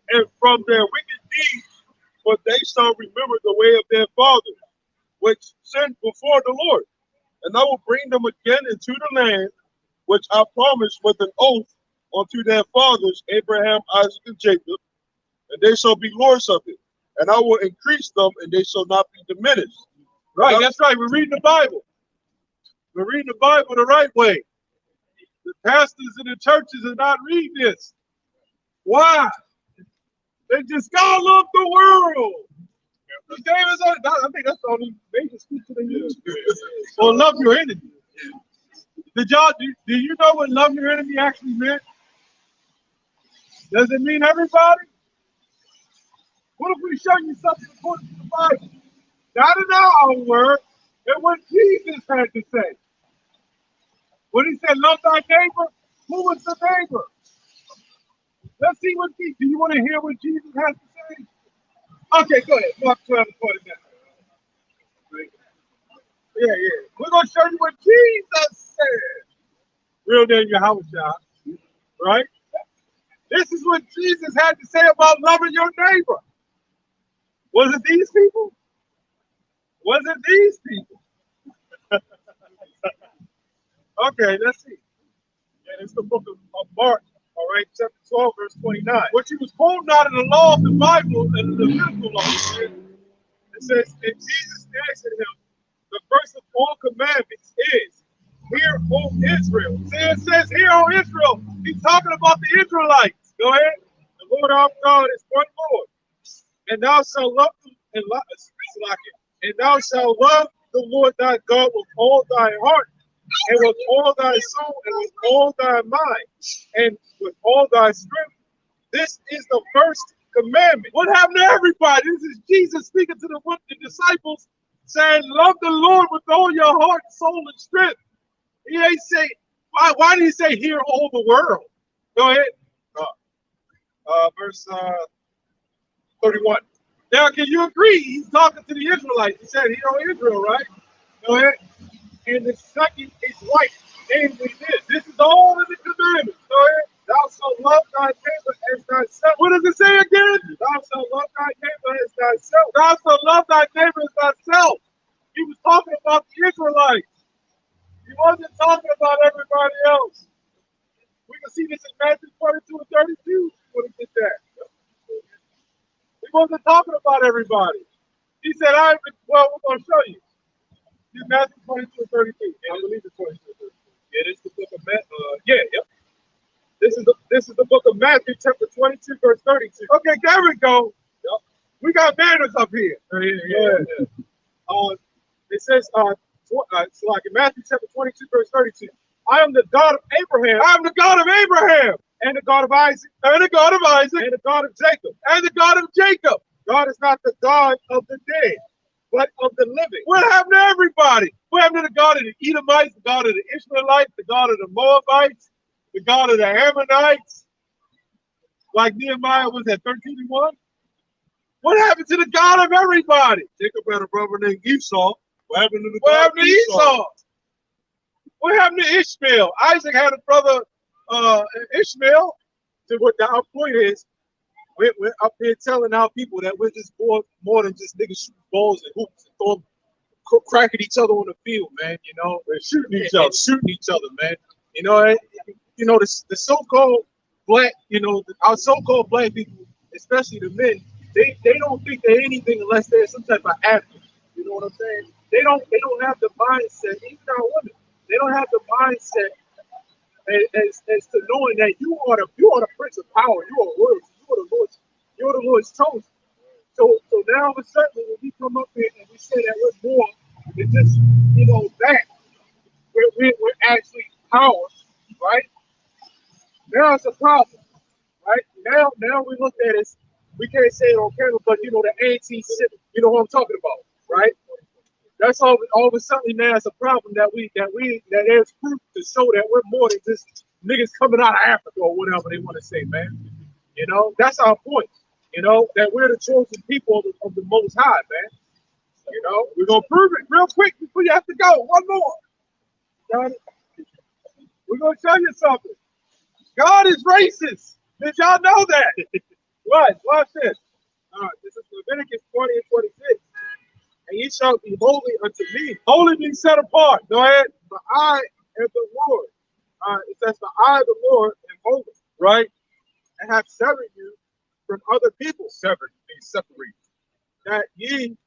and from their wicked deeds, but they shall remember the way of their fathers, which sinned before the Lord. And I will bring them again into the land which I promised with an oath unto their fathers, Abraham, Isaac, and Jacob, and they shall be lords of it. And I will increase them, and they shall not be diminished. Right, that's right. We're reading the Bible. We're reading the Bible the right way. The pastors in the churches are not reading this. Why? They just gotta love the world. I think that's the only major scripture they use. Or love your enemy. Do you know what love your enemy actually meant? Does it mean everybody? What if we show you something according to the Bible? Not in our own word, and what Jesus had to say. When he said, love thy neighbor, who was the neighbor? Let's see what do you want to hear what Jesus has to say? Okay, go ahead. Mark 12 and 49. Yeah. We're going to show you what Jesus said. Real name YAHAWASHI, right? This is what Jesus had to say about loving your neighbor. Was it these people? Was it these people? Okay, let's see. And it's the book of Mark, all right, chapter 12, verse 29. What he was quoting out of the law of the Bible and the biblical law, it says, and Jesus answered him, the first of all commandments is, hear, O Israel. See, it says, hear, O Israel. He's talking about the Israelites. Go ahead. The Lord our God is one Lord. And thou shalt love him and thou shalt love the Lord thy God with all thy heart, and with all thy soul, and with all thy mind, and with all thy strength. This is the first commandment. What happened to everybody? This is Jesus speaking to the disciples, saying, love the Lord with all your heart, soul, and strength. He ain't say, why did he say, hear all the world? Go ahead. Verse 31. Now, can you agree? He's talking to the Israelites. He said, hear, O Israel, right? Go ahead. And the second is right, namely this. This is all in the commandments. Go ahead. Thou shalt love thy neighbor as thyself. What does it say again? Thou shalt love thy neighbor as thyself. Thou shalt love thy neighbor as thyself. He was talking about the Israelites. He wasn't talking about everybody else. We can see this in Matthew 22 and 32 when he did that. He wasn't talking about everybody. He said, we're going to show you. Matthew 22 and 32. I believe it's 22 and 32. Yeah, this is the book of Matthew. Yep. This is the book of Matthew, chapter 22, verse 32. Okay, there we go. Yep. We got banners up here. Yeah. It says, like in Matthew chapter 22, verse 32. I am the God of Abraham. I am the God of Abraham and the God of Isaac, and the God of Isaac, and the God of Jacob, and the God of Jacob. God is not the God of the dead, but of the living. What happened to everybody? What happened to the God of the Edomites, the God of the Ishmaelites, the God of the Moabites, the God of the Ammonites? Like Nehemiah was at 13:1. What happened to the God of everybody? Jacob had a brother named Esau. What happened to the God of Esau? What happened to Ishmael? Isaac had a brother, Ishmael. So what the our point is, we're up here telling our people that we're just more than just niggas shooting balls and hoops and throwing, cracking each other on the field, man. You know, we're shooting each other, man. You know, the so-called black, our so-called black people, especially the men, they don't think they're anything unless they're some type of athlete. You know what I'm saying? They don't have the mindset, even our women, they don't have the mindset as to knowing that you are the prince of power, you are royalty, you're the Lord's chosen. So now certainly when we come up here and we say that we're more than just that, we're actually power, right? Now it's a problem, right? Now we look at it, we can't say it on camera, but the anti-Semitic, you know what I'm talking about, right? That's all of a sudden now it's a problem that there's proof to show that we're more than just niggas coming out of Africa or whatever they want to say, man. That's our point. That we're the chosen people of the Most High, man. We're gonna prove it real quick before you have to go. One more. Got it? We're gonna tell you something. God is racist. Did y'all know that? What? Watch this. This is Leviticus 20 and 26. And ye shall be holy unto me. Holy means set apart. Go ahead. For I am the Lord. It says, for I, the Lord, am holy. Right? And have severed you from other people. Severed means separate. That ye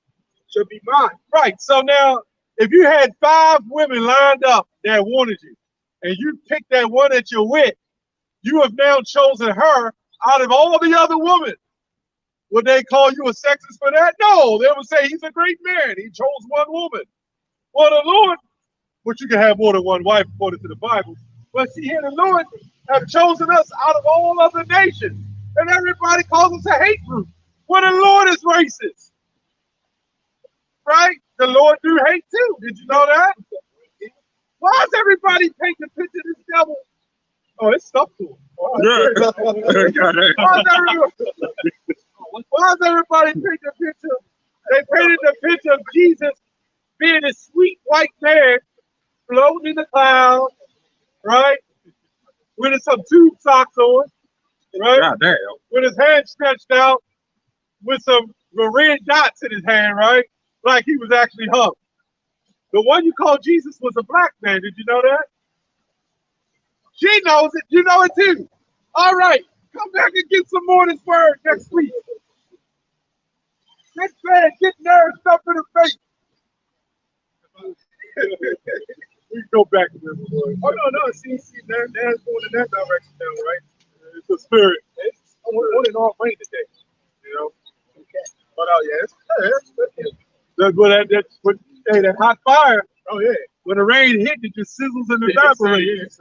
should be mine. Right. So now, if you had 5 women lined up that wanted you, and you picked that one that you're with, you have now chosen her out of all the other women. Would they call you a sexist for that? No, they would say he's a great man. He chose one woman. Well, the Lord, which you can have more than one wife according to the Bible, but see here the Lord have chosen us out of all other nations. And everybody calls us a hate group. Well, the Lord is racist. Right? The Lord do hate too. Did you know that? Why is everybody painting a picture of this devil? Oh, it's stuff to him. Why is everybody painting a picture? They painted the picture of Jesus being a sweet white man floating in the clouds, right? With some tube socks on, right? God damn. With his hand stretched out, with some red dots in his hand, right? Like he was actually hung. The one you call Jesus was a black man. Did you know that? She knows it. You know it too. All right. Come back and get some more of this word next week. Get fed, get nerves up in the face. We can go back to them. Oh, no. See, now it's going in that direction now, right? It's the spirit. It's on and off rain today, But that's what that hot fire. Oh yeah. When the rain hit, it just sizzles and evaporates.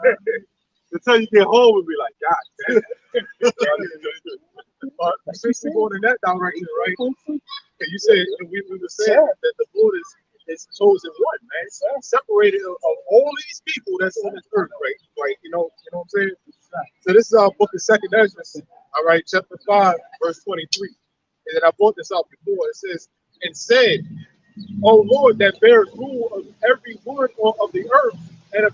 Until you get home and be like, God damn. Since we're going in that direction, right? And you said we were saying that the Lord is chosen one, man. Separated of all these people that's on this earth, right? Like, you know what I'm saying? So this is our book of 2nd Ezra, all right, chapter 5, verse 23. And then I brought this out before. It says, and said, O Lord, that bears rule of every wood of the earth, and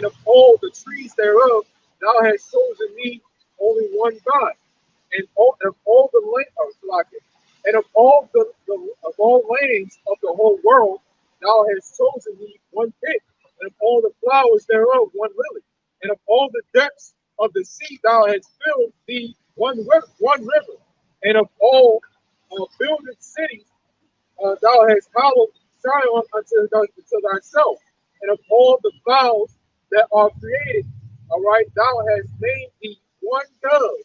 of all the trees thereof, thou hast chosen me only one God, and of all the land, and of all of all lands of the whole world, thou hast chosen me one pit, and of all the flowers thereof one lily, and of all the depths of the sea thou hast filled thee one river, and of all builded cities thou hast hallowed Zion unto thyself, and of all the fowls that are created, all right, thou hast made thee one dove,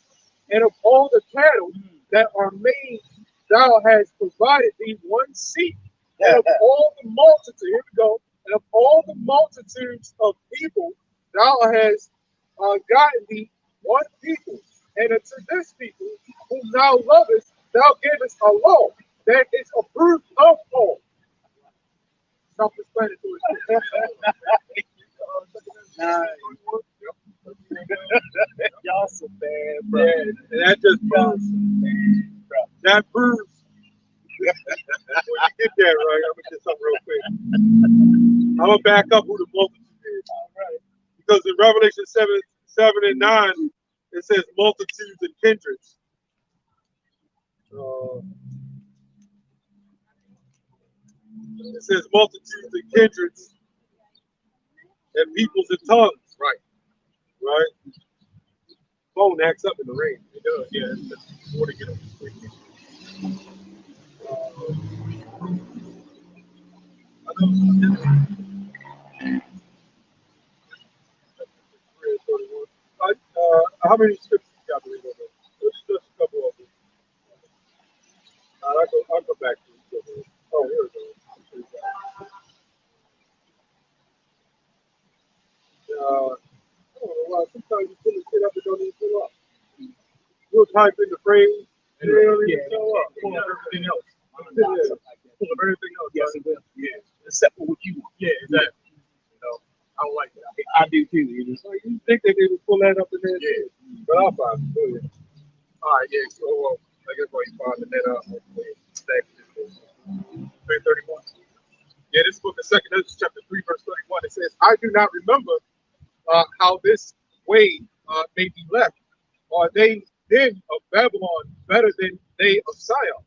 and of all the cattle that are made, thou hast provided thee one seat, and of all the multitude, here we go, and of all the multitudes of people, thou hast gotten thee one people, and unto this people whom thou lovest, thou gavest a law that is approved of all. Self-explanatory. Y'all so bad, bro. Yeah, and that just proves. That proves. Before you get there, right? I'm gonna get something real quick. I'm gonna back up who the multitude is. All right. Because in Revelation 7 and 9, it says multitudes and kindreds. It says multitudes and kindreds and peoples and tongues. Right. Right? Phone acts up in the rain. It does, yeah. It's more to get on the screen. How many scriptures you got to read on that? Just a couple of them. I'll go back to it. Oh, here we go. I don't know why. Sometimes you pull the shit up and don't even pull up. You'll type in the phrase, and it don't even show up. Pull up everything else. Yeah. Pull up everything else. Yes, it will. Yeah. Except for what you want. Yeah, exactly. You know, I don't like that. I do too. You just You think that they would pull that up in there? Yeah. But I'll find it. Go ahead. All right, yeah. So, I guess while you find the net up, 331. Yeah, this book of 2 Ezra, chapter 3, verse 31. It says, I do not remember how this way may be left. Are they then of Babylon better than they of Sion?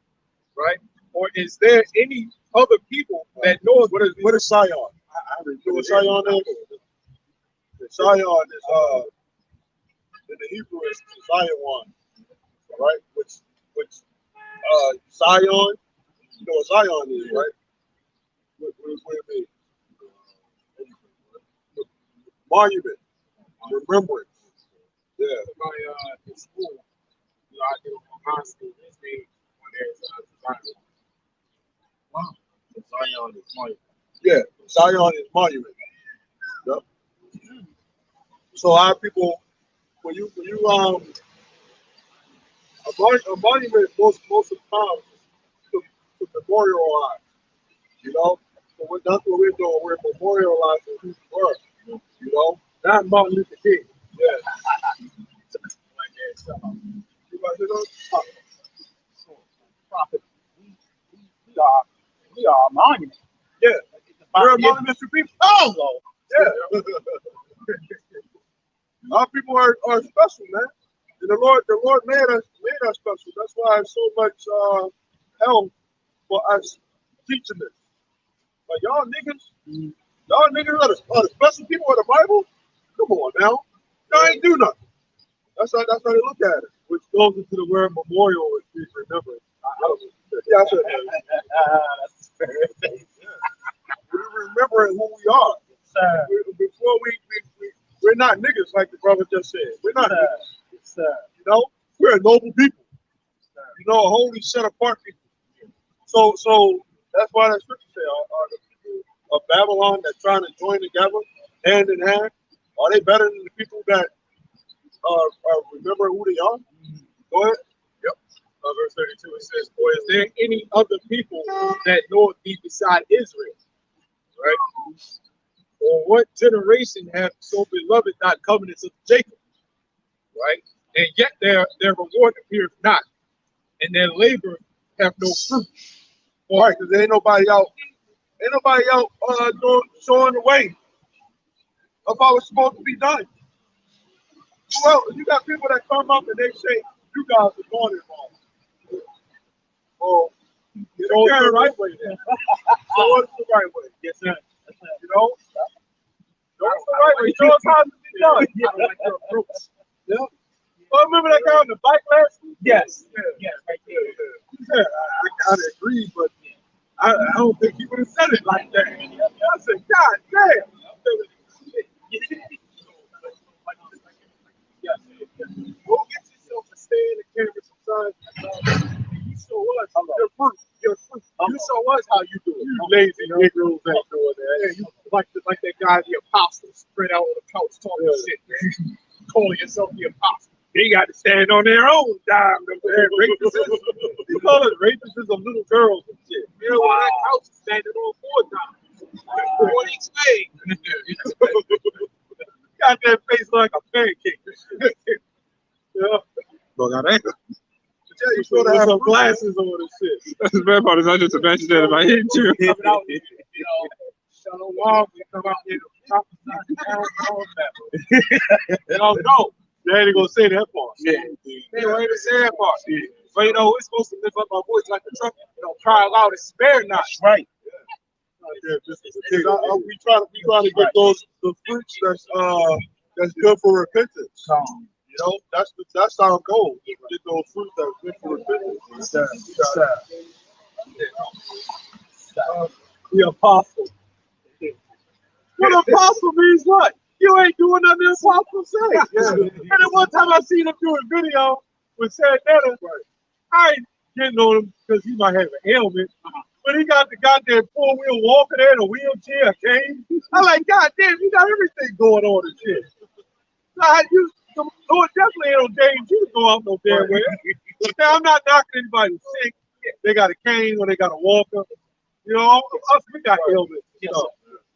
Right? Or is there any other people that knows What is Sion? I read what Sion is. Sion is in the Hebrew is Zion, right? Which Zion, you know what Zion is, right? What it mean? Monument, remembrance. Yeah. my in school, you know, I did on high school, his name when there's Zion. Wow. Zion is mine. Yeah, Zion is monument. Yep. So our people, when you a monument most of the time to memorialize, you know. So that's what we're doing. We're memorializing who we were, you know. Not Martin Luther King. Yeah. you guys know. Prophet, we are a monument. Yeah. We're a Yeah. monument to people. Oh, yeah. Our people are special, man. And the Lord made us special. That's why it's so much help for us teaching this. But y'all niggas are the special people of the Bible. Come on now, y'all ain't do nothing. That's how they look at it. Which goes into the word memorial, which is remembrance. Yeah, I said that. We're remembering who we are. Before we're not niggas like the brother just said. We're not niggas. You know, we're a noble people. You know, a holy set apart people. So that's why that scripture say, are the people of Babylon that trying to join together hand in hand, are they better than the people that remember who they are? Go ahead. Yep. Verse 32, it says, or is there any other people that know thee beside Israel? Right? Or what generation have so beloved not covenants of Jacob? Right? And yet their reward appears not, and their labor have no fruit. All right, because ain't nobody out showing the way of how it's supposed to be done. Well, you got people that come up and they say, you guys are doing it wrong. Oh, you know it's the right way then. So it's the right way. Yes, sir. You know? So it's the right way. Show us how to be done. I like your approach. Yeah. Well, remember that guy on the bike last week? Yes. Yeah. Yes, right there. Yeah, I gotta agree, but I don't think he would have said it like that. I said, God damn. Go get yourself a stand and camera sometimes. You show us your fruit. You show us how you do it. You lazy Negroes ain't doing that. Yeah, you like that guy, the apostle, spread out on the couch talking shit, man. calling yourself the apostle. They got to stand on their own dime. Rapists, you call it rapists of little girls and shit. Yeah, well, that couch is standing on 4 dimes. On each leg. Got that face like a pancake. Yeah. Bro, goddamn. Yeah, you should have some glasses on and shit. That's the bad part is I just imagine that if I hit you. Coming out, you know, Shalom, we come out here to prophesy down all that. They don't know. They ain't gonna say that part. Yeah. They don't even say that part. Yeah. But you know, we're supposed to lift up our voice like the trumpet. You know, cry loud and spare not. Right. Yeah, we try to get those the fruits that's good for repentance. You know, that's our goal. Get those fruits that's good for repentance. The apostle. What apostle means what? You ain't doing nothing the apostle say. Yeah. And then one time I seen him doing a video with Santana. I ain't getting on him because he might have an ailment. But he got the goddamn 4-wheel walker there, a wheelchair, a cane. I'm like, goddamn, you got everything going on and shit. The Lord definitely ain't ordained you to go out no damn way. Now, I'm not knocking anybody sick. They got a cane or they got a walker. You know, us, we got ailments. You know.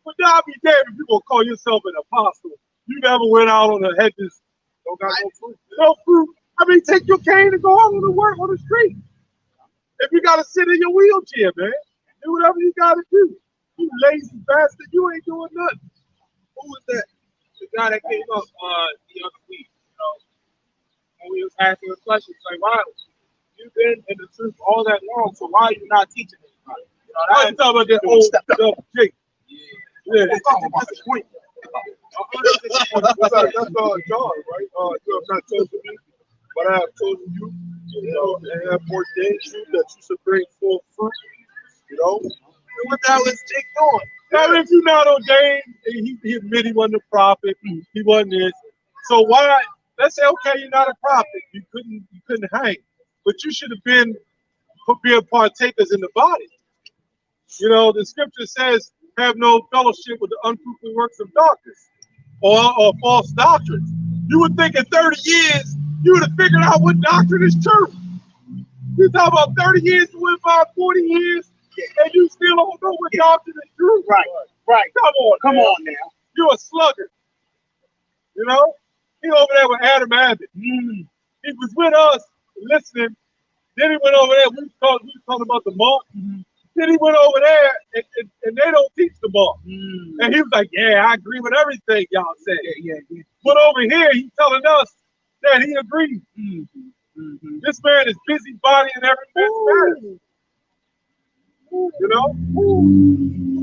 But now I'll be damned if you're going to call yourself an apostle. You never went out on the hedges. Don't got no fruit. No fruit. I mean, take your cane and go out on the work on the street. If you got to sit in your wheelchair, man, do whatever you got to do. You lazy bastard, you ain't doing nothing. Who was that? The guy that came up the other week, you know, when we was asking the questions, like, why? You've been in the truth all that long, so why are you not teaching anybody? You know, I ain't talking about that old stuff, Jake. Yeah, that's the point. That's John, right? You have not chosen me, but I have chosen you, you know, and have ordained you that you should bring forth fruit, you know. And what the hell is Jake doing? Now, if you're not ordained, he admitted he wasn't a prophet, he wasn't this. So why? Let's say, okay, you're not a prophet, you couldn't hang, but you should have been being partakers in the body. You know, the scripture says, have no fellowship with the unfruitful works of darkness or false doctrines. You would think in 30 years, you would have figured out what doctrine is true. You talk about 30 years to win by 40 years, and you still don't know what doctrine is true. Right. Come on now. You're a slugger. You know? He over there with Adam Abbott. He was with us listening. Then he went over there. We was talking about the mark. Then he went over there, and they don't teach the mark. And he was like, yeah, I agree with everything y'all said. Yeah. But over here, he's telling us that he agrees. This man is busybody in every business. You know?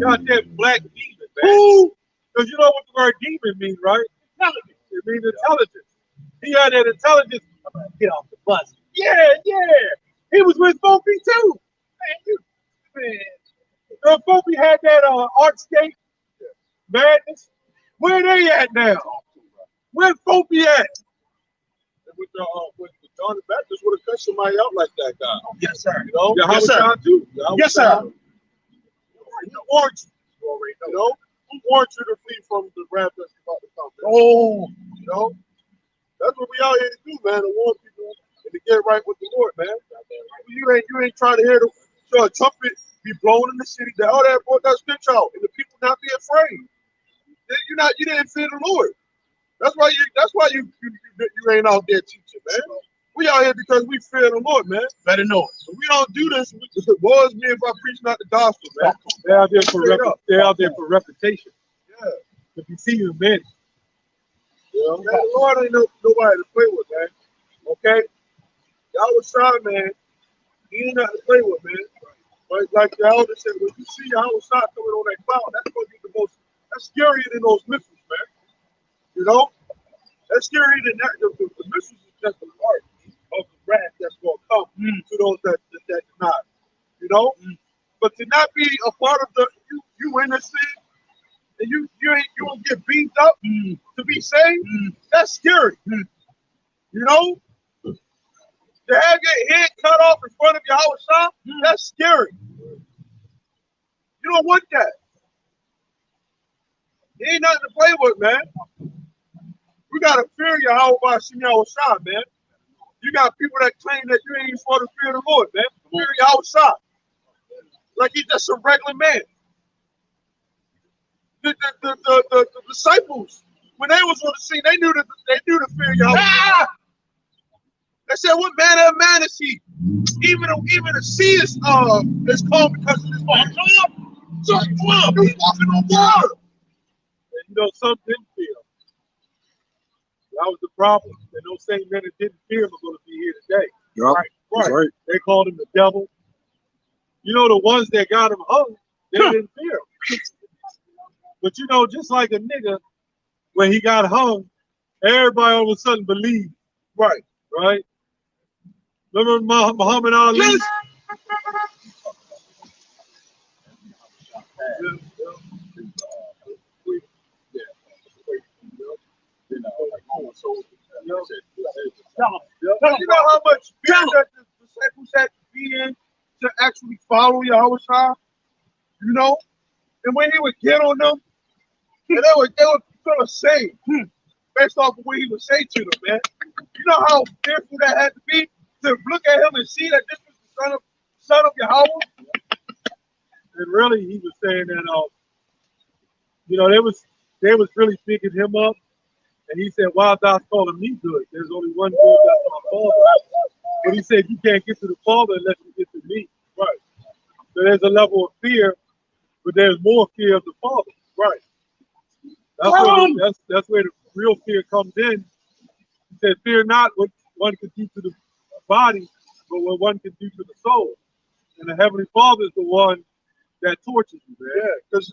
Goddamn black demon, man. Because you know what the word demon means, right? Intelligence. It means intelligence. He had that intelligence. I'm gonna get off the bus. Yeah. He was with Fofi too. Man, Fofi had that Artscape madness. Where they at now? Where Fofi at? With John the Baptist would have cut somebody out like that guy. Yes, sir. You know? Yes, sir. Too. Yes, sir. Who warned you? You know? Who warned you to flee from the wrath that's about to come? Oh. You know? That's what we out here to do, man, to warn people and to get right with the Lord, man. You ain't trying to hear the trumpet be blown in the city. All that brought that stench out, and the people not be afraid. You didn't fear the Lord. That's why you ain't out there teaching, man. We out here because we fear the Lord, man. Better know it. If we don't do this, woe is me if I preach not the gospel, man. They're out there for reputation. Yeah. To be seen in men. You know, man, the Lord ain't nobody to play with, man. Okay? YAHAWASHI, man, he ain't nothing to play with, man. But like the elder said, when you see YAHAWASHI coming on that cloud, that's going to be that's scarier than those missiles, man. You know? That's scarier than that. The missiles is just a part of the wrath that's going to come to those that deny. You know? But to not be a part of you innocent, and you don't get beat up to be saved, that's scary. You know? To have your head cut off in front of YAHAWASHI, that's scary. You don't want that. He ain't nothing to play with, man. We gotta fear YAHAWASHI, man. You got people that claim that you ain't even supposed to fear the Lord, man. Fear YAHAWASHI. Like he's just a regular man. The disciples, when they was on the scene, they knew to fear Yahweh. Ah! They said, "What manner of man is he? Even the sea is calm because of this man. He's walking on water." And you know, some didn't fear him. That was the problem. And those same men that didn't fear him are going to be here today. Yep. Right. They called him the devil. You know, the ones that got him hung, they didn't fear him. But you know, just like a nigga, when he got hung, everybody all of a sudden believed. Right. Right? Remember Muhammad Ali? Yes. You know how much fear that the disciples had to be in to actually follow YAHAWASHI? You know? And when he would get on them, and they would feel ashamed based off of what he would say to them, man. You know how fearful that had to be to look at him and see that this was the son of Yahweh? And really, he was saying that, you know, they was really picking him up. And he said, "Why thou calling me good? There's only one good, that's my Father." But he said, "You can't get to the Father unless you get to me." Right. So there's a level of fear, but there's more fear of the Father. Right. That's where the real fear comes in. He said, "Fear not what one can do to the body, but what one can do to the soul." And the Heavenly Father is the one that tortures you, man. Yeah, because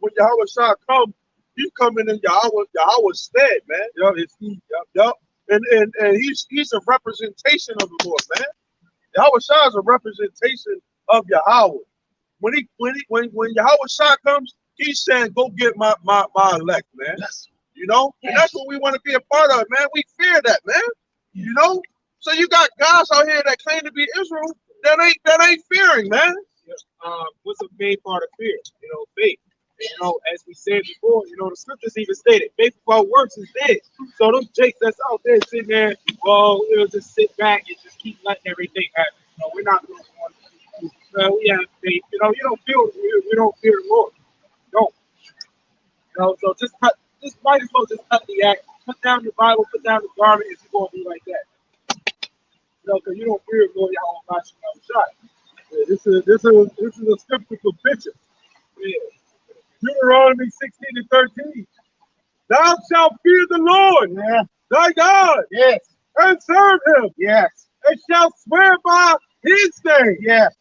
when YAHAWASHI comes, he's coming in Yahweh's stead, man. Yeah, it's he. Yep. And he's a representation of the Lord, man. YAHAWASHI is a representation of Yahweh. When YAHAWASHI comes, he's saying, "Go get my elect, man." Yes. You know, and that's what we want to be a part of, man. We fear that, man. You know, so you got guys out here that claim to be Israel that ain't fearing, man. What's a main part of fear? You know, faith. And, you know, as we said before, you know, the scriptures even stated, faith without works is dead. So those jakes that's out there sitting there, well, we'll just sit back and just keep letting everything happen. You know, we're not going to we have faith. You know, we don't fear the Lord. No. You know, so just might as well just cut the act, put down your Bible, put down the garment if you're going to be like that. You know, because you don't fear the Lord, y'all shot. Yeah, this is a scriptural picture. Yeah. Deuteronomy 16:13. Thou shalt fear the Lord, thy God, Yes. and serve him, Yes. and shalt swear by his name. Yes.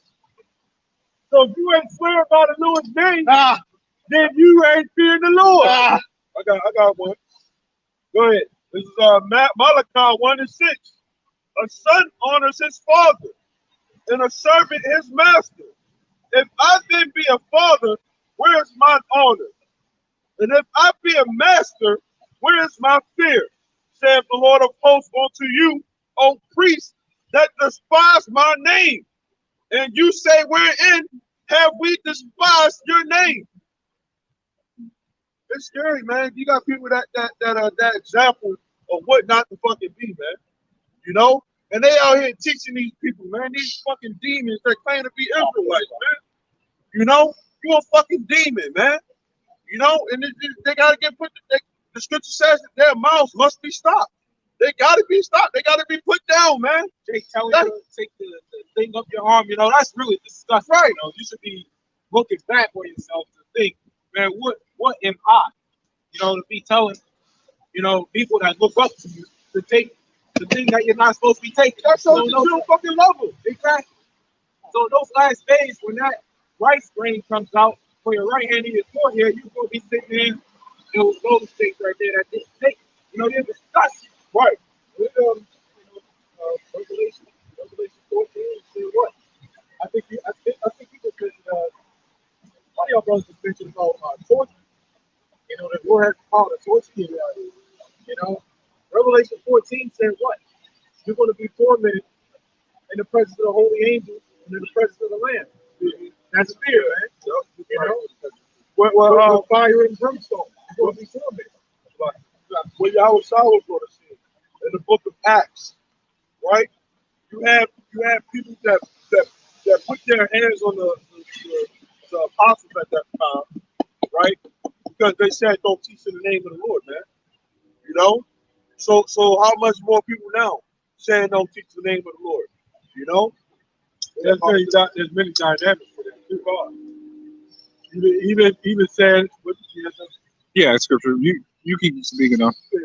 So if you ain't swearing by the Lord's name, Ah. then you ain't fearing the Lord. Ah. I got one. Go ahead. This is Malachi 1:6. A son honors his father, and a servant his master. If I then be a father, where is my honor? And if I be a master, where is my fear? Saith the Lord of hosts unto you, O priests that despise my name. And you say, wherein have we despised your name? It's scary, man. You got people that example of what not to fucking be, man. You know? And they out here teaching these people, man, these fucking demons that claim to be Israelites, man. You know? You a fucking demon, man. You know? And they gotta get put, the scripture says that their mouths must be stopped. They gotta be stopped. They gotta be put down, man. Jake telling you to take the thing up your arm, you know, that's really disgusting. Right. You know, you should be looking back on yourself to think, man, what am I? You know, to be telling, you know, people that look up to you to take the thing that you're not supposed to be taking. That's so you don't fucking love them. Exactly. So those last days, when that rice grain comes out for your right hand and your forehead, you're going to be sitting there, those things right there that didn't take. You know, they're disgusting. Right. Revelation 14 said what? I think you just mentioned, one of y'all brothers just mentioned about torture. You know, the Lord has called a torture you know. Revelation 14 said what? You're going to be tormented in the presence of the holy angels and in the presence of the Lamb. That's fear, man. You know? Well, fire and brimstone. You're going to be tormented. what Yahawashi was going to say in the book of Acts, right? You have people that put their hands on the apostles at that time, right? Because they said don't teach in the name of the Lord, man. You know? So how much more people now saying don't teach the name of the Lord? You know? There's many dynamics with it too far. Even said with Yeah, scripture. You keep speaking on. yeah.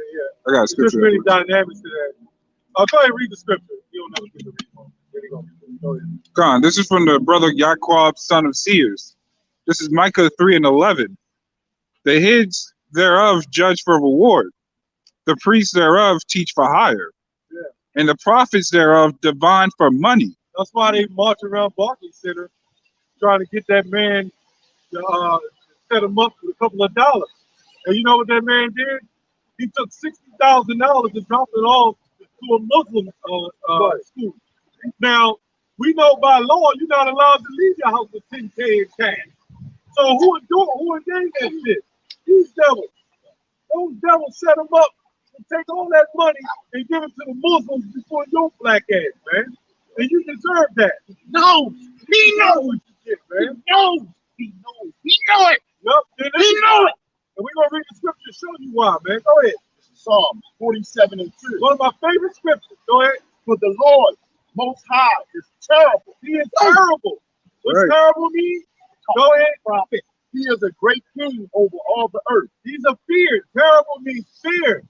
I got There's scripture. many dynamics to that. I'll go ahead and read the scripture. You don't know what to read from. There you go. Go ahead. Con, this is from the brother Yaquab, son of Sears. This is Micah 3:11. The heads thereof judge for reward. The priests thereof teach for hire. Yeah. And the prophets thereof divine for money. That's why they march around Barclays Center trying to get that man to set him up with a couple of dollars. And you know what that man did? He took $60,000 and dropped it off to a Muslim school. Now, we know by law you're not allowed to leave your house with 10K in cash. So who are they that shit? These devils. Those devils set them up and take all that money and give it to the Muslims before your black ass, man. And you deserve that. No, he knows. Shit, man. He knows. He knows. He know it. Yup. He know it. And we're gonna read the scripture to show you why, man. Go ahead. Psalms 47:2. One of my favorite scriptures. Go ahead. For the Lord Most High is terrible. He is terrible. What's Right. terrible mean? Go ahead. Prophet. He is a great king over all the earth. He's a feared. Terrible means feared.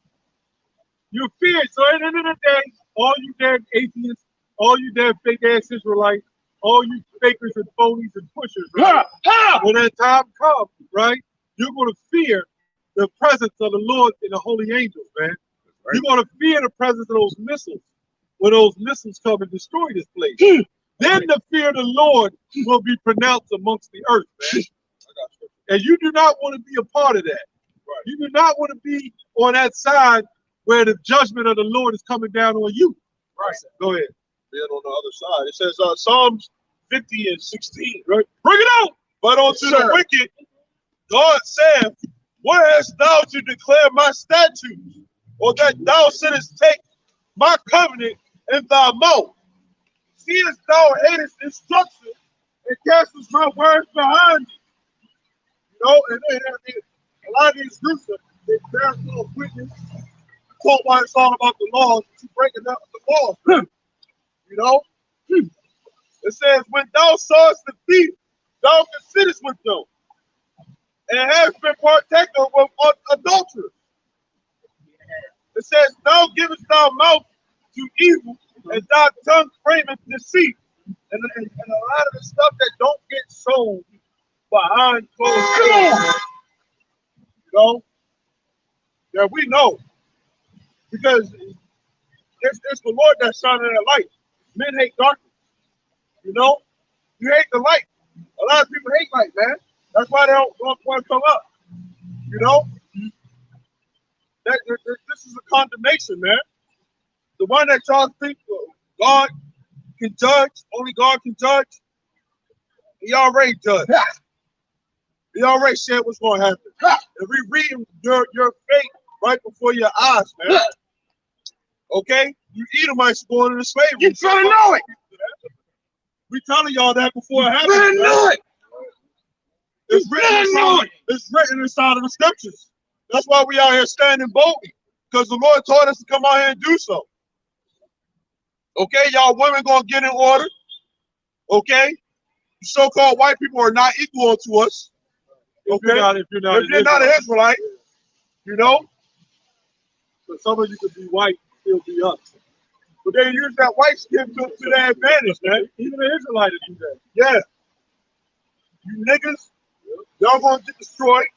You're feared. So at the end of the day, all you damn atheists, all you damn fake ass Israelites, all you fakers and phonies and pushers, right? When that time comes, right, you're going to fear the presence of the Lord and the holy angels, man. Right. You're going to fear the presence of those missiles when those missiles come and destroy this place. Then the fear of the Lord will be pronounced amongst the earth, man. And you do not want to be a part of that. Right. You do not want to be on that side where the judgment of the Lord is coming down on you. Right. Go ahead. Then on the other side, it says Psalms 50:16, right? Bring it out. But unto the wicked, God saith, what hast thou to declare my statutes, or that thou shouldest take my covenant in thy mouth? Seest thou hatest instruction and castest my words behind thee? You know, and a lot of these groups they bear false witness. Talk why it's all about the laws, but you breaking up the laws. You know? It says, when thou sawest the thief, thou considerest with them, and hast been partaker of adulterers. It says, thou givest thy mouth to evil, and thy tongue frameth deceit. And a lot of the stuff that don't get sold behind closed doors, you know, that we know. Because it's the Lord that's shining that light. Men hate darkness. You know? You hate the light. A lot of people hate light, man. That's why they don't want to come up. You know? This is a condemnation, man. The one that y'all think God can judge, only God can judge, he already judged. He already said what's going to happen. And we read your fate right before your eyes, man. Okay? You Edomites going into slavery. You trying to know it. We telling y'all that before it happens. Better know it. It's written inside of the scriptures. That's why we out here standing boldly. Because the Lord told us to come out here and do so. Okay, y'all women gonna get in order. Okay? The so-called white people are not equal to us. Okay? If you're not an Israelite, you know? So some of you could be white, still be us. But they use that white skin to their advantage, man. Even the Israelites do that. Yeah. You niggas, y'all gonna get destroyed.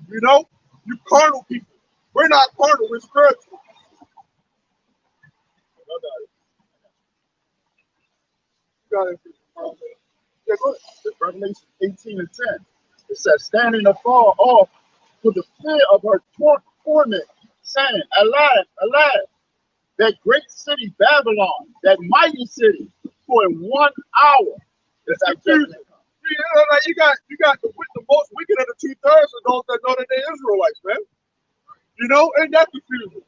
You know? You carnal people. We're not carnal, we're spiritual. Yeah, go ahead. Revelation 18:10. It says, standing afar off for the fear of her torment, saying, alas, alas, that great city Babylon, that mighty city, for in 1 hour is that judgment come. You got the most wicked of the 2/3 of those that know that they're Israelites, man. You know, ain't that confusing?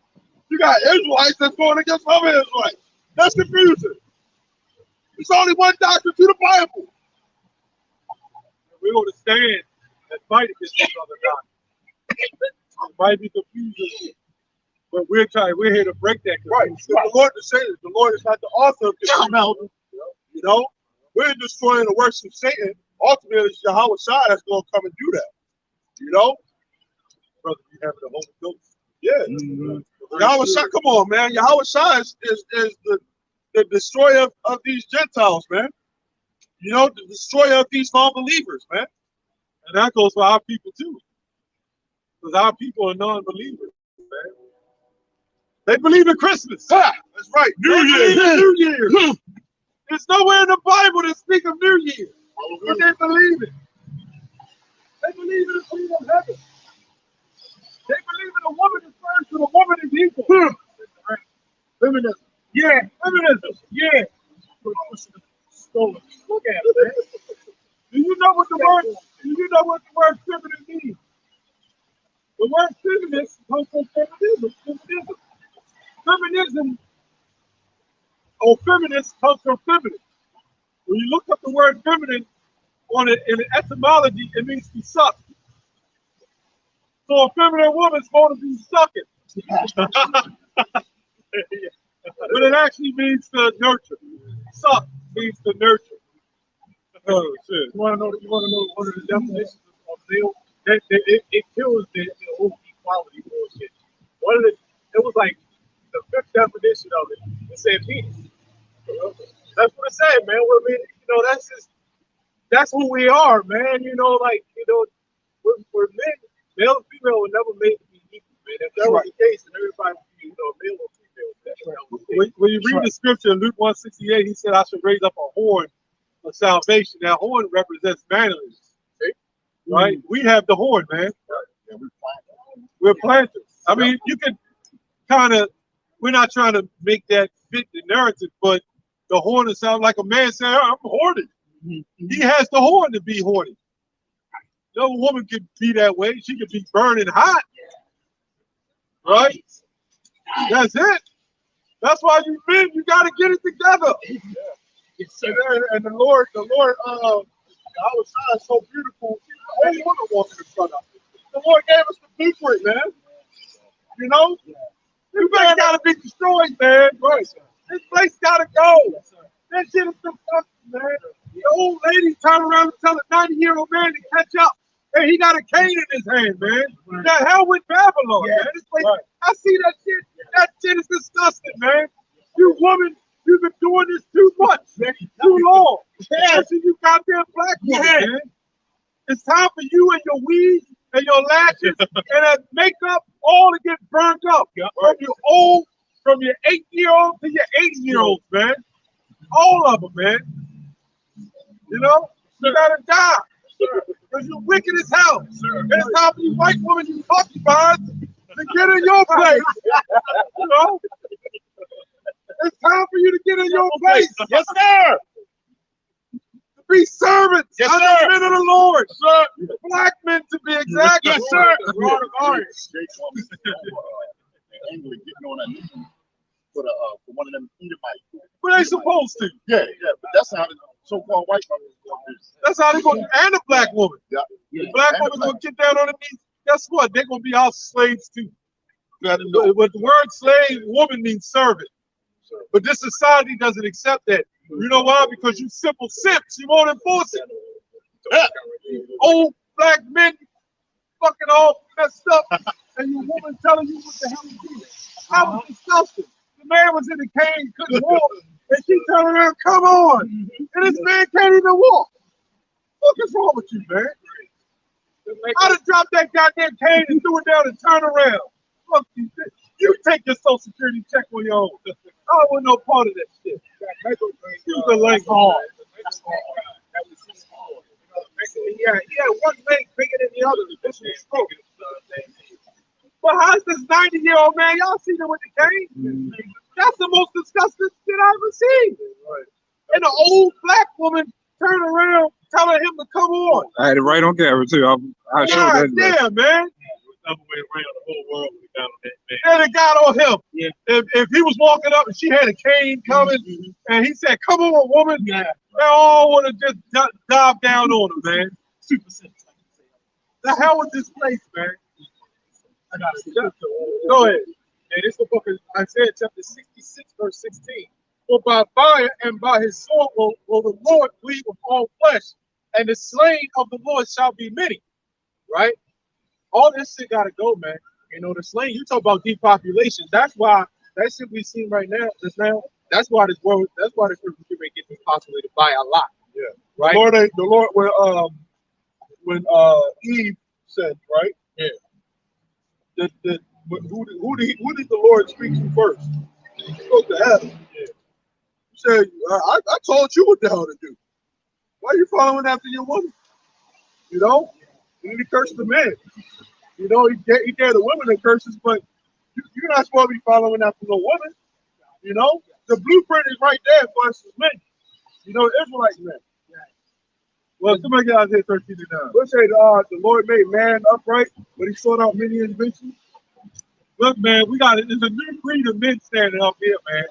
You got Israelites that's going against other Israelites. That's confusing. There's only one doctrine to the Bible. We're going to stand and fight against this other doctrine. It might be confusing, but we're here to break that confusion. Right. The Lord to say that the Lord is not the author of confusion. You know, we're destroying the works of Satan. Ultimately, it's YAHAWASHI that's going to come and do that. You know, Brother, you have the Holy Ghost. Yeah. YAHAWASHI, come on, man. YAHAWASHI is the destroyer of these Gentiles, man. You know, the destroyer of these non-believers, man. And that goes for our people too. Because our people are non-believers, man. They believe in Christmas. Ah, that's right. New Year. There's nowhere in the Bible that speak of New Year. But they believe it. They believe in the kingdom of heaven. They believe in a woman is first and a woman is equal. Feminism. Yeah, feminism. Yeah. Stolen. Look at it, man. Do you know what the word feminine means? The word feminist comes from feminism. Feminism or feminist comes from feminine. When you look up the word feminine on it in the etymology, it means to suck. So a feminine woman's going to be sucking. But it actually means to nurture. Suck means to nurture. Oh shit! You want to know one of the definitions of male? It kills the whole equality bullshit. It was like the fifth definition of it. It said penis. That's what it said, man. Well, I mean, you know, that's who we are, man. You know, like, you know, we're men. Male and female were never made to be equal, man. If that was the case, then everybody would be, you know, male or female. When you read the scripture, Luke 1:68, he said, I should raise up a horn of salvation. That horn represents manliness. Right? We have the horn, man. We're planters. I mean, you can kind of, we're not trying to make that fit the narrative, but the horn is sound like a man saying, I'm horny. He has the horn to be horny. No woman can be that way. She can be burning hot. Right? That's it. That's why you men, you got to get it together. And the Lord, YAHAWASHI is so beautiful. The only woman walking in front of us. The Lord gave us the blueprint, man. You know? This place got to be destroyed, man. Right. This place got to go. That shit is disgusting, man. The old lady turned around and tell a 90-year-old man to catch up. And he got a cane in his hand, man. The hell with Babylon, man. This place, I see that shit. That shit is disgusting, man. You woman, you've been doing this too much, man. Too long. Especially you goddamn black woman, man. It's time for you and your weave and your lashes and that makeup all to get burnt up. From your 8-year-old to your 80-year-olds, man. All of them, man. You know, you gotta die. Because you're wicked as hell. It's time for you white women, you concubines, to get in your place. You know? It's time for you to get in your place. Yes, sir. To be servants. Yes, under sir. the men of the Lord. Sir. Black men to be exact. Yes, sir. Rod of iron. England getting on that for one of them Edomites. But they supposed to. Yeah, but that's how the so-called white woman is going to do. That's how they're going to, and the black woman. Yeah. The black woman's going to get down on the knees. Guess what? They're going to be our slaves too. But the word slave, woman means servant. But this society doesn't accept that. You know why? Because you simple simps. You won't enforce it. Yeah. Old black men fucking all messed up, and your woman telling you what the hell is doing. That was disgusting. The man was in the cane, couldn't walk, and she turned around, come on. And this man can't even walk. What is wrong with you, man? I'd have dropped that goddamn cane and threw it down and turned around. Fuck you. You take your Social Security check on your own. I don't want no part of that shit. Use the leg hard. Yeah, one leg bigger than the other. But how's this 90-year-old man? Y'all seen him with the cane? That's the most disgusting shit I've ever seen. And the old black woman turned around telling him to come on. I had it right on camera too. I showed that. Damn, man. other way around. The whole world would be down on that man. And it got on him. Yeah. If he was walking up and she had a cane coming, and he said, "Come on, woman," Yeah. they all would have just dive down on him, man. Super sense. The hell with this place, man? I got it. Go ahead. And it's the book of Isaiah chapter 66, verse 16. For by fire and by his sword will the Lord plead with all flesh, and the slain of the Lord shall be many. Right? All this shit gotta go, man. You know, the slain, you talk about depopulation. That's why that shit we see right now, that's why this world, that's why this earth is going to get depopulated by a lot. Yeah. Right? The Lord when Eve said, right? Yeah. Who did the Lord speak to first? He spoke to Adam. Yeah. He said, I told you what the hell to do. Why are you following after your woman? You know? And then he cursed the man. You know, he gave the women the curses, but you're not supposed to be following after no woman. You know? The blueprint is right there for us as men. You know, Israelite men. Well, somebody get Isaiah 13 and 9. Let's say the Lord made man upright, but he sought out many inventions. Look, man, there's a new breed of men standing up here, man.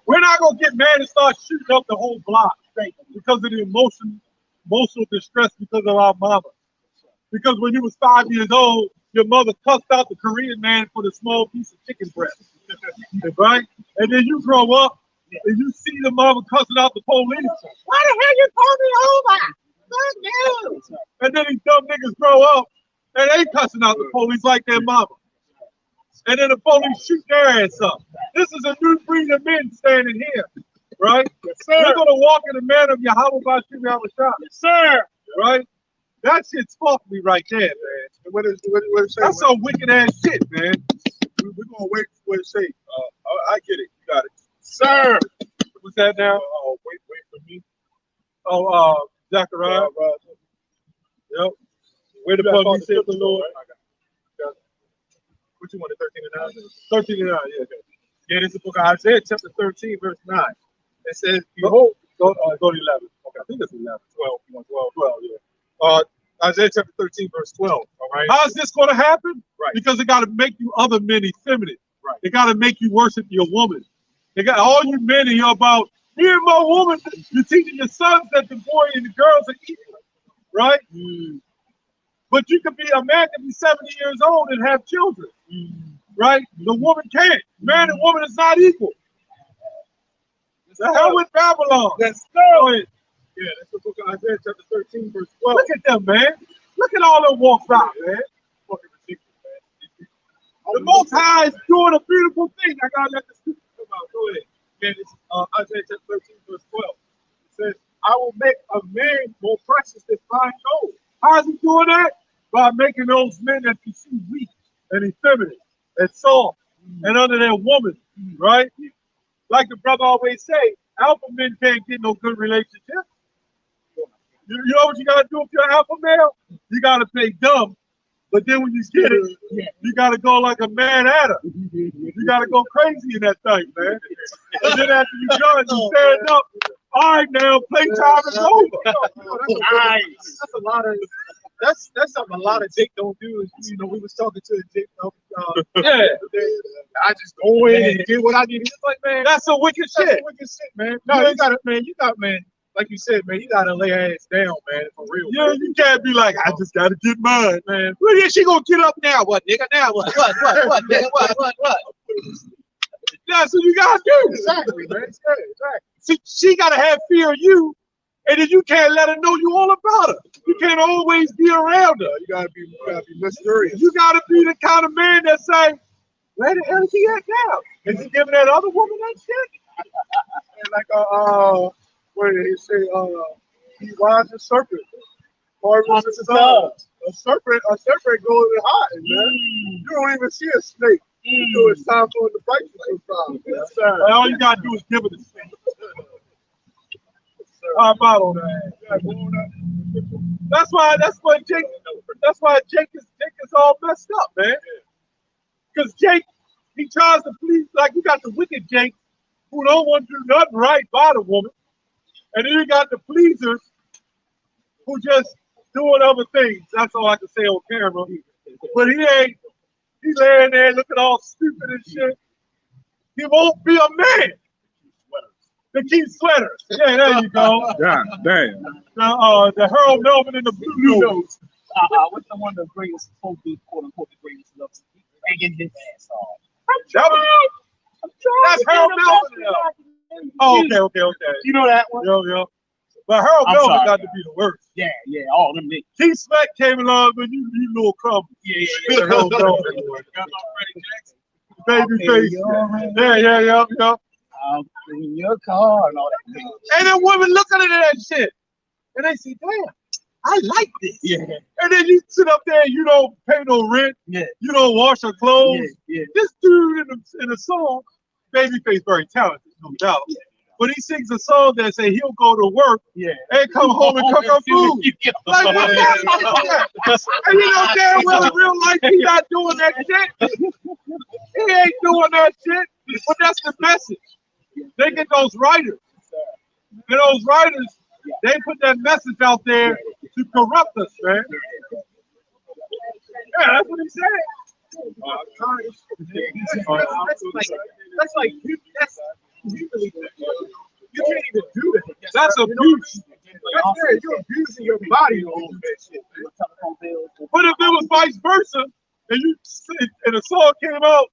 We're not gonna get mad and start shooting up the whole block because of the emotional distress because of our mama. Because when you was 5 years old, your mother cussed out the Korean man for the small piece of chicken breast, right? And then you grow up and you see the mama cussing out the police. Why the hell you pulled me over? Fuck you! And then these dumb niggas grow up and they cussing out the police like their mama. And then the police shoot their ass up. This is a new breed of men standing here, right? Yes, sir. We're gonna walk in the manner of YAHAWASHI, YAHAWASHI. Yes, sir. Right? That shit's sparked me right there, man. And what it say? That's some wicked ass shit, man. We're gonna wait for what it say. I get it. You got it, sir. What's that now? Oh, wait for me. Oh, Zechariah. Yep. Where the fuck he said the Lord? What you wanted, 13 and 9? 13 and 9, yeah. Okay. Yeah, this is the book of Isaiah chapter 13, verse 9. It says, behold, go to 11. Okay, I think it's 11. 12, you want 12, yeah. Isaiah chapter 13, verse 12. All right. How's this going to happen? Right. Because it got to make you other men effeminate. Right. It got to make you worship your woman. They got all you men and you're about, me and my woman, you're teaching your sons that the boy and the girls are equal. Right? But you could be, a man can be 70 years old and have children. Right? The woman can't. Man and woman is not equal. The hell with Babylon. Let's go. Yeah, that's the book of Isaiah chapter 13, verse 12. Look at them, man. Look at all them walks out, man. Fucking ridiculous, man. The Most High is doing a beautiful thing. I gotta let the scripture come out. Go ahead. Yeah, this is Isaiah chapter 13, verse 12. It says, I will make a man more precious than fine gold. How is he doing that? By making those men that you see weak and effeminate and soft and under their woman, right? Like the brother always say, alpha men can't get no good relationship. You know what you gotta do if you're an alpha male? You gotta play dumb. But then when you get it, you gotta go like a man at her. You gotta go crazy in that thing, man. And then after you done, you stand up. All right, now playtime is over. That's a lot of. That's something a lot of Jake don't do. You know, we was talking to Jake. Yeah. I just go in and get what I need. It's like, man, that's some wicked shit. That's wicked shit, man. No, you gotta, man. Like you said, man, you gotta lay her ass down, man, for real. Yeah, man. you can't be like, I just gotta get mine, man. Well, yeah, she gonna get up now, what, nigga? Now what? What? That's what you gotta do. Exactly, man. Exactly. See, she gotta have fear of you, and then you can't let her know you all about her. You can't always be around her. You gotta be mysterious. You gotta be the kind of man that say, where the hell is he at now? Is he giving that other woman that shit? And like where they say he rides a serpent. Harvest his sons. A serpent goes in hiding, man. You don't even see a snake. So it's time for him to bite you sometimes. Yes, sir. All you gotta do is give it a snake. How about on that? That's why Jake is all messed up, man. Because Jake, he tries to please, like you got the wicked Jake who don't want to do nothing right by the woman. And then you got the pleasers who just doing other things. That's all I can say on camera. But he ain't. He laying there looking all stupid and shit. He won't be a man. The Keith Sweaters. Yeah, there you go. God damn. The Harold Melvin and the Blue Nose. What's the one of the greatest, quote unquote, the greatest love? Banging his ass off. That's Harold Melvin. Oh, okay. You know that one? Yo. But Harold Melvin got to be the worst. Yeah, all them niggas. Keith Sweat came along with you little crumble. Yeah. Harold Melvin. Got my Freddie Jackson. Babyface. Yeah. In your car and all that. And then women looking at that shit. And they say, damn, I like this. Yeah. And then you sit up there, you don't pay no rent. Yeah. You don't wash your clothes. Yeah. This dude in the song, Babyface very talented, no doubt. Yeah. But he sings a song that say he'll go to work and come home and cook her food. Like, and you know damn well in real life he's not doing that shit. He ain't doing that shit. But that's the message. They get those writers. And those writers, they put that message out there to corrupt us, man. Yeah, that's what he said. That's you can't even do that. That's abuse. Right there, you're abusing your body on that shit, man. But if it was vice versa, and the song came out,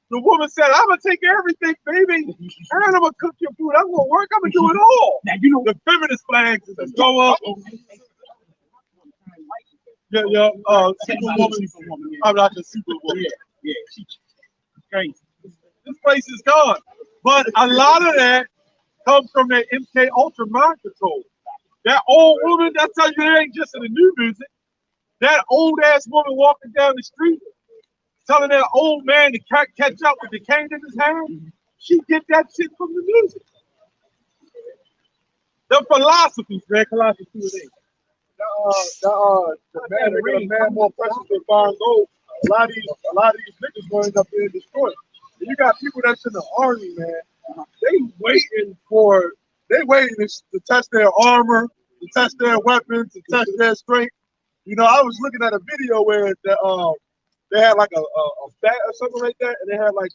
the woman said, I'm gonna take everything, baby. And I'm gonna cook your food. I'm gonna work, I'm gonna do it all. Now you know the feminist flags just go up. Yeah. Superwoman. I'm not the Superwoman. Yeah. Crazy. This place is gone. But a lot of that comes from that MK Ultra mind control. That old woman, that's how you ain't just in the new music. That old ass woman walking down the street, telling that old man to catch up with the cane in his hand. She get that shit from the music. The philosophies, man. Colossians 2:8. The man that got a man more precious than fine gold. A lot of these niggas going to end up being destroyed. And you got people that's in the army, man. They waiting to test their armor, to test their weapons, to test their strength. You know, I was looking at a video where they had like a bat or something like that, and they had like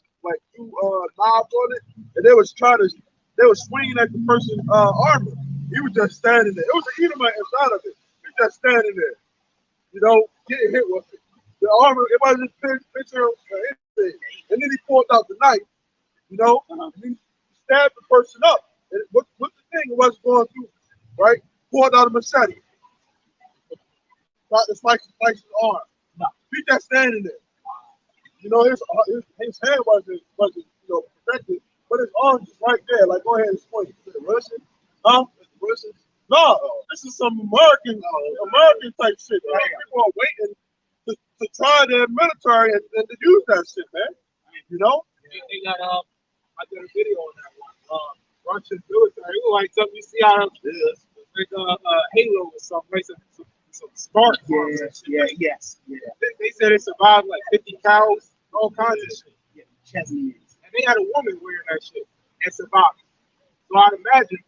two knobs on it, and they was swinging at the person's armor. He was just standing there. It was an Edomite inside of it. He was just standing there, you know, getting hit with it. The armor, it wasn't a picture of anything. And then he pulled out the knife, you know, and he stabbed the person up. And what the thing was going through, right? Pulled out a machete. Tried to slice his arm. He just standing there. You know, his hand wasn't protected, but his arm just right there. Like, go ahead and swing. Is it Russian? Huh? Russian? No, this is some American type shit. Right? People are waiting to try their military and to use that shit, man. You know? They got I did a video on that one. Russian military. It was like something you see out of like Halo or something. Like some spark. Yes. They said it survived like 50 cows, all kinds of shit. Yeah, and they had a woman wearing that shit and survived. So I'd imagine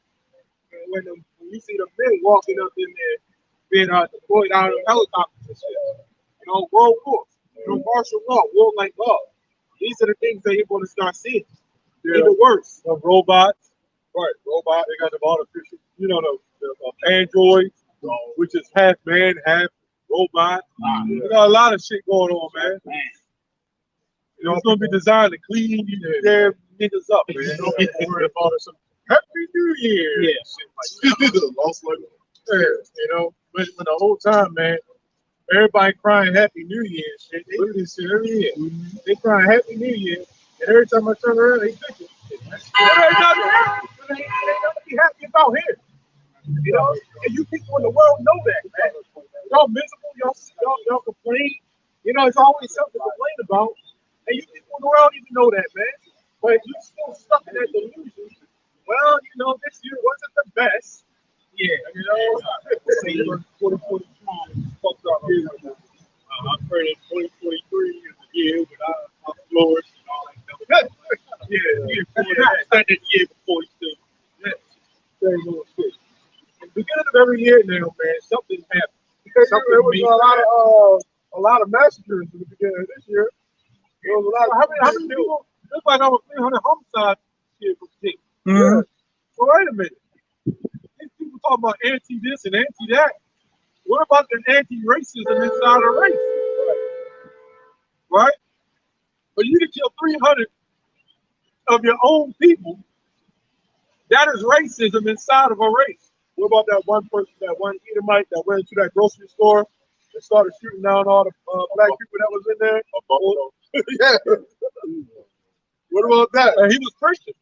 when you see the men walking up in there, being deployed out of helicopters and shit, you know, world wars, you know, martial law, war like law. These are the things that you're going to start seeing. Even worse. Robots. Right, robot. They got the artificial, you know, the androids, which is half man, half robot. You got a lot of shit going on, man. You know, it's going to be designed to clean you damn niggas up, man. Don't be worried about some Happy New Year. Yeah. Shit like lost like you know, but the whole time, man, everybody crying Happy New Year. They do this shit every year. They crying Happy New Year, and every time I turn around, they think it. They don't be happy about here. You know, and you people in the world know that, man. Y'all miserable, y'all complain. You know, it's always something to complain about. And you people in the world even know that, man. But you still stuck in that delusion. Well, you know, this year wasn't the best. Yeah, you know, 2020 fucked up year. I pray that 2023 is the year without my flourish and all that stuff. Yeah, the year before too. Yeah, same old shit. At the beginning of every year now, man, something happens. There was a lot of massacres in the beginning of this year. There was a lot. How many people? There's like over 300 homicides here from Dick. Yeah. So wait a minute. These people talk about anti this and anti that. What about the anti-racism inside a race? Right? But you can kill 300 of your own people. That is racism inside of a race. What about that one person, that one Edomite that went into that grocery store and started shooting down all the black people that was in there? Yeah. What about that? He was Christian.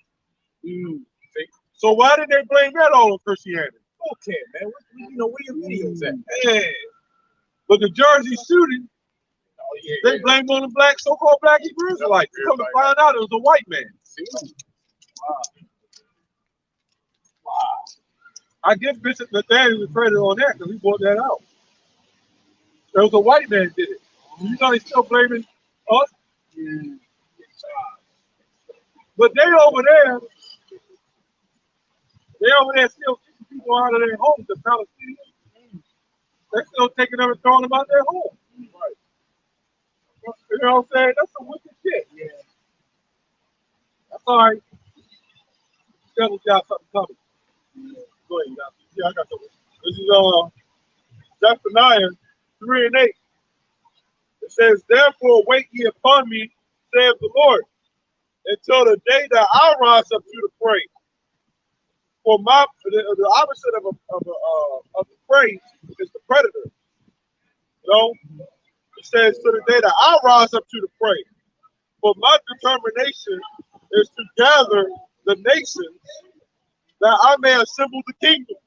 So why did they blame that all on Christianity? Okay, man. Where your videos at? Yeah. But the Jersey shooting, they blamed on the so-called black Hebrew Israelites. Come to find out it was a white man. Wow. I guess Bishop Nathaniel was credited on that because he brought that out. There was a white man did it. You know he's still blaming us? But they over there still kicking people out of their homes, the Palestinians. They're still taking them and throwing them out their home. Right. You know what I'm saying? That's some wicked shit. Yeah. That's all right. Devil's got something coming. Go ahead, guys. Yeah, I got something. This is Zephaniah 3 and 8. It says, "Therefore wait ye upon me, saith the Lord, until the day that I rise up to the prey. For the opposite of the prey is the predator. You know, it says to the day that I rise up to the prey. For my determination is to gather the nations, that I may assemble the kingdom,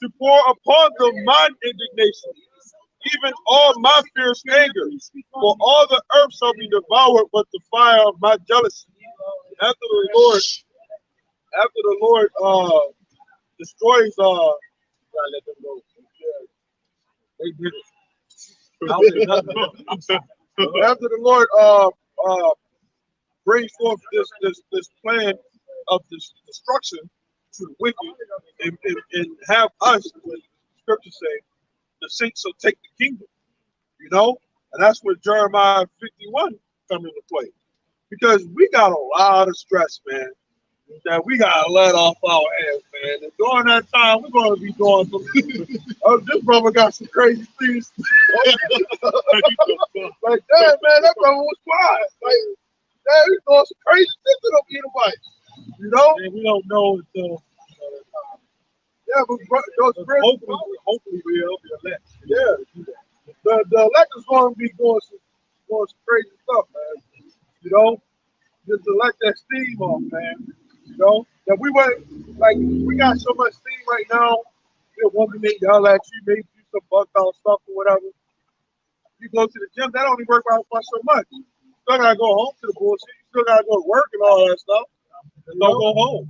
to pour upon them my indignation, even all my fierce anger. For all the earth shall be devoured with the fire of my jealousy. After the Lord destroys, gotta let them go. They did it. After the Lord brings forth this plan of this destruction to the wicked, and have us, what the scriptures say, the saints shall take the kingdom. You know, and that's where Jeremiah 51 comes into play, because we got a lot of stress, man, that we gotta let off our ass, man. And during that time, we're gonna be doing some. This brother got some crazy things. Like that, man. That brother was quiet. Like, man, he's doing some crazy shit to them Edomites. You know? And we don't know until. Yeah, but those hopefully we'll be elected. Yeah, the elect is going to be doing some crazy stuff, man. You know, just to let that steam off, man. You know, that we got so much steam right now. You want to make y'all at you, maybe do some bug out stuff or whatever. You go to the gym, that only work out for so much. You still gotta go home to the bullshit. You still gotta go to work and all that stuff. And don't go home.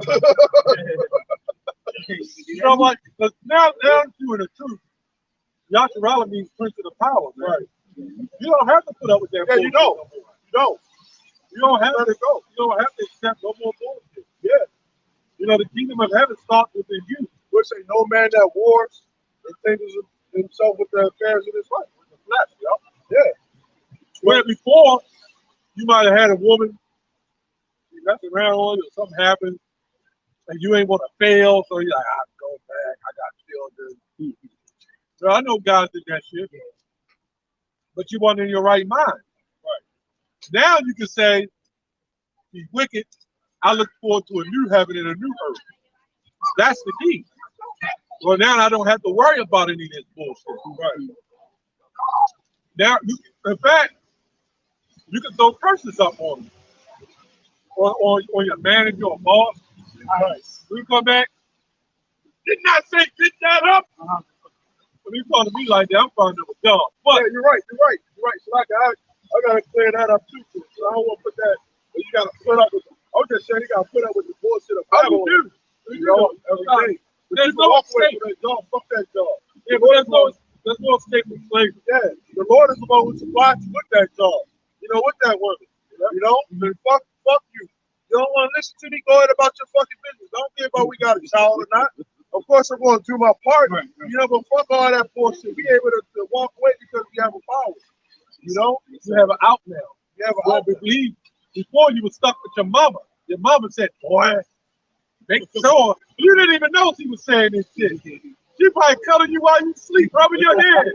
You know, like, now you in the truth. YAHAWAH means Prince of the Power, man. Right. You don't have to put up with that. Yeah, you don't. You don't. You don't have to go. You don't have to accept no more bullshit. Yeah. You know, the kingdom of heaven starts within you. We'll say no man that wars entangles himself with the affairs of his life, with the flesh, you know? Yeah. Where before, you might have had a woman, she messed around on you, or something happened, and you ain't want to fail, so you're like, I go back, I got children. So I know guys did that shit, but you weren't in your right mind. Right. Now you can say, he's wicked, I look forward to a new heaven and a new earth. That's the key. Well, now I don't have to worry about any of this bullshit. Right. Now, in fact, you can throw curses up on them. Or your manager or boss. All right. We come back. Did not say get that up. When you talk to me like that, I'm finding them a dog. But yeah, you're right. So I gotta clear that up too. So I don't want to put that. You gotta put up with. I was just saying you gotta put up with the bullshit of Bible. You know, every day. There's no escape from that job. Fuck that job. Yeah, but there's no escape from slavery. Yeah, the Lord is the one who supplied you with that job. You know, with that woman. You know, then fuck you. You don't want to listen to me? Go ahead about your fucking business. I don't care about we got a child or not. of course I'm going to do my part. Right. You know, but fuck all that bullshit. We able to walk away because we have a power. You know? You have an out now. You have an Well, out now. believe before you were stuck with your mama. Your mama said, boy, make sure. You didn't even know she was saying this shit. She probably telling you while you sleep, rubbing your head.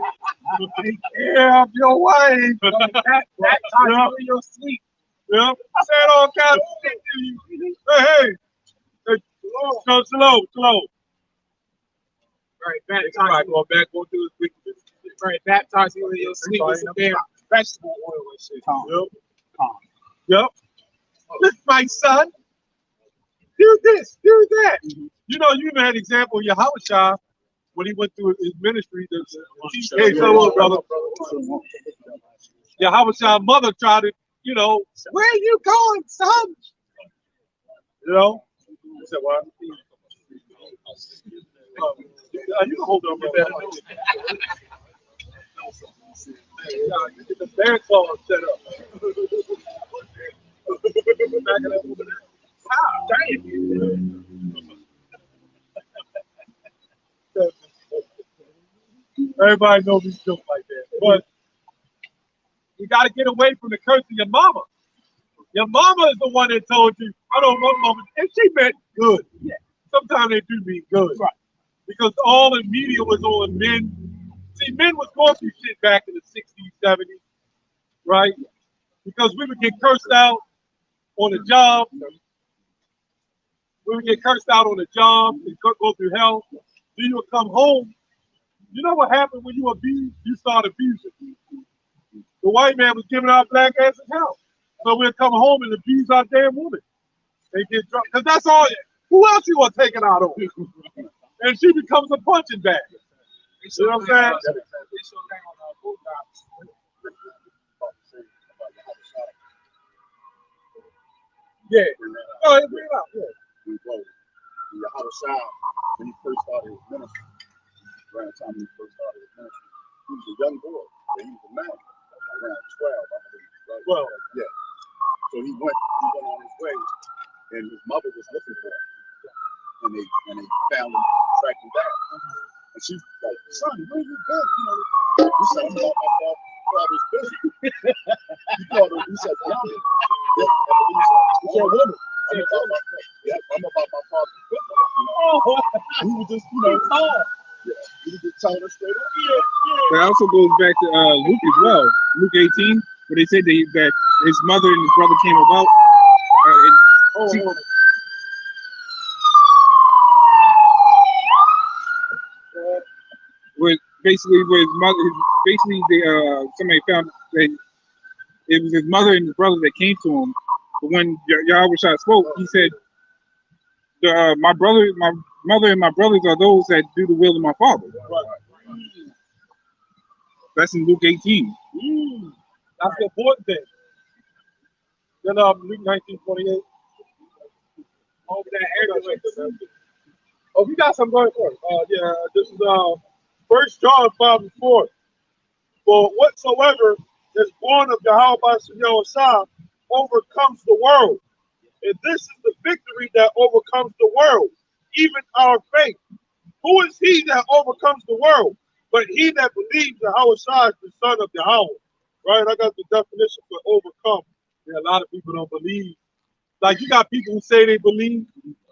Take care of your wife. That time in your sleep. Yeah, saying all kinds of shit to you. Hey, slow. Right, baptizing. Going back, going through his wickedness. Right, baptizing you in your sleep with some damn vegetable oil and shit. Yep. Look, my son. Do this, do that. You know, you even had an example of YAHAWASHI when he went through his ministry. Hey, so brother. YAHAWASHI's mother tried to, you know, where are you going, son? You know? I said, what? You can hold on with that. Get the bear claw set up. Back it up over there. Ah, damn. Everybody knows these jokes like that. But you got to get away from the curse of your mama. Your mama is the one that told you, I don't want mama. And she meant good. Yeah. Sometimes they do mean good. Right. Because all the media was on men. See, men was going through shit back in the 60s, 70s, right? Because we would get cursed out on the job. We would get cursed out on the job and go through hell. Then you would come home. You know what happened when you abused? You started abusing. The white man was giving our black asses hell. So we'd come home and abuse our damn woman. They get drunk. Because that's all. Who else you want to take it out on? And she becomes a punching bag. You know what I'm saying? Yeah. Go ahead, bring it out. Yeah. YAHAWASHI, when he first started his ministry, around the time he first started his ministry, he was a young boy, but he was a man, around 12, I believe. Right? 12. Yeah. So he went on his way, and his mother was looking for him, and they found him, tracked him down. And she's like, son, where you been? You know, he said, I'm about my father's business. He called her, he said, Mommy. Yeah, he said, woman. I'm about my father's business. You know? He was just, you know, he was just telling her straight up. That also goes back to Luke as well. Luke 18, where they said that his mother and his brother came about. Where basically where his mother, somebody found that it was his mother and his brother that came to him. But when YAHAWASHI spoke, he said, my mother and my brothers are those that do the will of my father. That's in Luke 18. That's the important thing. Then Luke 19:28. Over that. Oh, we got some going for it. Yeah, this is 1 John 5:4. For whatsoever is born of YAHAWASHI overcomes the world. And this is the victory that overcomes the world, even our faith. Who is he that overcomes the world? But he that believes YAHAWASHI is the son of Yahweh. Right? I got the definition for overcome. Yeah, a lot of people don't believe. Like, you got people who say they believe.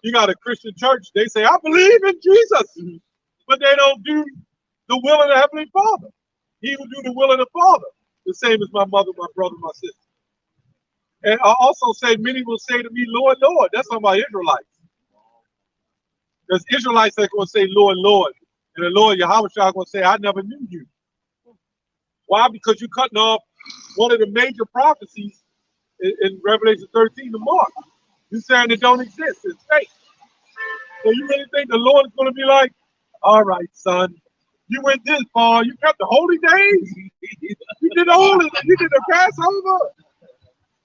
You got a Christian church, they say, I believe in Jesus. But they don't do the will of the Heavenly Father. He will do the will of the Father. The same as my mother, my brother, my sister. And I also say, many will say to me, Lord, Lord. That's talking about Israelites. Because Israelites are going to say, Lord, Lord. And the Lord YAHAWASHI is going to say, I never knew you. Why? Because you're cutting off one of the major prophecies in Revelation 13 to Mark. You're saying it don't exist. It's fake. So you really think the Lord is going to be like, all right, son, you went this far. You kept the holy days. You did you did the Passover.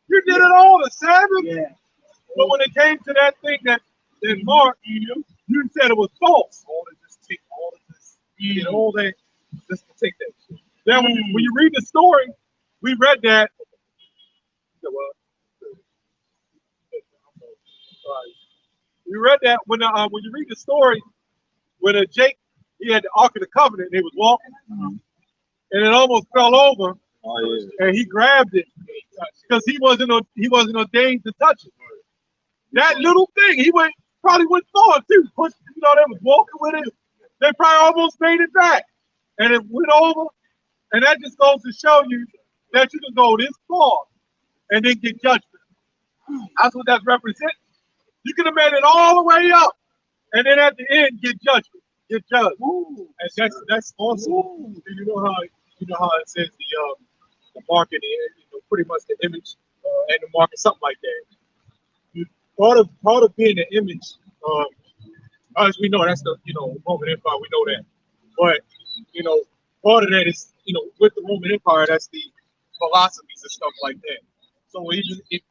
You did it all, the Sabbath. Yeah. But when it came to that thing that Mark, you said it was false. All of this, take all of this, get all that, just to take that shit. Then when you read the story, we read that. You read that when you read the story, when Jake, he had the Ark of the Covenant, and they was walking, and it almost fell over, and he grabbed it because he wasn't ordained to touch it. That little thing, he probably went far too. They was walking with it. They probably almost made it back, and it went over. And that just goes to show you that you can go this far and then get judgment. That's what that represents. You can have made it all the way up, and then at the end get judgment, get judged. Ooh. And that's awesome. Ooh. You know how it says the mark and pretty much the image and the mark or something like that. Part of being an image, as we know, that's the Roman Empire. We know that, but part of that is with the Roman Empire, that's the philosophies and stuff like that. So even if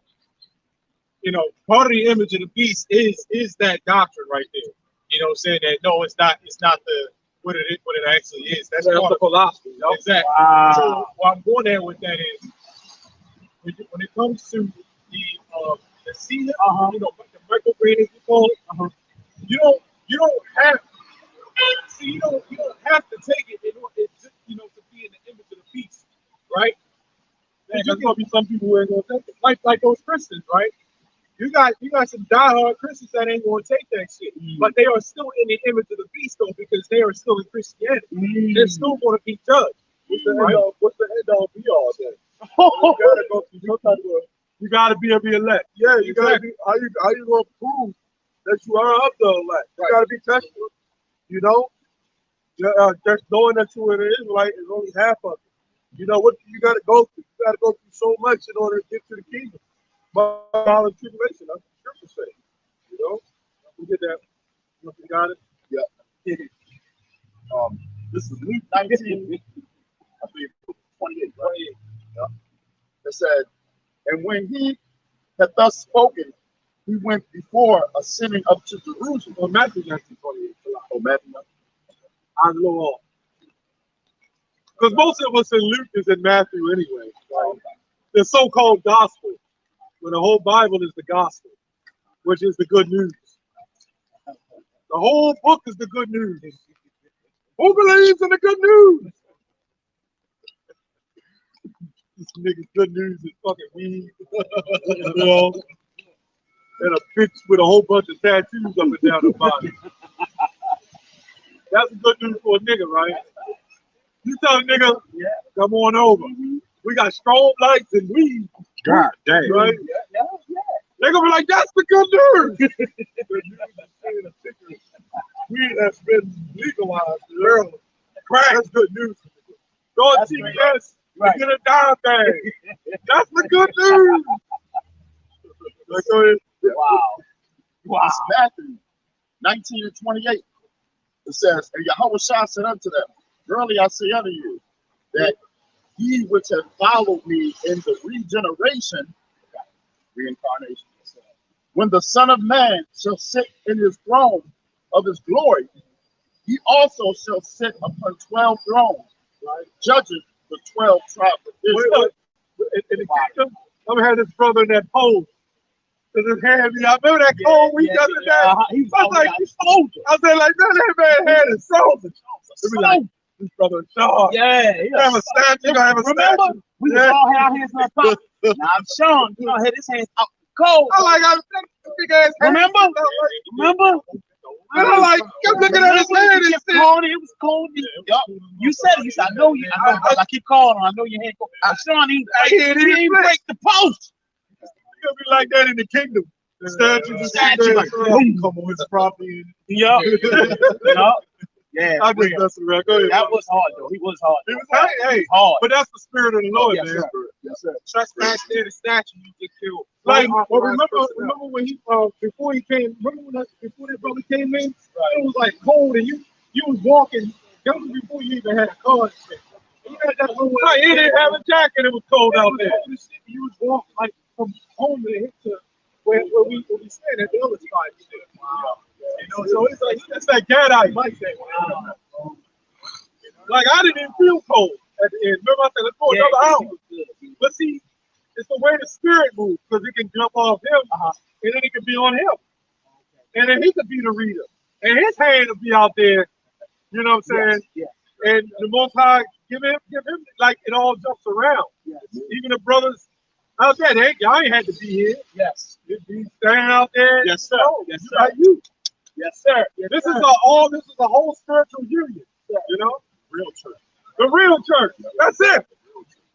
part of the image of the beast is that doctrine right there. Saying that no, it's not what it actually is. That's part of philosophy. Exactly. Wow. So what I'm going there with that is when it comes to the season, the micrograde as we call it, you don't have to take it in order to be in the image of the beast, right? There's gonna be some people who ain't gonna take it, like those Christians, right? You got some diehard Christians that ain't gonna take that shit, but they are still in the image of the beast though, because they are still in Christianity. They're still gonna be judged. What's the end all be all then? You gotta go through some type of. You gotta be elect. Yeah, you gotta be. How you gonna prove that you are of the elect? You gotta be tested. Just knowing that you are an Israelite is only half of it. You know what you gotta go through. You gotta go through so much in order to get to the kingdom. Trial and tribulation. That's what the scripture says. We get that. You got it? Yeah. This is Luke 19, I believe 28, right? Yeah. It said, and when he had thus spoken, he went before ascending up to Jerusalem. Or Matthew 19:28. Oh, Matthew. I'm a little off. Because most of us in Luke is in Matthew anyway. Right? The so-called gospel. When the whole Bible is the gospel, which is the good news. The whole book is the good news. Who believes in the good news? This nigga's good news is fucking weed. And a bitch with a whole bunch of tattoos up and down her body. That's good news for a nigga, right? You tell a nigga, come on over. We got strobe lights and weed. God damn. Right? Yeah. They're gonna be like, that's the good news. Weed has been legalized early. Crack, that's good news. Go on CBS, get a dime bag. That's the good news. Wow. It's Matthew 19:28. It says, and Yahawashi said unto them, verily I say unto you, that ye which have followed me in the reincarnation, when the Son of Man shall sit in his throne of his glory, he also shall sit upon 12 thrones, judging the 12 tribes of Israel. In the kingdom, I'm gonna have this brother in that pose. Cause his hair be out. Remember that cold week the other day? I was like, he's soldier. I said, like, that man had his soldier. Like, this brother is sharp. Yeah. Have a statue. Have a Remember, statue. we was all had our hands on top. Now I'm Sean. You know, had his hands out cold. I like how big ass. Remember? And I like, kept looking at his hand and it was cold. You said it. You said, I know you. I keep calling him. I know your hand cold. Sean, he didn't break the post. It's gonna be like that in the kingdom. The statue like, come on his property. Yeah. Yeah. I just messing around. Go ahead. That was hard though. He was hard. He was hard. But that's the spirit of the Lord, man. Yes, sir. Trespass near the statue, you get killed. Like, remember when he before he came? Remember before that brother came in? It was like cold, and you was walking. That was before you even had a car. He didn't have a jacket. It was cold out there. You was walking like from home to hit to where we stand at the other side. Wow. So it's like that's that Gadite. Like I didn't even feel cold at the end. Remember I said let's go another hour. But see, it's the way the spirit moves because it can jump off him and then it can be on him. And then he could be the reader. and his hand will be out there. You know what I'm saying? Yes. And the Most High give him like it all jumps around. Yes. Even the brothers out there, y'all ain't had to be here. Yes. You standing out there. Yes, sir. Oh, Yes, you sir. like you. Yes, sir. Yes, This sir. is a whole spiritual union. Yeah. You know, Real church. the real church. That's it.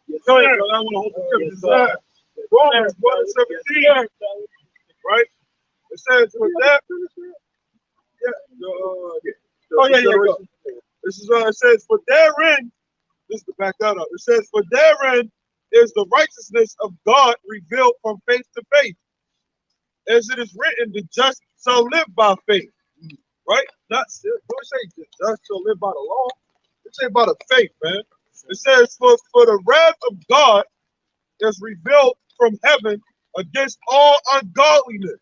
Yes, Go ahead, sir. brother. I want to hold the Yes, scripture. sir. Romans 1:17, right? It says, for that, Go. This is it says, for therein, this is to back that up. It says, for therein is the righteousness of God revealed from faith to faith. As it is written, the just shall live by faith. Right? Don't say the just shall live by the law. It say by the faith, man. It says, for the wrath of God is revealed from heaven against all ungodliness.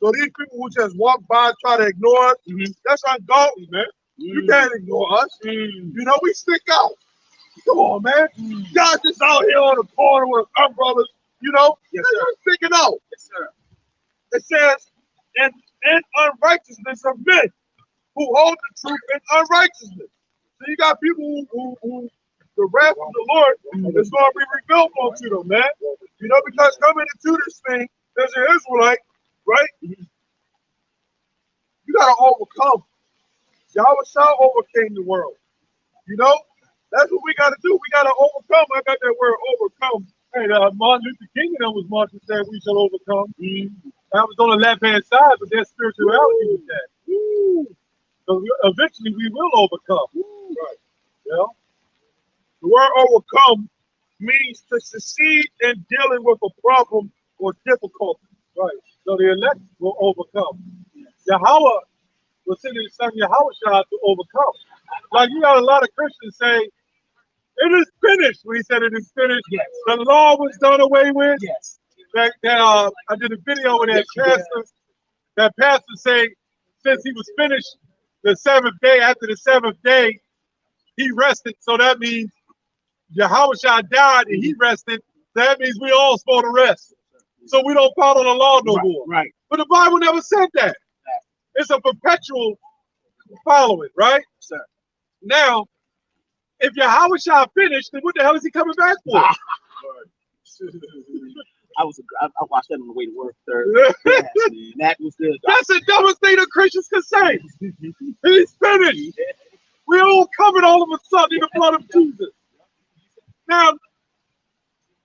So these people who just walk by, try to ignore us, that's ungodly, man. You can't ignore us. You know, we stick out. Come on, man. Y'all just out here on the corner with our brothers, you know? Yes, They're sir. sticking out. Yes, sir. It says, and unrighteousness of men who hold the truth in unrighteousness. So you got people who the wrath of the Lord is going to be revealed onto them, man. You know, because coming into this thing as an Israelite, right? You got to overcome. Yahawah overcame the world. You know, that's what we got to do. We got to overcome. I got that word overcome. Hey, Martin Luther King and them was marching said we shall overcome. That was on the left-hand side, but their spirituality was that. So eventually we will overcome. Right. You know? The word overcome means to succeed in dealing with a problem or difficulty. Right. So the elect will overcome. Yahawah will send his son Yahawah to overcome. Like you got a lot of Christians say, it is finished. When he said it is finished, Yes. the law was done away with. Yes. I did a video with that pastor. That pastor saying, since he was finished the seventh day, after the seventh day, he rested. So that means Yahawah died and he rested. That means we all supposed to rest. So we don't follow the law no more. Right. But the Bible never said that. It's a perpetual following, right? Sir. Now, if Yahawah finished, then what the hell is he coming back for? I watched that on the way to work, sir. Yes, man. That was good. That's the dumbest thing that Christians can say. He's finished. We all covered all of a sudden in the blood of Jesus. Now,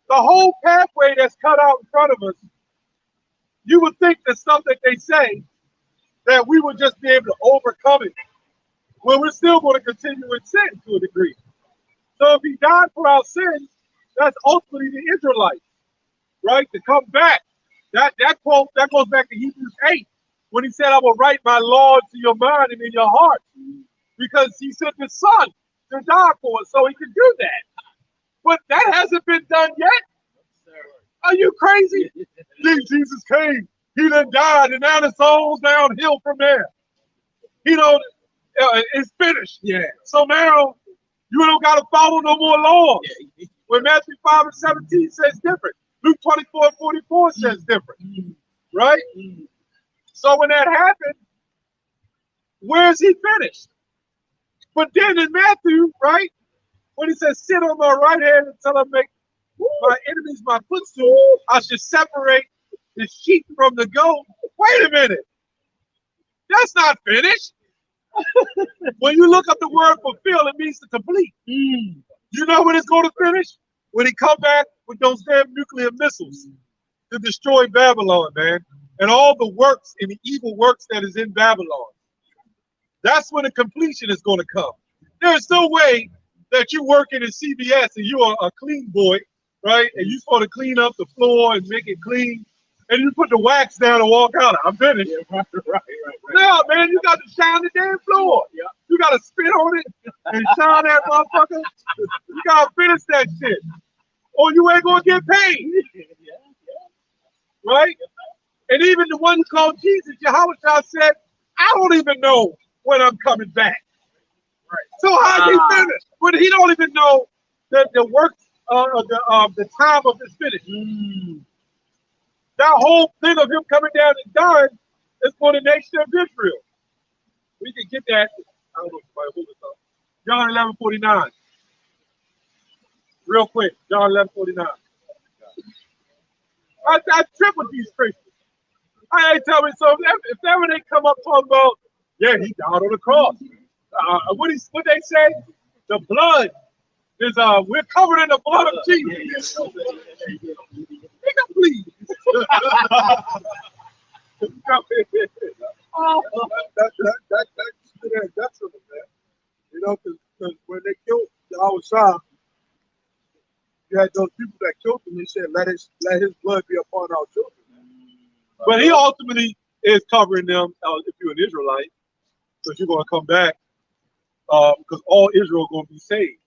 the whole pathway that's cut out in front of us, you would think the stuff that they say, that we would just be able to overcome it. Well, we're still going to continue in sin to a degree. So if he died for our sins, that's ultimately the Israelites, right? To come back. That quote, that goes back to Hebrews 8, when he said, I will write my law to your mind and in your heart. Because he sent his son to die for us so he could do that. But that hasn't been done yet. Are you crazy? Jesus came. He done died, and now it's all downhill from there. You know, it's finished. Yeah. So now you don't got to follow no more laws. When Matthew 5 and 17 says different. Luke 24 and 44 says different. Right? So when that happened, where is he finished? But then in Matthew, right, when he says, sit on my right hand until I make my enemies my footstool, I should separate the sheep from the goat. Wait a minute. That's not finished. When you look up the word fulfill, it means to complete. You know when it's going to finish? When he come back with those damn nuclear missiles to destroy Babylon, man. And all the works and the evil works that is in Babylon. That's when the completion is going to come. There's no way that you working in CBS and you are a clean boy, right? And you're supposed to clean up the floor and make it clean. And you put the wax down and walk out. I'm finished. Yeah, right. No, man, you got to shine the damn floor. Yeah. You got to spit on it and shine that motherfucker. You got to finish that shit. Or you ain't going to get paid. Right? And even the one who called Jesus, Yahawah said, I don't even know when I'm coming back. Right. So how he finished? But he don't even know the work the time of his finish. That whole thing of him coming down and dying is for the nation of Israel. get that. I don't know if somebody hold it up. John 11:49. Real quick, John 11:49. I trip with these Christians. I ain't telling me so. If ever they come up talking about, yeah, he died on the cross. What they say? The blood is we're covered in the blood of Jesus. Nigga, please. That's it, man. You know, because when they killed YAHAWASHI, you had those people that killed him. They said, let his blood be upon our children. But he ultimately is covering them if you're an Israelite, because you're going to come back, because all Israel going to be saved.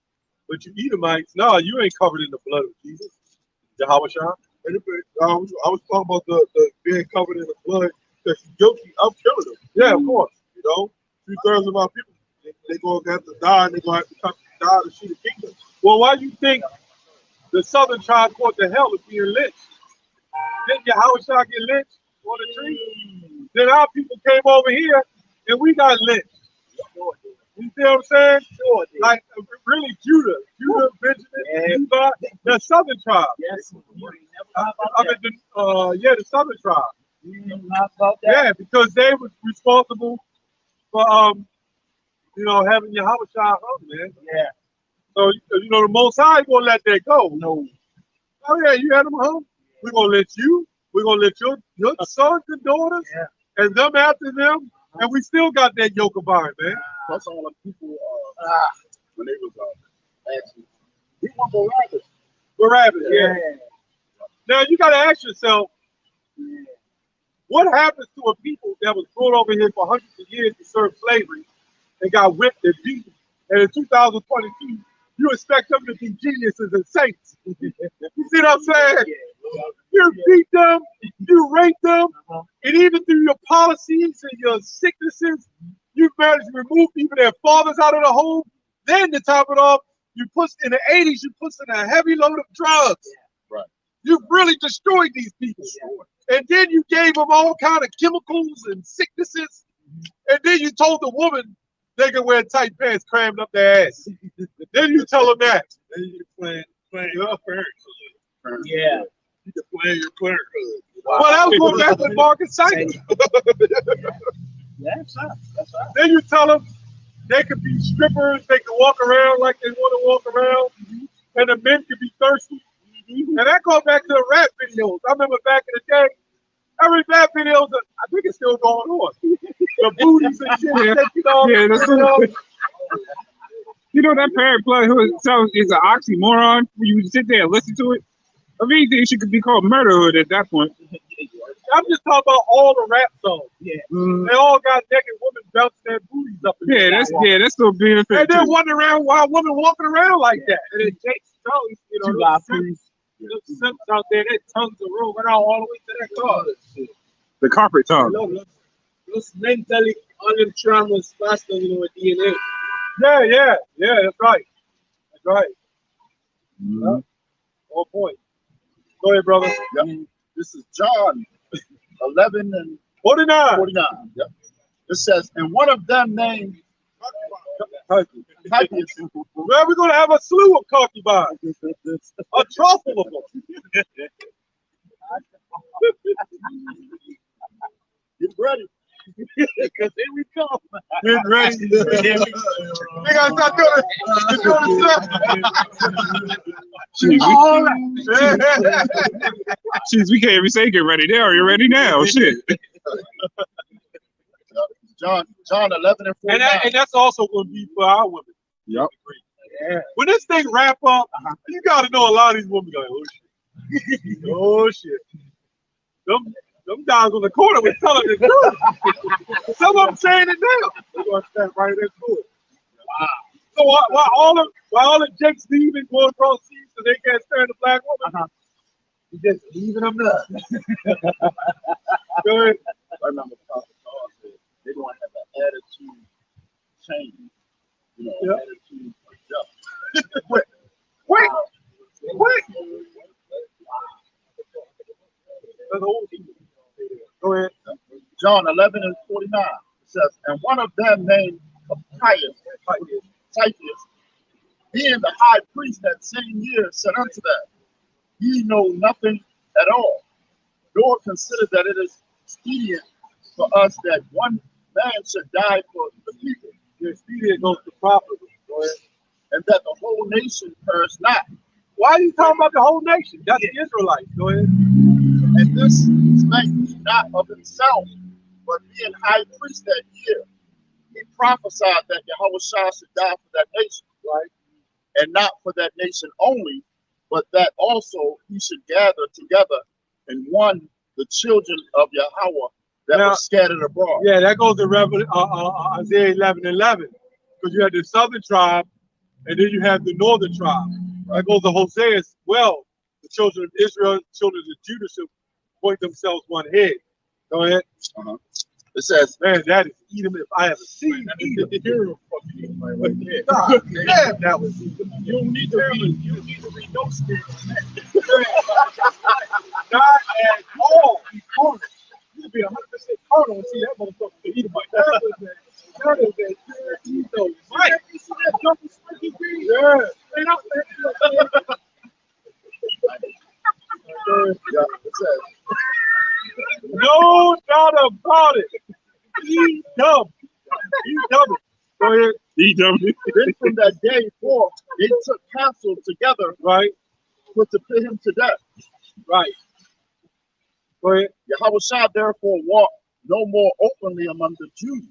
But you Edomites, no, you ain't covered in the blood of Jesus, YAHAWASHI. I was talking about the being covered in the blood because he's guilty of killing them. Yeah, of course. You know, 2/3 of our people, they're going to have to die, and they're going to have to die to see the kingdom. Well, why do you think the southern tribe caught the hell of being lynched? Didn't YAHAWASHI get lynched on the tree? Then our people came over here and we got lynched. You see what I'm saying? Sure. Like really Judah, Benjamin, Levi, the southern tribe. Yes. The southern tribe. Not about that. Yeah, because they was responsible for having YAHAWASHI hung, man. Yeah. So the Most High gonna let that go. No. Oh yeah, you had them home. We're gonna let you. We're gonna let your sons and daughters and them after them, and we still got that yoke of iron, man. Plus all the people when they was asking, we want Barabbas. Barabbas, yeah. Now you gotta ask yourself, what happens to a people that was brought over here for hundreds of years to serve slavery and got whipped and beaten, and in 2022 you expect them to be geniuses and saints? You see what I'm saying? You beat them, you rape them, and even through your policies and your sicknesses, you managed to remove even their fathers out of the home. Then to top it off, you put in the 80s, you put in a heavy load of drugs. Right. You really destroyed these people. And then you gave them all kind of chemicals and sicknesses. And then you told the woman they can wear tight pants crammed up their ass. Then you tell them that. Then you playing your parenthood. Yeah. You can play your parenthood. Wow. Well, that was going back to Marcus Cycle. That's right. Then you tell them they could be strippers, they can walk around like they want to walk around, and the men could be thirsty. And that goes back to the rap videos. I remember back in the day, every rap videos, I think it's still going on. The booties and shit. That's what. You know that parent play is an oxymoron when you sit there and listen to it. I mean, it should be called murderhood at that point. I'm just talking about all the rap songs. Yeah. They all got naked women bouncing their booties up. That's still being a thing. And they're wondering around why a woman walking around like that. And it takes tongues, the simps out there, their tongues are rolling out all the way to that car. The carpet tongue. Those mentally untraumatized faster, with DNA. Yeah, that's right. That's right. Mm-hmm. All point. Go ahead, brother. Yep. This is John 11 and 49. Yep. It says, and one of them named Titus. Well, we're going to have a slew of concubines. A truffle of them. Get ready. Because here we come. Get ready. We got to start Jeez, we can't even say get ready. They're already ready now. Shit. John 11 and 49. And that's also going to be for our women. Yep. Yeah. When this thing wrap up, you got to know a lot of these women going, oh shit. Oh shit. Them guys on the corner were telling the truth. Some of them saying it now. They're going to stand right there to it. Wow. So while all the Jakes leaving, going across seas so they can't stand the black woman, you just leaving them there. Go ahead. I remember Prophet Paul said they're going to have an attitude change. Attitude adjust. Quick. Go ahead. John 11 and 49. It says, and one of them named Typhus, being the high priest that same year, said unto them, ye know nothing at all, nor consider that it is expedient for us that one man should die for the people. The expedient goes to property. And that the whole nation perish not. Why are you talking about the whole nation? That's the Israelites. Go ahead. And this spake he not of himself, but being high priest that year, he prophesied that Yahawashi should die for that nation, right? And not for that nation only, but that also he should gather together in one the children of Yahawah that were scattered abroad. Yeah, that goes to Isaiah 11:11, because you had the southern tribe, and then you have the northern tribe. That goes to Hosea as well. The children of Israel, children of Judah should point themselves one head. Go ahead. It says, man, that is Edom if I ever seen Edom. That was Edom. You don't need to read no scripture. Not at all. You could be 100% carnal and see that motherfucker to Edomite. That is a Edom. Right. You see that jumping squeaky green? Yeah. Straight up there. it says, no doubt about it. Edom. Go ahead. Edom. Then from that day forth, they took counsel together, right, for to put him to death. Right. Go ahead. Yahawashi therefore walked no more openly among the Jews,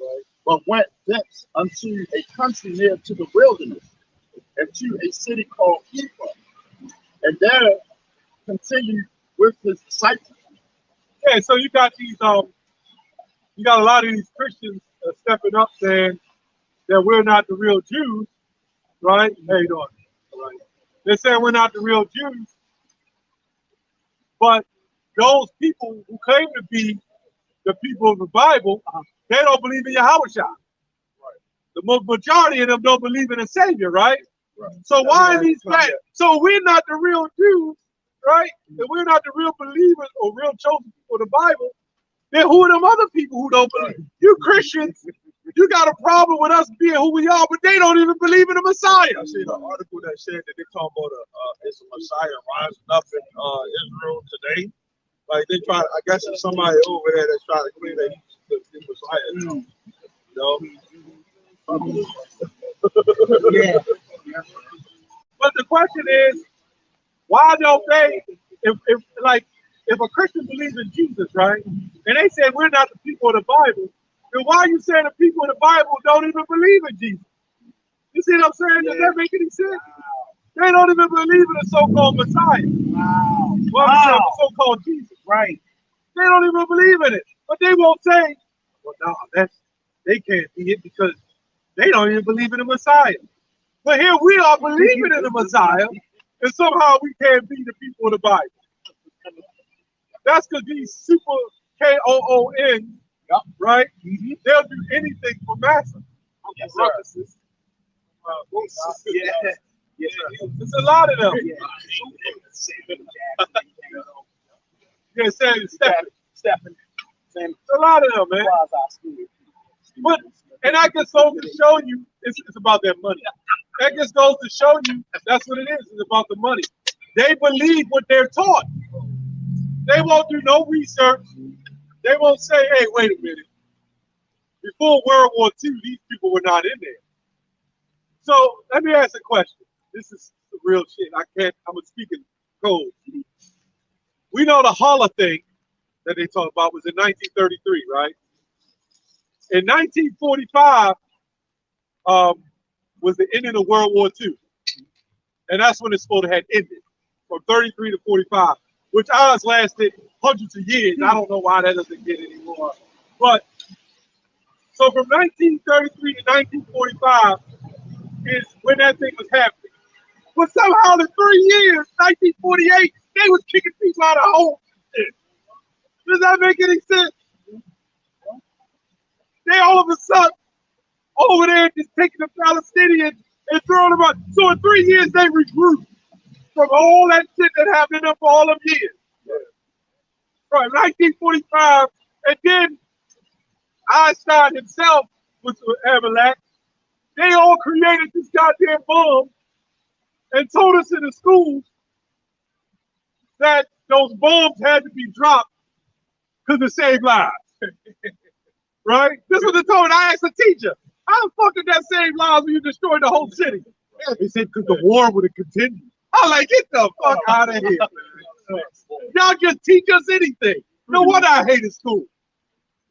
right, but went thence unto a country near to the wilderness, and to a city called Ephraim, and there continued with his disciples. Yeah, so you got these you got a lot of these Christians stepping up saying that we're not the real Jews, right? How you doing? Right. They're saying we're not the real Jews, but those people who claim to be the people of the Bible, they don't believe in Yahawashi. Right. The majority of them don't believe in a Savior, right? Right. So why are these guys? So we're not the real Jews, right? And we're not the real believers or real chosen people of the Bible. Then who are them other people who don't believe? You Christians, you got a problem with us being who we are, but they don't even believe in the Messiah. I seen an article that said that they talk about it's a Messiah rising up in Israel today. Like they try, I guess it's somebody over there that's trying to claim that he's the Messiah. Yeah. But the question is, why don't they, if a Christian believes in Jesus, right, and they say we're not the people of the Bible, then why are you saying the people of the Bible don't even believe in Jesus? You see what I'm saying? Does that make any sense? They don't even believe in the so-called Messiah. Wow. So-called Jesus. Right. They don't even believe in it. But they won't say, well, no, they can't be it because they don't even believe in the Messiah. But here we are believing in the Messiah, and somehow we can't be the people of the Bible. That's because these super KOON, right? They'll do anything for massa. Yes, Yeah. There's a lot of them. Yeah, Stephen. A lot of them, man. But, and that just goes to show you it's about their money. That just goes to show you that's what it is. It's about the money. They believe what they're taught. They won't do no research. They won't say, hey, wait a minute. Before World War II, these people were not in there. So let me ask a question. This is the real shit. I'm speaking code. We know the HALAL thing that they talk about was in 1933, right? In 1945 was the ending of World War II. And that's when it's supposed to have ended, from 33 to 45, which ours lasted hundreds of years. I don't know why that doesn't get anymore. But so from 1933 to 1945 is when that thing was happening. But somehow in 3 years, 1948, they was kicking people out of homes. Does that make any sense? They all of a sudden over there just taking the Palestinians and throwing them out. So in 3 years, they regrouped from all that shit that happened up for all them years. Right, 1945, and then Einstein himself which was Amalek, they all created this goddamn bomb and told us in the schools that those bombs had to be dropped because it saved lives. Right? This was the told. I asked the teacher, how the fuck did that save lives when you destroyed the whole city? He said, because the war would have continued. I'm like, get the fuck out of here. Y'all just teach us anything. No wonder I hated school.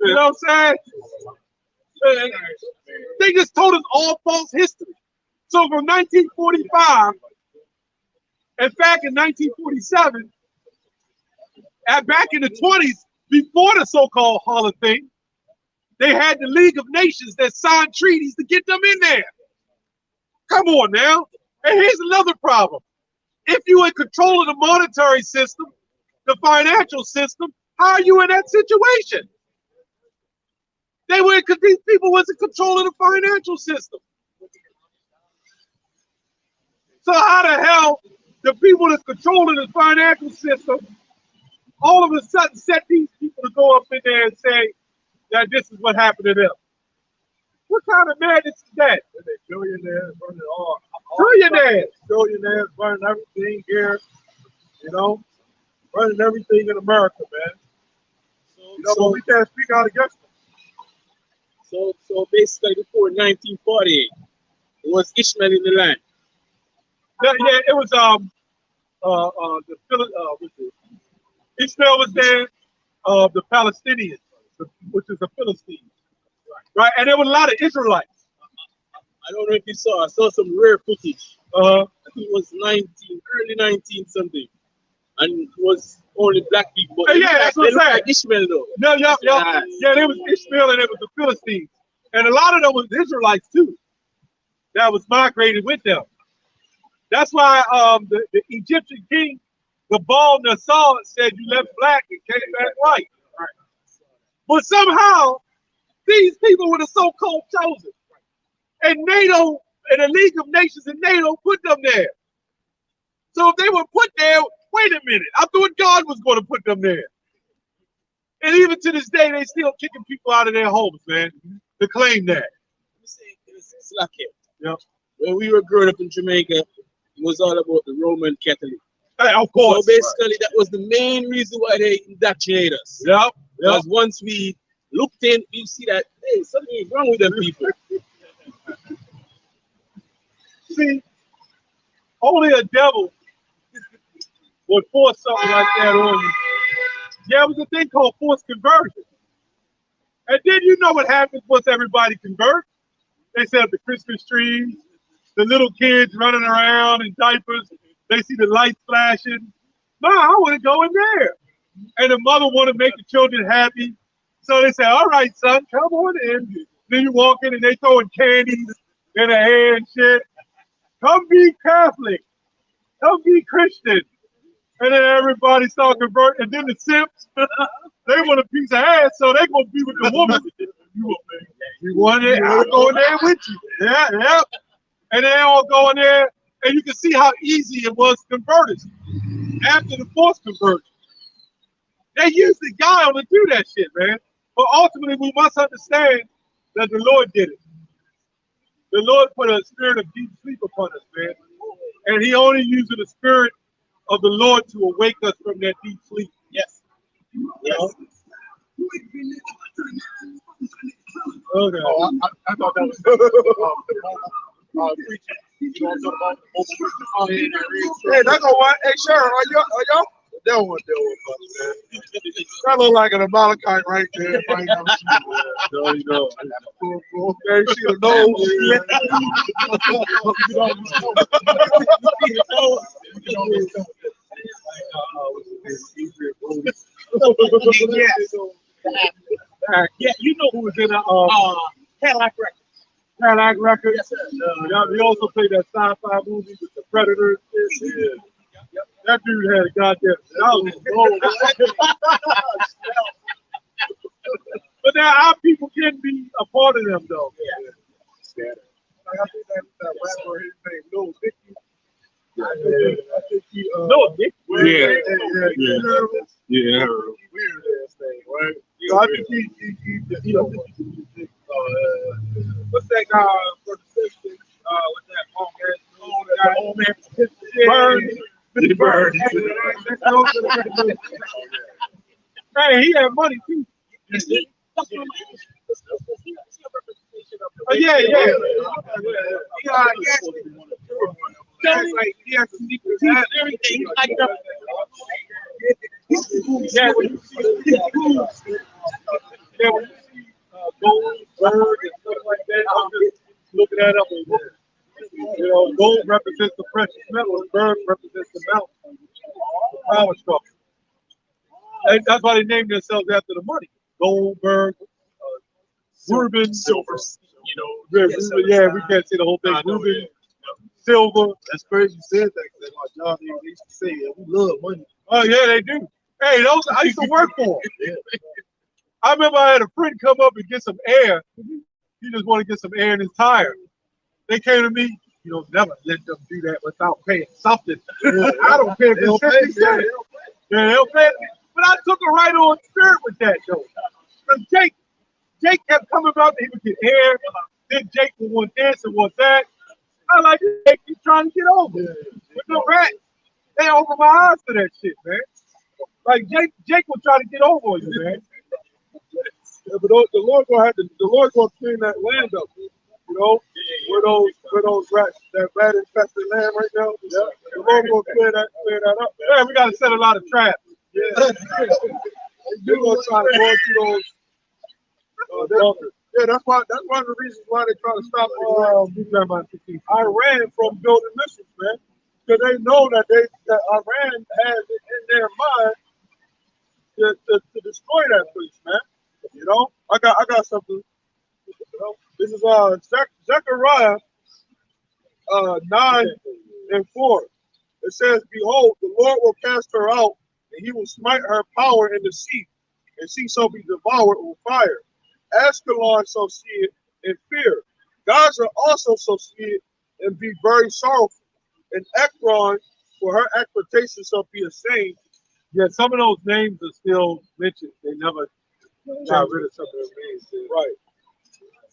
You know what I'm saying? They just told us all false history. So from 1945, in fact, in 1947, back in the 20s, before the so-called HALAL thing, they had the League of Nations that signed treaties to get them in there. Come on now. And here's another problem. If you're in control of the monetary system, the financial system, how are you in that situation? They were, because these people was in control of the financial system. So how the hell the people that's controlling the financial system all of a sudden set these people to go up in there and say that this is what happened to them? What kind of madness is that? Billionaires running all Trillionaires. billionaires running everything here, you know, running everything in America, man. You know, but we can't speak out against them. So basically before 1948, it was Ishmael in the land. Yeah, it was Ishmael was there, the Palestinians, which is the Philistines, right? And there were a lot of Israelites. I don't know if you saw. I saw some rare footage. I think it was early 19 something, and it was only black people. Yeah, that's what I'm saying. Like Ishmael though. No, yeah, there was Ishmael and there was the Philistines, and a lot of them was Israelites too. That was migrated with them. That's why the Egyptian king, the Baal Nassar, said you left black and came back white. Right. But somehow these people were the so-called chosen. And NATO and the League of Nations and NATO put them there. So if they were put there, wait a minute, I thought God was going to put them there. And even to this day, they still kicking people out of their homes, man, to claim that. Let me say it's like it. Yep. When we were growing up in Jamaica, it was all about the Roman Catholic. Hey, of course. So basically, that was the main reason why they indoctrinated us. Yep. Because once we looked in, you see that, hey, something is wrong with them people. See, only a devil would force something like that on you. Yeah, it was a thing called forced conversion. And then you know what happens once everybody converts? They set up the Christmas trees, the little kids running around in diapers. They see the lights flashing. No, I want to go in there. And the mother want to make the children happy. So they say, all right, son, come on in. Then you walk in and they throwing candies in the air and shit. Come be Catholic. Come be Christian. And then everybody start converting. And then the simps, they want a piece of ass, so they going to be with the woman. You want it? I'll go in there with you. Yeah, yeah. And they all go in there, and you can see how easy it was to convert us. After the forced conversion. They usually guile to do that shit, man. But ultimately, we must understand that the Lord did it. The Lord put a spirit of deep sleep upon us, man. And he only uses the spirit of the Lord to awake us from that deep sleep. Yes. Yes. Okay. Oh, I thought that was preaching. You know what I'm talking about? Hey, that's the one. Hey, Sharon, are y'all? That one, man. That look like an Amalekite right there. Right now. No, you know. Okay, see the nose. Yeah, you know who was in Cadillac Records. Cadillac Records? Yes, sir. He also played that sci-fi movie with the Predators. Yeah. That dude had a goddamn shell. But now our people can be a part of them, though. Yeah. Like I think that rapper, his name Lil Dicky. I think he Lil Dicky? Yeah. Weird ass thing, right? So I think he What's that guy for the Simpsons? With that long man? Burn. Burn. Hey, he had money too. Oh, yeah. He has some deep everything like that. Yeah, when you see gold, bird, and stuff like that, I'm just looking that up. Gold represents the precious metal, and bird represents the mountain, the power structure. And that's why they named themselves after the money. Goldberg, Reuben, silver. Yeah, we can't see the whole thing. Reuben, silver. That's crazy you said that because my job, they used to say, we love money. Oh, yeah, they do. Hey, those I used to work for them. I remember I had a friend come up and get some air. He just wanted to get some air in his tire. They came to me, never let them do that without paying something. I don't care if it's 50 cents. Yeah, they'll pay. But I took a right on spirit with that, though. Because Jake kept coming out, he would get air. Then Jake would want this and want that. I like Jake, he's trying to get over. With the rats, they open my eyes to that shit, man. Like Jake will try to get over on you, man. Yeah, but the Lord's gonna clean that land up. Where those rats, that rat infested land right now. Yeah. The Lord's gonna clear that up. Yeah, we gotta set a lot of traps. Yeah. You're gonna try to go through those. Yeah, that's one of the reasons why they're trying to stop Iran from building missiles, man. Because they know that Iran has it in their mind to destroy that place, man. I got something. This is Zechariah 9:4. It says, "Behold, the Lord will cast her out, and he will smite her power in the sea, and she shall be devoured with fire. Ascalon shall see it in fear. Gaza also shall see it and be very sorrowful. And Ekron, for her expectation, shall be ashamed." Yeah, some of those names are still mentioned. They never got rid of some of those names. Right.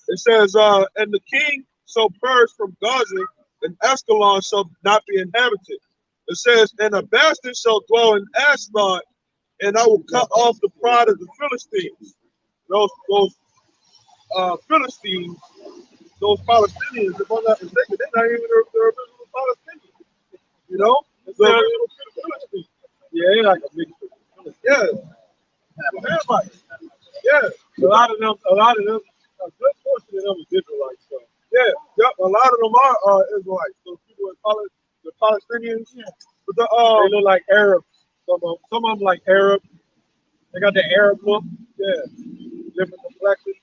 It says, "And the king shall perish from Gaza, and Ascalon shall not be inhabited." It says, "And a bastard shall dwell in Ashdod, and I will cut off the pride of the Philistines." Those Philistines, those Palestinians, if I'm not mistaken, they're not even the original Palestinians. Philistines. Yeah, they're like a mixture. Yeah. Yeah. A lot of them, a good portion of them is Israelites. So. Yeah. Yep. A lot of them are Israelites. Those people that call it the Palestinians. Yeah. But they look like Arabs. Some of them like Arab. They got the Arab look. Yeah. Different complexion.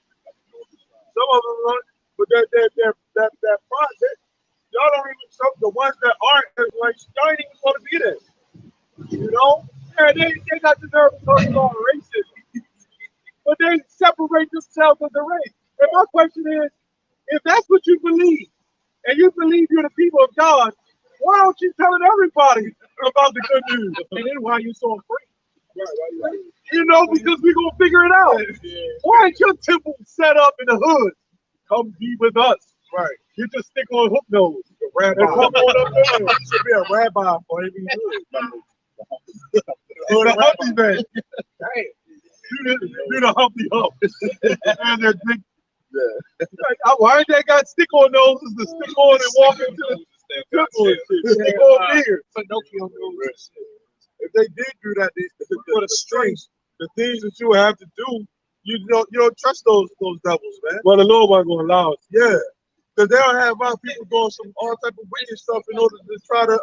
Some of them run, but that project, y'all don't even, the ones that aren't Israelites, y'all ain't even going to be there. Yeah, they got the nerve to talk about racism. But they separate themselves as a race. And my question is, if that's what you believe, and you believe you're the people of God, why don't you tell everybody about the good news? And then why you so afraid? Right. Because we're going to figure it out. Why ain't your temple set up in the hood? Come be with us. Right. You just stick on hook nose. The rabbi. Come on up there. You should be a rabbi for every hood. Or the Humpty man. Do the Humpty Hump. And they're big. Yeah. Why ain't they got stick on noses to stick on and walk into the temple and shit? Stick on beard. Pinocchio nose. If they did do that, the things that you would have to do, you don't trust those devils, man. Well, the Lord wasn't going to allow it. Yeah. Because they'll have our people doing all type of wicked stuff in order to try to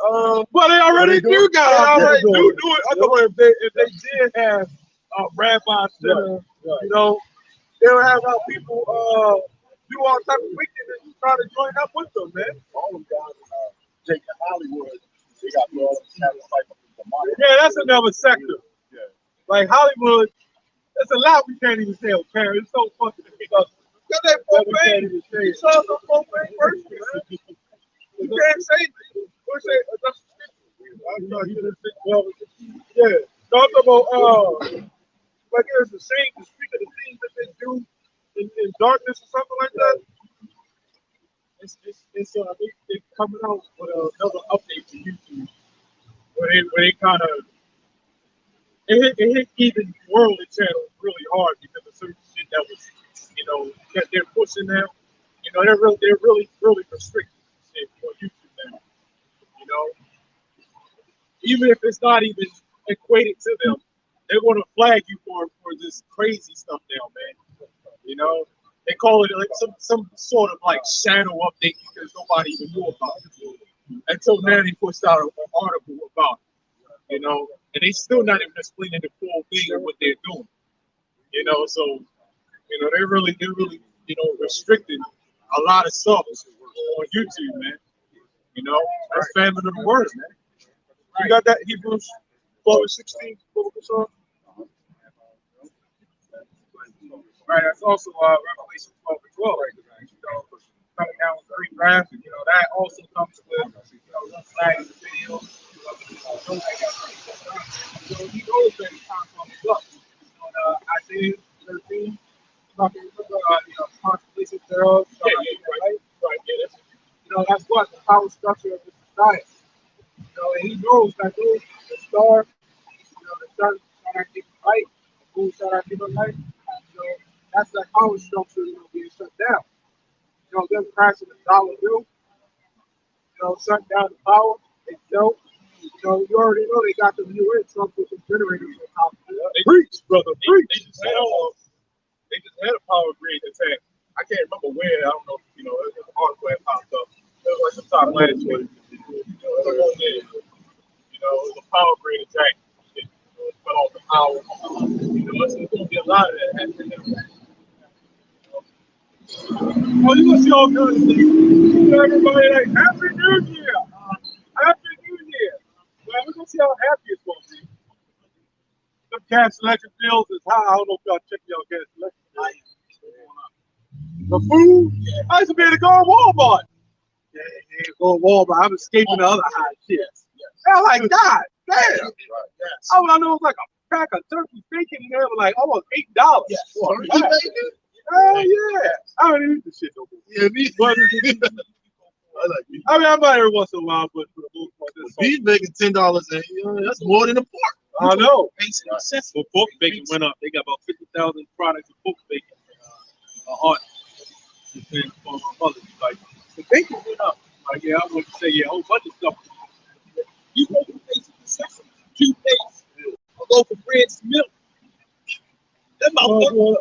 well, they already do it. I know if they did have rabbi center, they'll have our people do all type of wickedness and try to join up with them, man. All them guys in Jake and Hollywood, they got all the yeah, that's another sector. Yeah. Like Hollywood, there's a lot we can't even say on camera. It's so fucking disgusting. Because they profane. You saw some profane person, man. You can't say that. Yeah. Talk about like it's the same, speak of the things that they do in darkness or something They're coming out with another update to YouTube where they kind of it hit even worldly channels really hard because of certain shit that was, that they're pushing now. They're really restricting shit on YouTube now. Even if it's not even equated to them, they're going to flag you for this crazy stuff now, man. They call it like some sort of like shadow update because nobody even knew about it until now. They pushed out an article about it, and they still not even explaining the full thing of what they're doing, So they're really restricting a lot of stuff on YouTube, man. That's famine of the word, man. You got that Hebrews 12:16 focus on? Right, that's also Revelation 12:12, right? Coming down with great wrath, that also comes with, one flag in the video. He knows that it's time to come up. On Isaiah 13, talking about, constellations thereof. Right. That's what the power structure of the society. And he knows that the star, the sun shall not give light, the moon shall not give light. That's that power structure, being shut down. Them crashing the dollar bill, shutting down the power itself. You already know they got the UN truck with the generators on top of it. Preach, brother, preach. They just had a power grid attack. I can't remember where. I don't know. It was an article that popped up. It was like some top latitude. It was a power grid attack. It fell off the power. It's going to be a lot of that happening. Well, you gonna see all kinds of things. Everybody like Happy New Year, Happy New Year. Well, we're gonna see how happy it's gonna be. The gas electric bills is high. I don't know if y'all check y'all gas electric bills. The food, I used to be able to go to Walmart. Yeah, go to Walmart. I'm escaping the other high shit. I'm like, God damn. All I know was like a pack of turkey bacon and they were like almost $8. Turkey bacon? Oh yeah, I don't eat the shit no more. Yeah, me. I mean, I might every once in a while, but for the most part, Beef bacon $10, and that's more than the pork. I know. Well, pork bacon went up. They got about 50,000 products of pork bacon. Like the bacon went up. Like I wouldn't say a whole bunch of stuff. You go for basic necessities, toothpaste, go for bread and milk. That motherfucker. One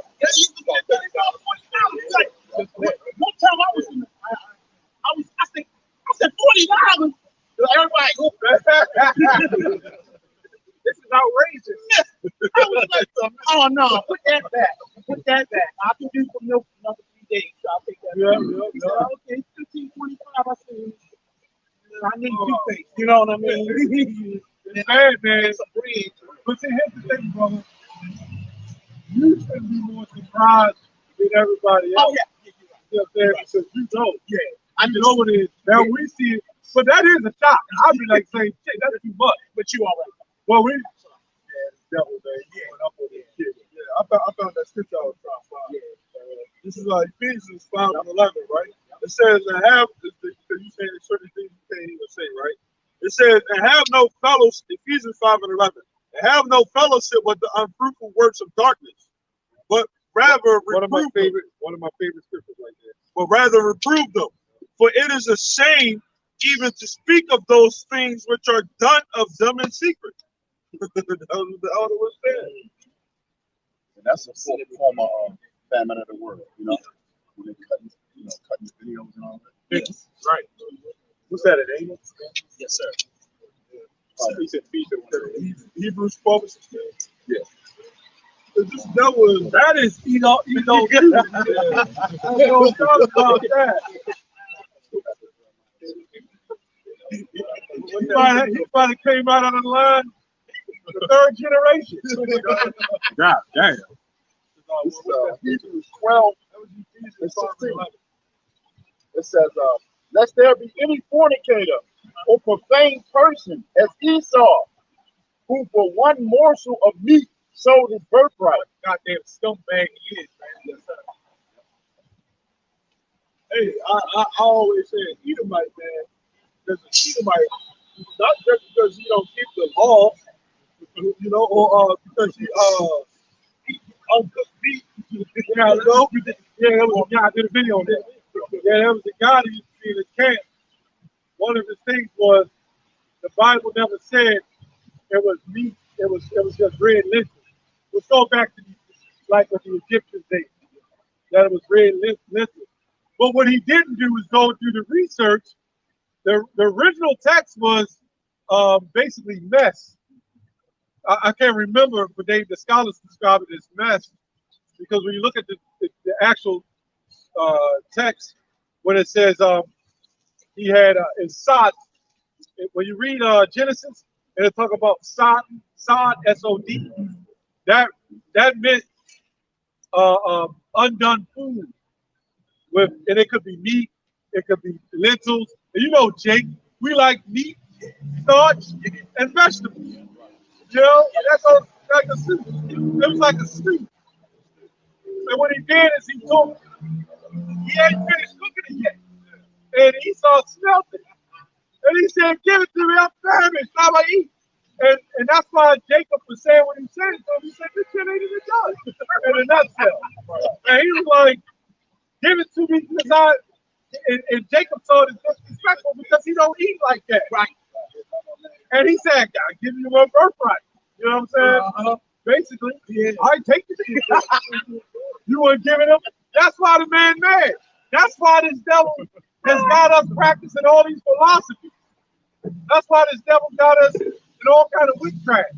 time I was in I said $40. Everybody go. This is outrageous. I was like, oh no, put that back. Put that back. I can do some milk for another 3 days. So I'll take that. Yeah. Okay, $15.25. I said, I need toothpaste. You know what I mean? It's bad, man. Some bread. But see, here's the thing, brother. You should be more surprised than everybody else. Oh, yeah. Because you don't. Yeah. I know what it is. Now we see it, but that is a shock. I'd be like saying, shit, that's too much. But you all right. Well, we. Yeah, devil, man. Yeah. I found that scripture I was trying to find. This is Ephesians 5:11, right? It says, and have, because you saying certain things you can't even say, right? It says, and have no fellowship, Ephesians 5:11. Have no fellowship with the unfruitful works of darkness, but rather one of my favorite scriptures right there. But rather reprove them, for it is a shame even to speak of those things which are done of them in secret. That was the elder was saying. And that's a form of famine of the world, when they're cutting the videos and all that. Yes. Right. What's that, at 80? Yes, sir. He said Hebrews 12:16. Yeah. This devil, that is, you know, too. Don't talk about that. He finally came out on the line, the third generation. God damn. Hebrews 12, and 16. It says, lest there be any fornicator or profane person as Esau, who for one morsel of meat sold his birthright. Goddamn scumbag he is, man. Yes, sir. Hey, I always say Edomite, man. There's an Edomite, not just because he don't keep the law, you know, or because he eat uncooked meat. Yeah, you know? Yeah, there was a guy, I did a video on that. Yeah, there was a guy that used to be in the camp. One of his things was the Bible never said it was meat, it was just red lentils. Let's go back to like what the Egyptians did, that it was red lentils. But what he didn't do is go do the research. The original text was basically mess. I can't remember, but the scholars describe it as mess because when you look at the actual text, when it says he had in Sod, when you read Genesis and it talk about Sod, S-O-D, that meant undone food. And it could be meat, it could be lentils. And you know, Jake, we like meat, starch, and vegetables. You know, that's like a soup. It was like a stew. And what he did is he took, he hadn't finished cooking it yet. And Esau smelled it. And he said, give it to me, I'm famished, how I eat? And that's why Jacob was saying what he said. So he said, this shit ain't even done. In a nutshell. And he was like, give it to me because and Jacob saw it as disrespectful because he don't eat like that. Right. And he said, I give you one birthright. You know what I'm saying? Basically, yeah. I take it. You weren't giving him. That's why the man mad. That's why this devil has got us practicing all these philosophies. That's why this devil got us in all kind of witchcraft.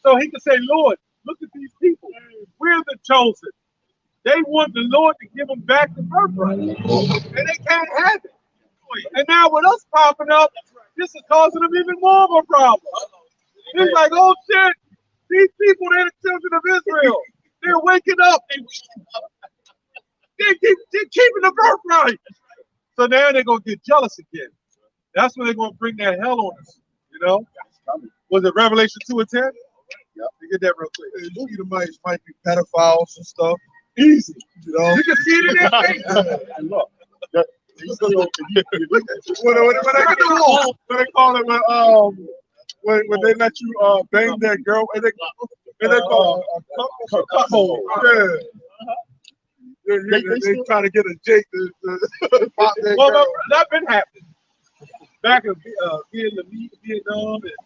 So he can say, Lord, look at these people. We're the chosen. They want the Lord to give them back the birthright. And they can't have it. And now with us popping up, this is causing them even more of a problem. It's like, oh shit, these people, they're the children of Israel. They're waking up. They're keeping the birthright. So now they're going to get jealous again. That's when they're going to bring that hell on us. You know? Was it Revelation 2 and 10? Yep. You get that real quick. You Edomites might be pedophiles and stuff. Easy. You know? You can see it in their face. And look. What they call it when they let you bang that girl and they call it a couple. Yeah. They try to get a Jake to pop that well, girl. that's been happening. Back in Vietnam, and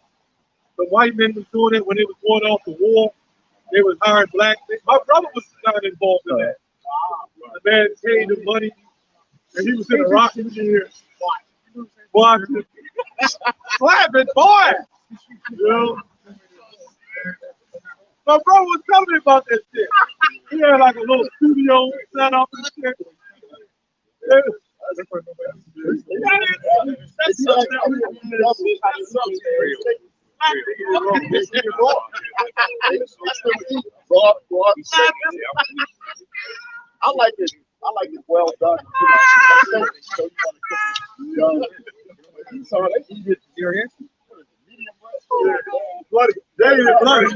the white men was doing it when they was going off the war. They was hiring black men. My brother was not involved in that. The man paid the money, and he was in a rocking chair. Watching. Slapping, boy! You know? My brother was telling me about that shit. He had like a little studio set up and shit. I like it well done. So they eat it serious. Bloody. That is bloody.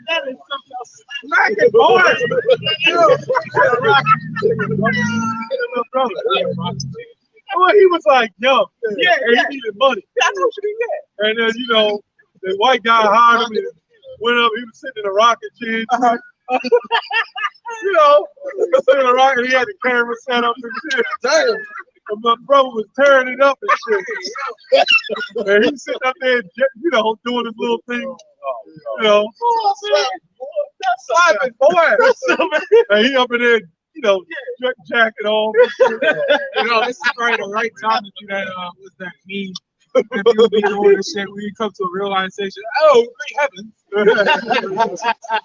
That is something else. Smack it, boy! Well, he was like young. Yeah, and he needed money. That's what you get. And then, you know, the white guy hired him and went up. He was sitting in a rocket chair. You know, he was sitting in a rocket. He had the camera set up and shit. Damn. And my brother was tearing it up and shit. And he's sitting up there, you know, doing his little thing. You know, slapping, boy. And he up in there, you know, jacket on. You know, this is probably the right time to do that. What's that meme? And people be doing this shit when you come to a realization. Oh, great heavens!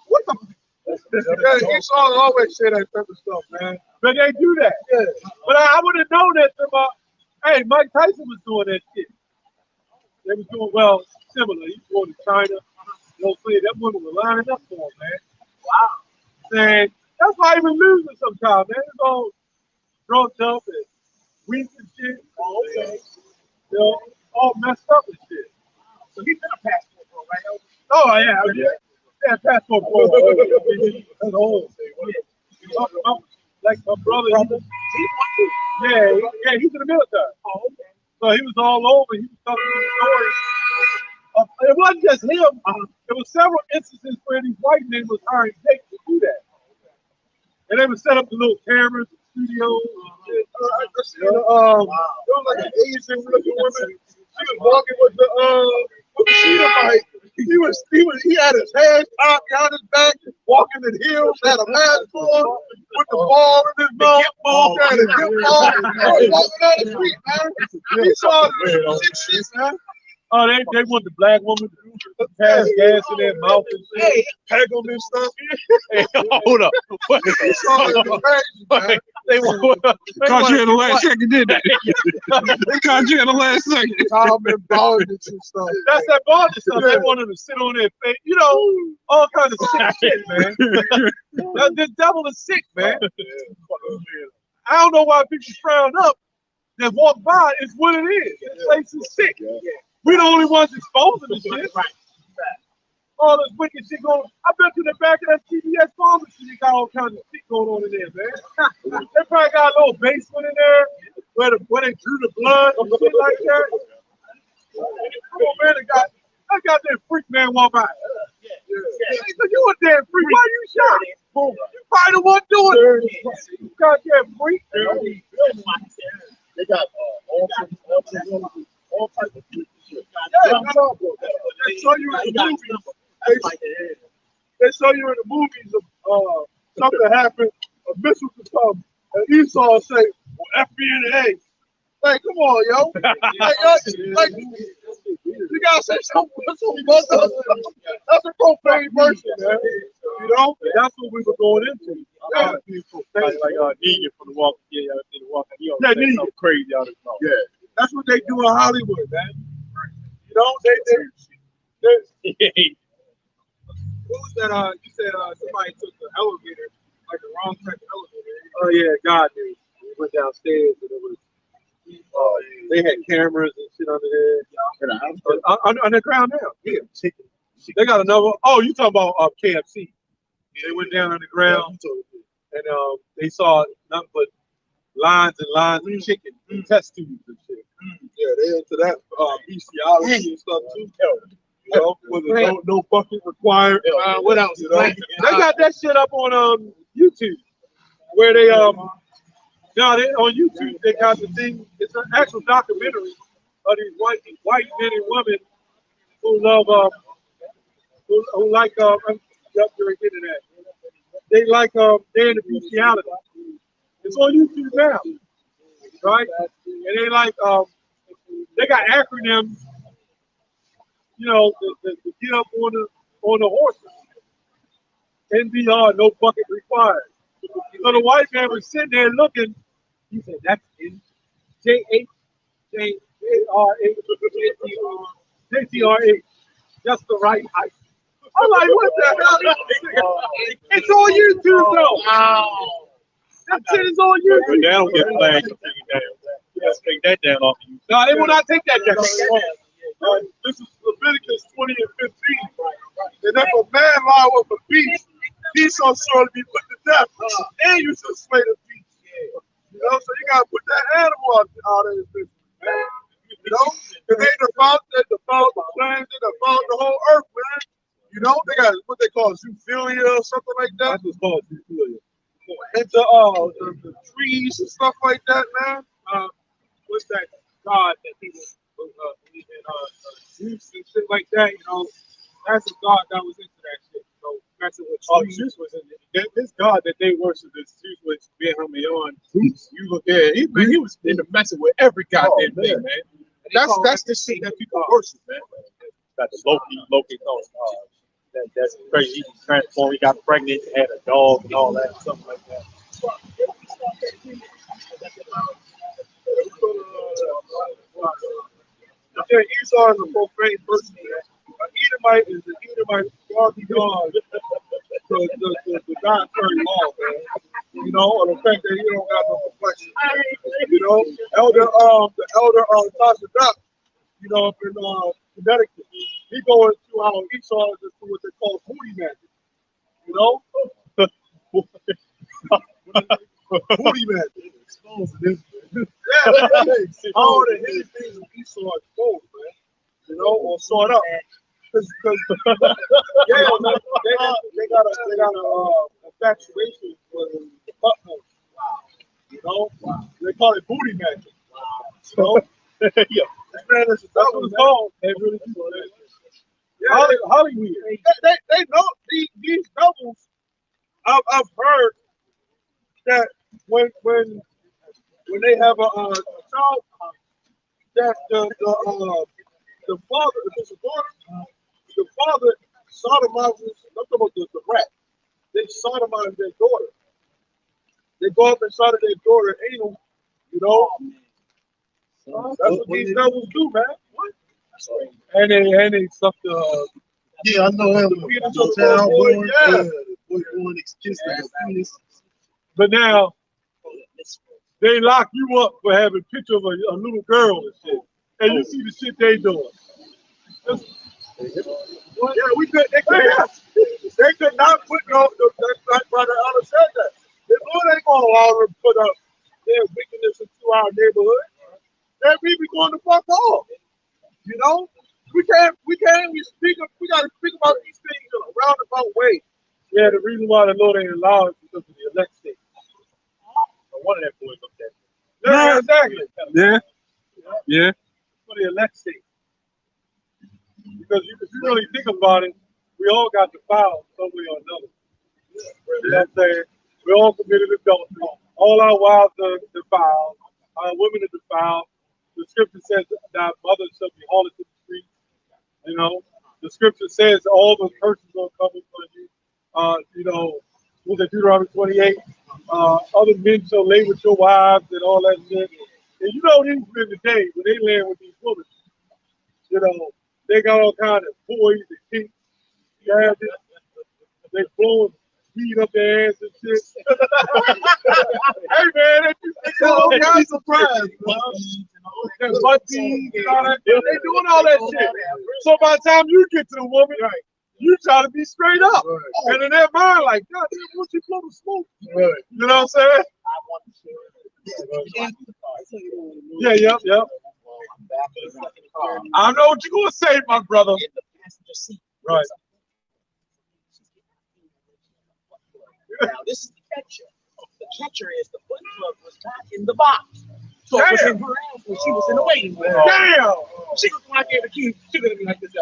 What the? Esau always say that type of stuff, man. But they do that. Yeah. But I would have known that from hey, Mike Tyson was doing that shit. They was doing well similar. He was going to China. You know, that woman was lining up for him, man. Wow. And that's why he was losing sometimes, man. It's all drunk up and weak and shit. Oh, okay. You know, all messed up and shit. So he's been a passport, bro, right? Oh, yeah. Yeah, passport, bro. That's old. Yeah. Like my brother, Yeah, he's in the military. Oh, okay. So he was all over. He was telling me stories. It wasn't just him. There were several instances where these white men was hiring Jake to do that. And they would set up the little cameras, studios. There was like an Asian looking woman. She was walking with the sheet mic. He had his hands out behind his back, walking in heels, had a mask on, with the ball in his mouth, had a gift ball. He was walking down the street, man. He saw six shit, man. Oh, they want the black woman to pass gas in their mouth and shit. Peg them and stuff. Hey, hold up. He saw it crazy, man. They want Caught you at the last second, didn't they? They caught you at the last second. Tom and bondage and stuff. That's that bondage stuff. They want them to sit on their face. You know, all kinds of sick shit, man. The devil is sick, man. I don't know why people frown up. That walk by is what it is. This place is sick. We the only ones exposing the shit. Right. All this wicked shit going on. I bet you in the back of that CBS pharmacy, they got all kinds of shit going on in there, man. They probably got a little basement in there where they drew the blood or shit like that. Come on, man, I got that freak man walk by. You a damn freak. Why you shot? You probably the one doing it. You goddamn freak. They got all types of shit. They show you in the movies. They show you in the movies of something happened, a missile could come, and Esau say, "Well, F me in the A." Like, come on, yo. Like, you gotta say something. That's a profane person, man. You know, that's what we were going into. Yeah. like Negan from the Walking Dead. Y'all seen the Walking Dead? Yeah, Negan. Something crazy out of his mouth. Yeah, that's what they do in Hollywood, man. You know, they What was that? You said somebody took the elevator, like the wrong type of elevator. Oh yeah, God did. We went downstairs and it was. They had cameras and shit under there. Underground now. Yeah. They got another. Oh, you talking about KFC? They went down underground and they saw nothing but lines and lines of chicken and test tubes and shit. Yeah, they into that bestiality and stuff too. You know, with no bucket required. What else? You know, They got that shit up on YouTube where they now they on YouTube they got the thing. It's an actual documentary of these white men and women who love who like I'm getting that. They like they're into bestiality. It's on YouTube now, right? And they like they got acronyms, you know, to get up on the horses. NBR, no bucket required. So the white man was sitting there looking. He said, "That's JHJRH. That's the right height." I'm like, "What the hell?" It's on YouTube though. Wow. That shit is on YouTube. They don't get flagged for taking that. Let's take that down off of you. No, they will not take that down. this is Leviticus 20 and 15. And if a man lie with a beast, he shall surely be put to death. And you shall slay the beast. You know, so you gotta put that animal out of his business, man. You know, because they devout the planet, they devout the whole earth, man. You know, they got what they call zoophilia or something like that. That's what's called zoophilia. Into the trees and stuff like that, man. What's that God that people believe in Zeus and shit like that? You know, that's a God that was into that shit. So messing with trees. Zeus was in it. This God that they worship, this Zeus was Behamayon. You look at he was into messing with every goddamn thing, man. That's the shit that people worship, man. Got the Loki. That's crazy. He transformed. He got pregnant, had a dog and all that, something like that. Yeah, Esau is a profane person. An Edomite is an Edomite godly God. The God turned law, man. You know, or the fact that he don't got no complexion. You know, the elder Tasha Duck, you know, up in Connecticut, he going to how Esau is into what they call booty magic. You know? Booty magic. exposing this. All the hidden things of Esau are exposed, man. You know, or sort up. Because yeah, man, they got a infatuation with the utmost. You know, they call it booty magic. You know, yeah. Man, that's what it's called. They really do that. Yeah, Hollywood. They know these doubles. I've heard that when they have a child, that the father, if it's a daughter, the father sodomizes. I'm talking about the rat. They sodomize their daughter. They go up inside of their daughter anal. You know, that's what these devils do, man. What? And they suck the. Yeah, I know him. The child born, boy born kissing the penis. But now they lock you up for having a picture of a little girl and shit, and you see the shit they doing. Yeah, we could. They could not put no. That brother Elder said that. The Lord ain't gonna allow them to put up their wickedness into our neighborhood. That we be going to fuck off. You know, we can't even speak. We gotta speak about these things in a roundabout way. Yeah, the reason why the Lord ain't allowed is because of the elect state. One of them boys up there. Yeah, exactly. Yeah. For the elect state. Because if you really think about it, we all got defiled some way or another. You know what I'm saying? We all committed adultery. All our wives are defiled. Our women are defiled. The scripture says that mothers shall be hauled to the streets. You know, the scripture says all the curses will come upon you. You know, with the Deuteronomy 28, other men shall lay with your wives and all that shit. And you know these men today, when they land with these women, you know, they got all kinds of toys and kinks. Yeah, they blowing weed up their ass and shit. Hey man, they all kinds of surprised. Butt beads and all that. They doing all that shit. So by the time you get to the woman, you try to be straight up. And in their mind, like, God damn, won't you blow the smoke? You know what I'm saying? Yeah. I know what you're gonna say, my brother. Right. Now this is the catcher. The catcher is the butt plug was not in the box. So it was in her ass when she was in the waiting room. Damn! She was like in the key. She would have been like this.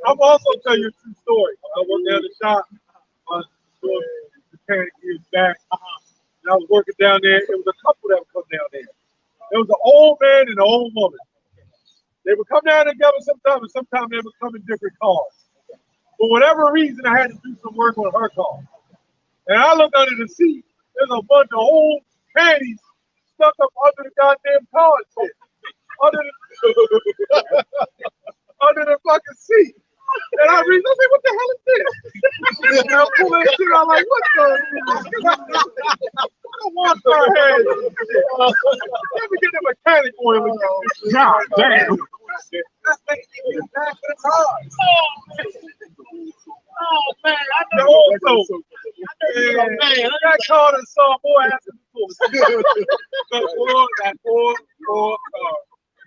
I'm also tell you a true story. I worked down the shop the mechanic years back. And I was working down there. It was a couple that would come down there. There was an old man and an old woman. They would come down together sometimes, and sometimes they would come in different cars. For whatever reason, I had to do some work on her car. And I looked under the seat. There's a bunch of old panties stuck up under the goddamn car and shit. Under the fucking seat. And I read, I say, what the hell is this? And I pull that shit out like, what the? I don't want her head. Let me get the mechanic oil and get this. God damn. That's making me back for the cars. Oh man, I The know. old soap. Man, I got caught and saw more after before. That poor car.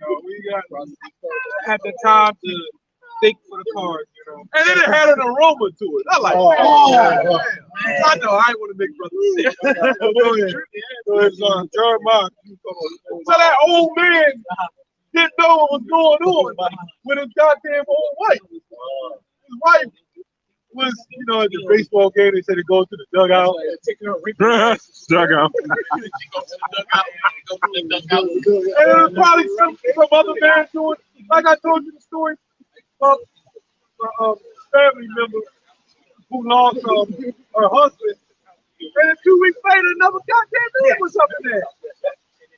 You know, we got had the time to think for the cars, you know. And then it had an aroma to it. I like, I know I ain't want to make brothers sick. So it's Jeremiah. So that old man didn't know what was going on with his goddamn old wife. His wife was, you know, at the baseball game, they said to go to the dugout. Dugout. And there was probably some other man doing, like I told you the story of a family member who lost her husband. And then 2 weeks later, another goddamn man was up in there.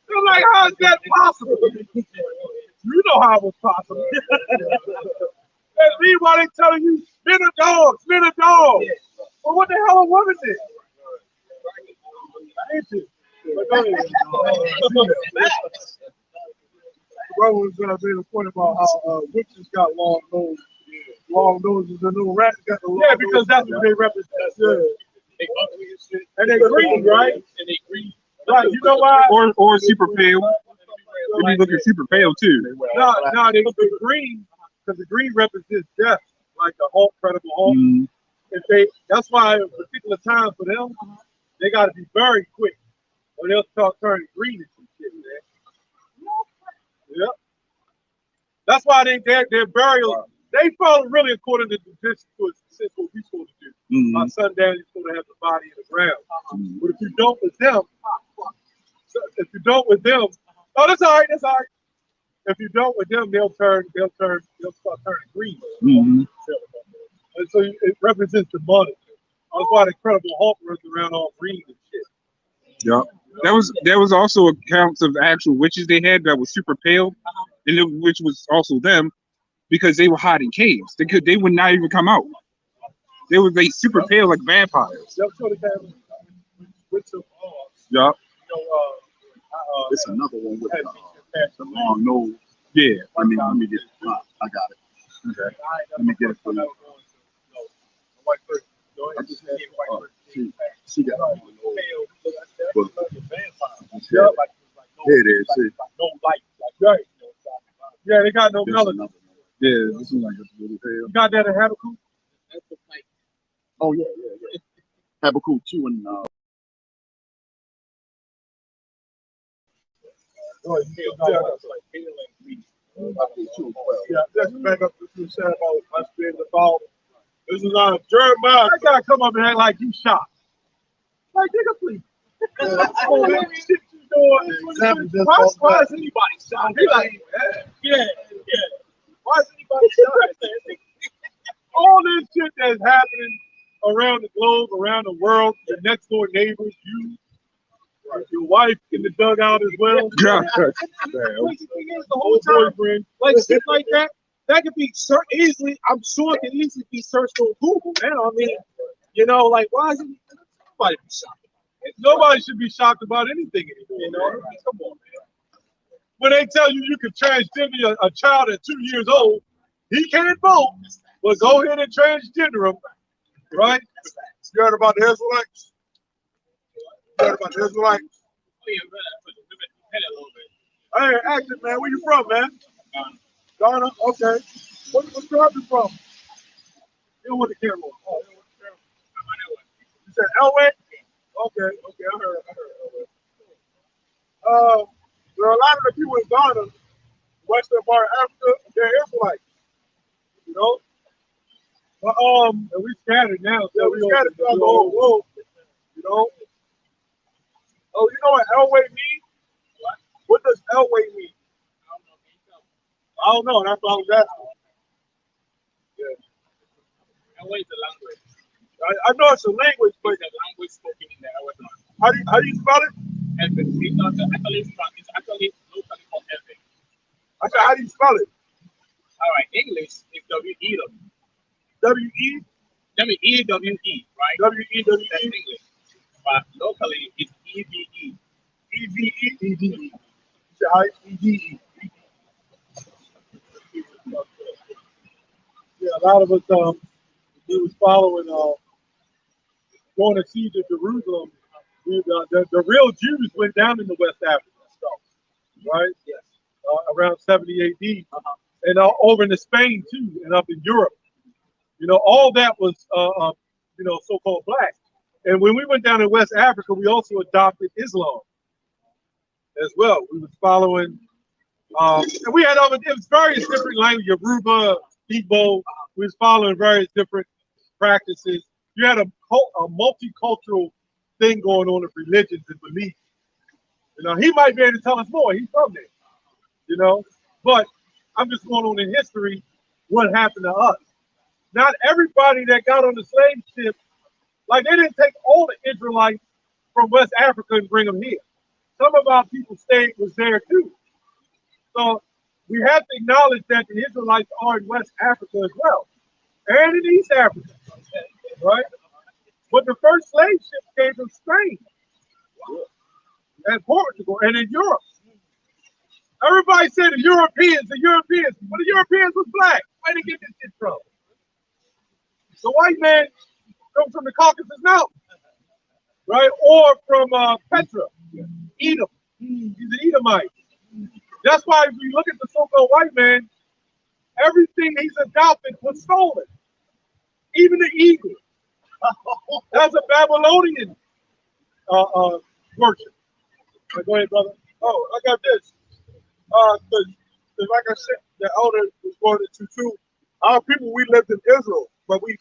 They're like, how is that possible? You know how it was possible. And meanwhile, they telling you, spin a dog, spin a dog. Well, what the hell a woman did? Ain't you? brother was made a point about how witches got long noses. Long noses, and little rats got the long noses. Yeah, because that's what they represent. Yeah. They ugly and shit. And they green, right? And they green. Right, you know why? Or super pale. They be looking super pale too. No, they green, because the green represents death, like a Hulk, Credible Hulk. Mm. That's why a particular time for them, they got to be buried quick, or they'll start turning green and some shit, man. Yep. That's why their burial, they follow really according to the tradition to what we're supposed to do. Mm-hmm. On sundown, you're supposed to have the body in the ground. Mm-hmm. But if you don't with them, oh, that's all right. If you don't with them, they'll start turning green. Mm-hmm. And so it represents the money. That's why the Incredible Hulk runs around all green and shit. Yeah. There was also accounts of actual witches they had that was super pale, and which was also them, because they were hiding caves. They would not even come out. They were super pale like vampires. Yeah. It's another one with the long nose. Yeah. Let me get it. I got it. Okay. Let me get it for you. I just had she got a long nose. Here it is. See? Yeah, they got no melanin. Yeah, this is like a little pale. You got that in Habakkuk? Oh yeah. Habakkuk 2 and Let's back up to what you said about us being the fault. This is Jeremiah. I gotta come up and act like you shocked. Like, nigga, please. Shit you doing. Why is anybody shocked? He like, yeah. Why is anybody shocked? All this shit that's happening around the globe, around the world, your next door neighbors, your wife in the dugout as well. The whole boyfriend, like shit like that. That could be easily. I'm sure it can easily be searched on Google, man. I mean, like, why is it? Nobody be shocked. Nobody should be shocked about anything anymore. Come on, man. When they tell you can transgender a child at 2 years old, he can't vote. Well, go ahead and transgender him, right? You heard about the Israelites? You heard about the Israelites? Hey, active man, where you from, man? Ghana. Okay. What tribe you from? You don't want the camera. Oh, you don't want the camera. You said Elway? Okay. I heard Elway. There are a lot of the people in Ghana, western part of Africa, they're Israelites. But and we scattered now. Yeah, we scattered throughout the whole world. Oh, you know what Elway means? What does Elway mean? I don't know. That's what I was asking. Yeah. Elway is a language. I know it's a language, but it's a language spoken in the Elway. How do you spell it? Elway. It's actually locally called Elway. I said, how do you spell it? All right, English is W-E-W. W-E? W-E-W-E, right? W-E-W-E. That's English. But locally, it's E-V-E. E-V-E? E-V-E. E-V-E. Yeah, a lot of us, we was following, going to siege of Jerusalem. The real Jews went down in the West Africa stuff, right? Yes. Around 70 AD, and over into Spain too, and up in Europe. All that was, so-called black. And when we went down in West Africa, we also adopted Islam as well. We was following, and we had it was various different languages, Yoruba, Igbo. We was following various different practices. You had a multicultural thing going on of religions and beliefs. He might be able to tell us more. He's from there, But I'm just going on in history what happened to us. Not everybody that got on the slave ship, like they didn't take all the Israelites from West Africa and bring them here. Some of our people was there too. So we have to acknowledge that the Israelites are in West Africa as well, and in East Africa, right? But the first slave ship came from Spain and Portugal and in Europe. Everybody said the Europeans. But the Europeans was black. Where they get this shit from? The white man comes from the Caucasus Mountains, right? Or from Petra, Edom. He's an Edomite. That's why if you look at the so-called white man, everything he's adopted was stolen. Even the eagle. That's a Babylonian worship. Go ahead, brother. Oh, I got this. Because like I said, the elder was going into too. Our people, we lived in Israel, but we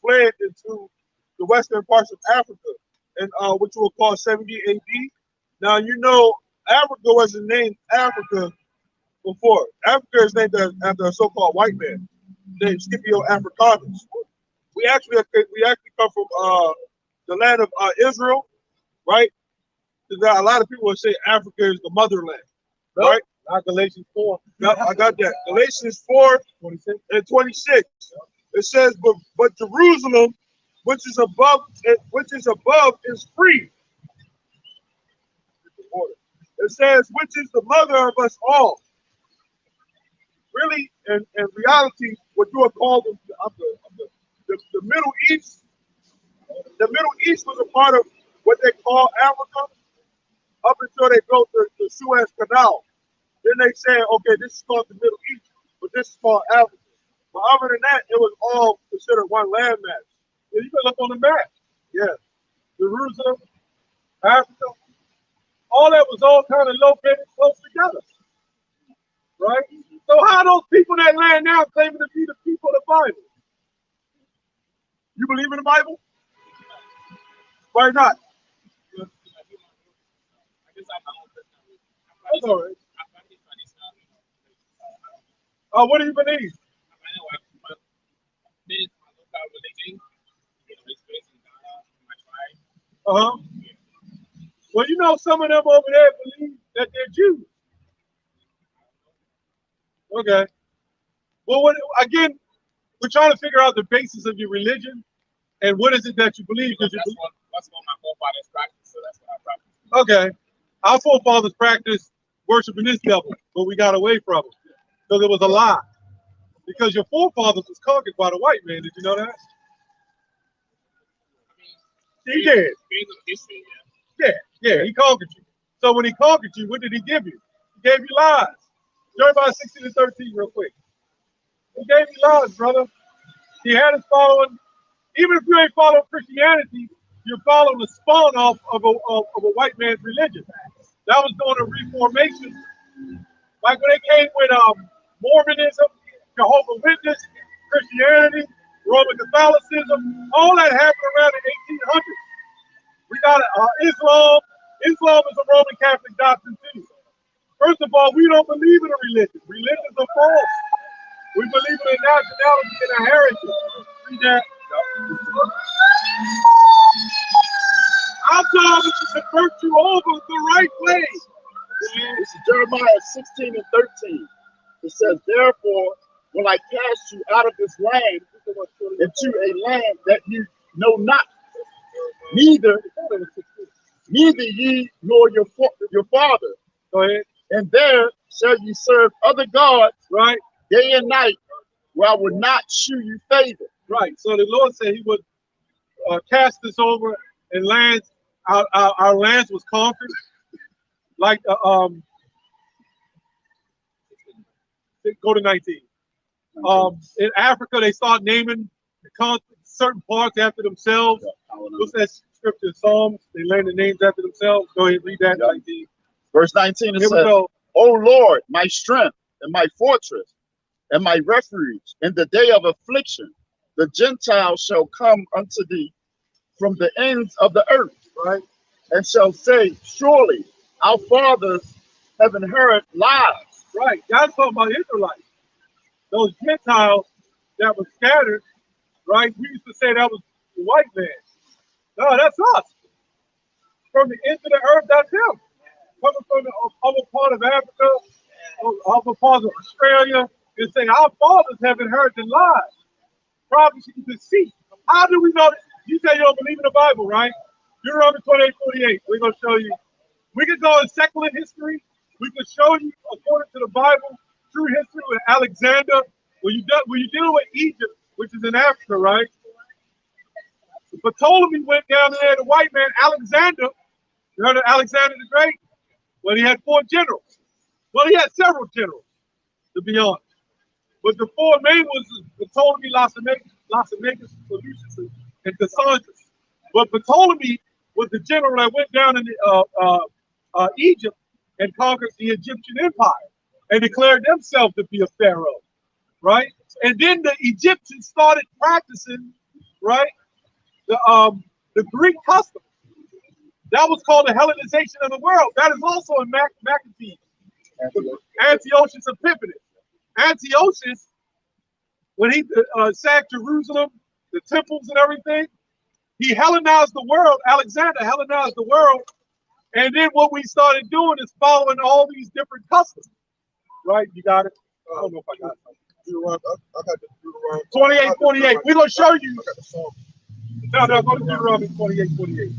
fled into the western parts of Africa, and which you will call 70 AD. Now you know Africa wasn't named Africa before. Africa is named after a so-called white man named Scipio Africanus. We actually come from the land of Israel, right? A lot of people would say Africa is the motherland, right? Not Galatians 4. No, I got that. Galatians 4 and 26. It says, but Jerusalem, which is above is free. It says, which is the mother of us all. Really, in reality, what you are called the Middle East. The Middle East was a part of what they call Africa up until they built the Suez Canal. Then they said, okay, this is called the Middle East, but this is called Africa. But other than that, it was all considered one landmass. Yeah, you can look on the map. Yeah. Jerusalem, Africa, all that was all kind of located close together. Right? So how those people that land now claiming to be the people of the Bible? You believe in the Bible? Why not? That's all right. What do you believe? Well, you know, some of them over there believe that they're Jews. Okay. Well, again, we're trying to figure out the basis of your religion and what is it that you believe. That's what my forefathers practiced, so that's what I practice. Okay. Our forefathers practiced worshiping this devil, but we got away from it because it was a lie. Because your forefathers was conquered by the white man. Did you know that? He did. Yeah, he conquered you. So when he conquered you, what did he give you? He gave you lies. Jeremiah 16 and 13 real quick. He gave you lies, brother. He had us following, even if you ain't following Christianity, you're following the spawn off of a white man's religion. That was during the Reformation. Like when they came with Mormonism, Jehovah's Witness, Christianity, Roman Catholicism, all that happened around the 1800s. We got Islam. Islam is a Roman Catholic doctrine too. First of all, we don't believe in a religion. Religions are false. We believe in a nationality and a heritage. Read that. Our job is to convert you over the right way. This is Jeremiah 16 and 13. It says, therefore, will I cast you out of this land into a land that you know not, neither ye nor your father. Go ahead. And there shall you serve other gods, right, day and night, where I would not shew you favor. Right. So the Lord said He would cast us over, and lands. Our lands was conquered. Like go to 19. In Africa, they start naming certain parts after themselves. What's that scripture in Psalms? They learn the names after themselves. Go ahead, read that. 19. Verse 19, it says, O Lord, my strength and my fortress and my refuge in the day of affliction, the Gentiles shall come unto thee from the ends of the earth, right? And shall say, surely our fathers have inherited lies. Right. God's talking about Israelites. Those Gentiles that were scattered, right? We used to say that was the white man. No, that's us. From the ends of the earth, that's him. Coming from the other part of Africa, other parts of Australia, and saying our fathers have inherited lies. Prophecy and deceit. How do we know that? You say you don't believe in the Bible, right? Deuteronomy 28:48. We're going to show you. We could go in secular history, We can show you, according to the Bible, true history with Alexander. When you deal with Egypt, which is in Africa, right? Ptolemy went down there, the white man, Alexander. You heard of Alexander the Great? Well, he had 4 generals. Well, he had several generals, to be honest. But the 4 main ones was Ptolemy, Lacenagus, Seleucus, and Casandras. But Ptolemy was the general that went down in Egypt and conquered the Egyptian empire and declared themselves to be a pharaoh, right? And then the Egyptians started practicing, right, the Greek custom. That was called the Hellenization of the world. That is also in Maccabees. Antiochus Epiphanes. Antiochus, when he sacked Jerusalem, the temples and everything, he Hellenized the world. Alexander Hellenized the world. And then what we started doing is following all these different customs. Right? You got it? I don't know if I got it. I got the 28:28. We're going to show you. No, go to Deuteronomy 28:28.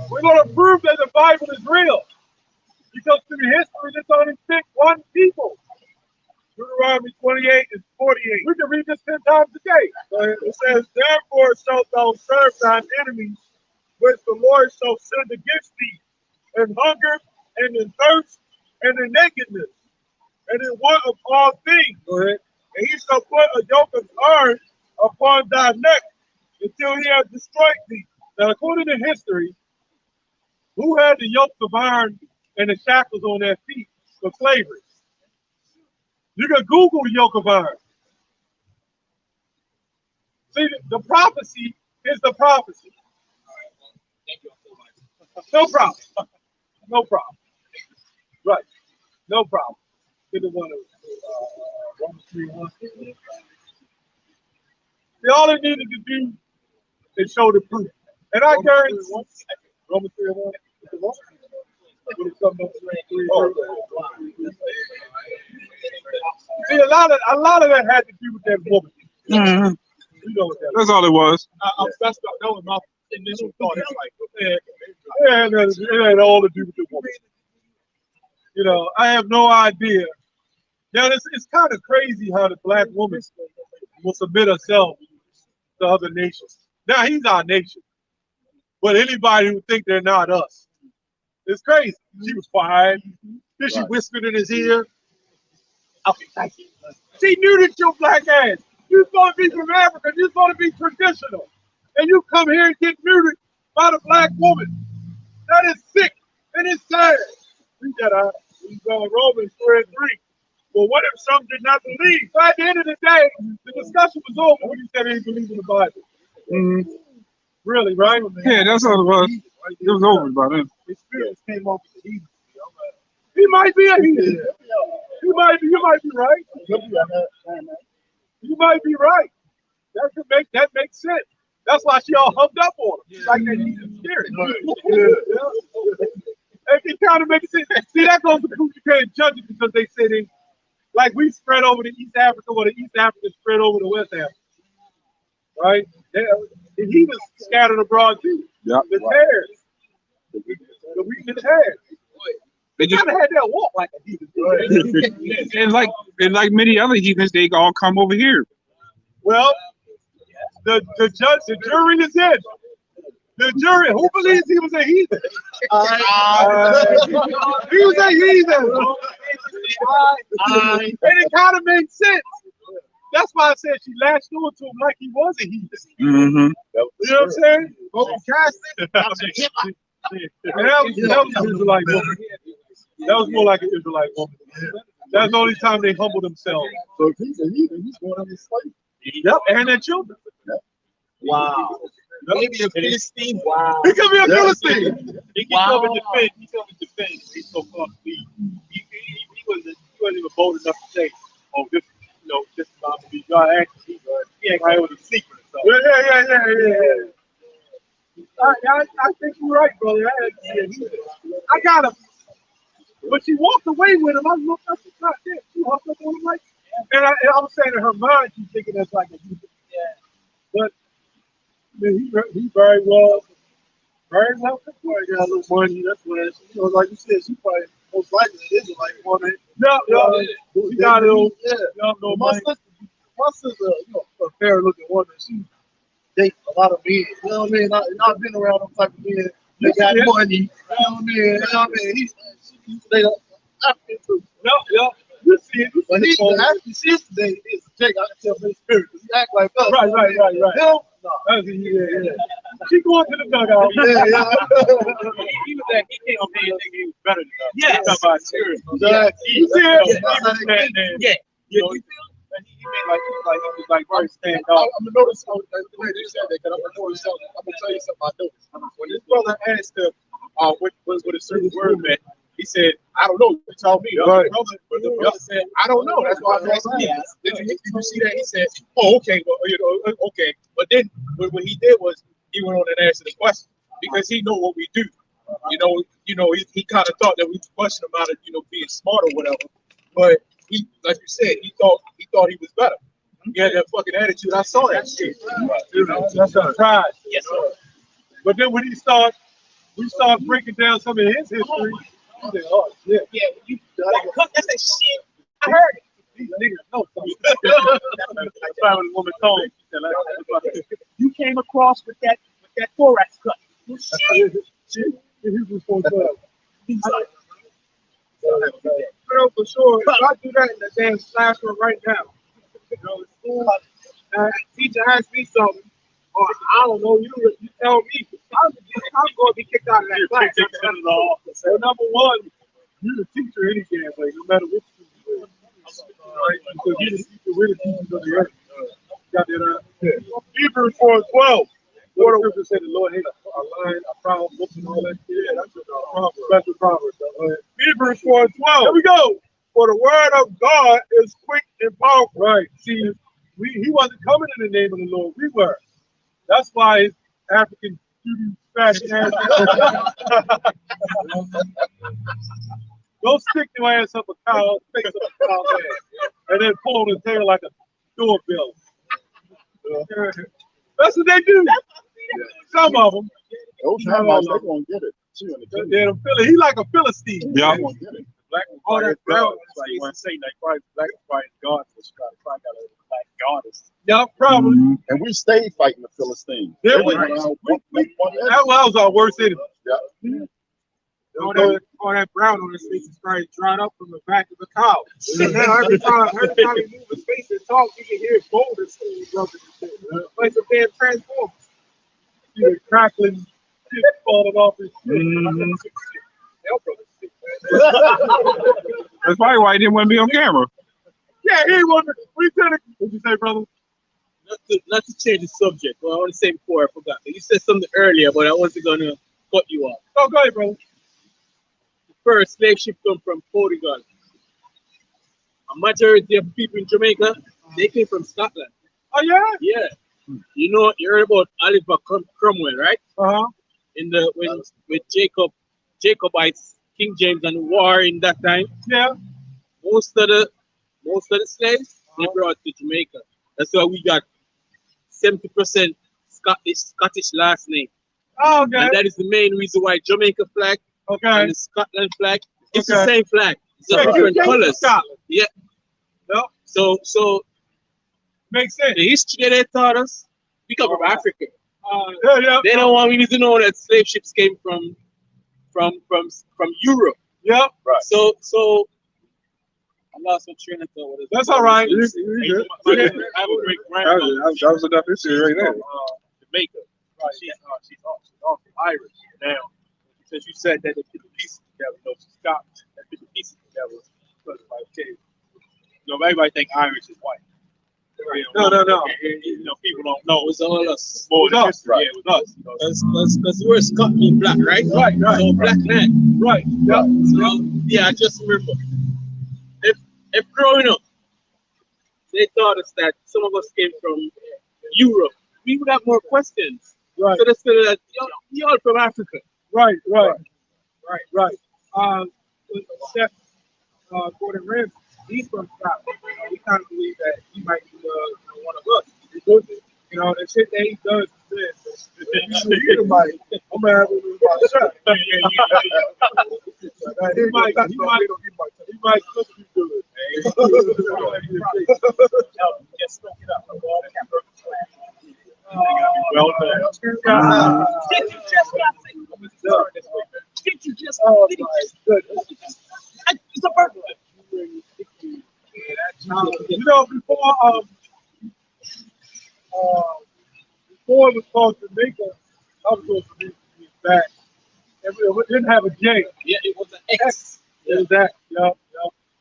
We're going to prove that the Bible is real. Because through history, it's only picked one people. Deuteronomy 28:48. We can read this 10 times a day. It says, therefore shalt thou serve thine enemies, which the Lord shall send against thee, in hunger, and in thirst, and in nakedness, and in want of all things. And he shall put a yoke of iron upon thy neck, until he has destroyed thee. Now, according to history, who had the yokes of iron and the shackles on their feet for slavery? You can Google yoke of iron. See, the prophecy is the prophecy. No problem. No problem. Right. No problem. Get the one of Romans 3:1. All they needed to do is show the proof. And I guarantee Romans 3:1. See, a lot of that had to do with that woman. Mm-hmm. You know what that That's all it was. that was my initial thought. It's like, it had all to do with the woman. You know, I have no idea. Now, it's kind of crazy how the black woman will submit herself to other nations. Now, he's our nation. But anybody who think they're not us, it's crazy. She was quiet. Then she whispered in his ear. Okay, thank you. She knew that your black ass. You're supposed to be from Africa. You're supposed to be traditional. And you come here and get muted by the black woman. That is sick. And it's sad. Read that out. Romans 3:3. Well, what if some did not believe? So at the end of the day, the discussion was over when he said he didn't believe in the Bible. Mm-hmm. Really, right? Yeah, that's all it was. It was over by then. His spirits came off with the heathen. He might be a heathen. You might be right. You might be right. That makes sense. That's why she all hugged up on him. She's like that heathen spirit. It kind of makes sense. See, that goes to prove you can't judge it because they say they, like we spread over to East Africa, or the East Africans spread over to West Africa. Right? And he was scattered abroad too. Yep. The tares. The wheat and the tares. They just kind of had that walk like a heathen. and like many other heathens, they all come over here. Well, the jury is in. The jury, who believes he was a heathen? He was a heathen. And it kind of makes sense. That's why I said she latched on to him like he was a heathen. Mm-hmm. You know what I'm saying? That was an Israelite woman. That was more like an Israelite woman. That's the only time they humbled themselves. So if he's a heathen, he's going to be slave. Yep, and their children. Yep. Wow. Maybe a Philistine. Wow. He could be a Philistine. He can come and defend. He come and defend. He's so far lead. He wasn't even bold enough to say, "Oh, this is about to be God." Actually, he ain't right with a secret. So. Yeah. I think you're right, brother. I got him. But she walked away with him. I looked up and thought, damn, she walked up on him like, and I was saying in her mind, she's thinking that's like a heathen. But I mean, he very well could probably got a little money. That's what like you said, she probably most likely an Israelite woman. Yeah, she got it. Yeah. No My money. sister's a fair looking woman. She dates a lot of men. You know what I mean? I've been around them type of men. They got money. You know what I mean? You know what I mean? They African too. Yeah. You see it. But he actually she's today is Jake. I can tell from his spirit. He act like us. Right. Him? No. Yeah. She going to the dugout. Yeah. He was that he came up here thinking he was better than us. Yes. Talk about serious. Exactly. You see it? Yeah. You know, he made like he was like very stand I'm up. gonna notice. I'm glad you said that because I'm gonna notice something. I'm gonna tell you something I noticed. When this brother asked him what a certain word meant, he said, "I don't know." He told me. But the brother said, "I don't know." That's why I'm asking you. Did you see that? He said, "Oh, okay. Well, okay." But then what he did was he went on and answered the question because he know what we do. He kind of thought that we was questioning about it, being smart or whatever. But he, like you said, he thought he was better. He had that fucking attitude. I saw that shit. That's a pride. Yes, sir. But then when we start breaking down some of his history, he said, "Oh shit, Yeah, you that's that shit. I heard it. these niggas know something." That's why when the woman told him, she said, like, You came across with that thorax cut. Well, shit. He was supposed to. He's like, For sure. If I do that in the damn classroom right now, the school teacher asks me something, or I don't know, you tell me, I'm going to be kicked out of that class. So number one, you're the teacher any damn way, no matter what you do. Right? Because you're the teacher, we're the teachers of the earth. Got that? Hebrews 4:12. What the scripture said, the Lord hates a lion, a proud book, and all that shit. Yeah, that's a special proverb. Hebrews 4:12. Here we go. For the word of God is quick and powerful. Right. See, he wasn't coming in the name of the Lord. We were. That's why his African student fashion ass. Go stick your ass up a cow, face up a cow ass, and then pull the tail like a doorbell. That's what they do. Some of them. Those Hamites, they're going to get it. He like a Philistine. Yeah. They're going to get it. black and white is God. It's like you want to say like Christ, black and white is God. It's got a black goddess. Yeah, probably. And we stayed fighting the Philistines. Yeah, That was our worst enemy. Yeah. All that brown on his face is starting to dry up from the back of the cow. And now every time he moves his face and talk, you can hear boulders rubbing and shit. Like some damn Transformers. See the crackling shit falling off his shit. That's probably why he didn't want to be on camera. Yeah, he wanted. What'd you say, brother? Not to change the subject. Well, I want to say before I forgot. You said something earlier, but I wasn't gonna cut you off. Oh, go ahead, brother. The first slave ship come from Portugal. A majority of people in Jamaica, they came from Scotland. Oh yeah? Yeah. You heard about Oliver Cromwell, right? Uh-huh. With Jacobites, King James and the war in that time. Yeah. Most of the slaves they brought to Jamaica. That's why we got 70% Scottish last name. Oh, okay. And that is the main reason why Jamaica flag and the Scotland flag, it's the same flag. It's different colors. Yeah. Yep. So makes sense. The history that they taught us, we come from Africa. They don't want me to know that slave ships came from Europe. Yep. Right. So I lost my train of thought. That's all right. I have a great grandmother. That was enough history right there. Jamaica. Right. She's also Irish. Now, since you said that they put the pieces together, she's Scottish. They put the pieces together. So it's like, okay, everybody think Irish is white. No. People don't know. It was all us. It was us. Right. Yeah, it was us. Because we're Scotland black, right? Right. So black man. Right. Yeah. So yeah, I just remember. If growing up, they taught us that some of us came from Europe, we would have more questions. Right. So they said that you're all from Africa. Right. Chef Gordon Ramsay, he's from Scotland. We kind of believe that he might be one of us. The shit that he does is this. I'm gonna have him in my shop. he might cook you good. Just smoke it up. Well done. Did you just got Did you just it's a burglar. You know, before it was called Jamaica, I was supposed to be back. And we didn't have a J. Yeah, it was an X. It was that. Yep.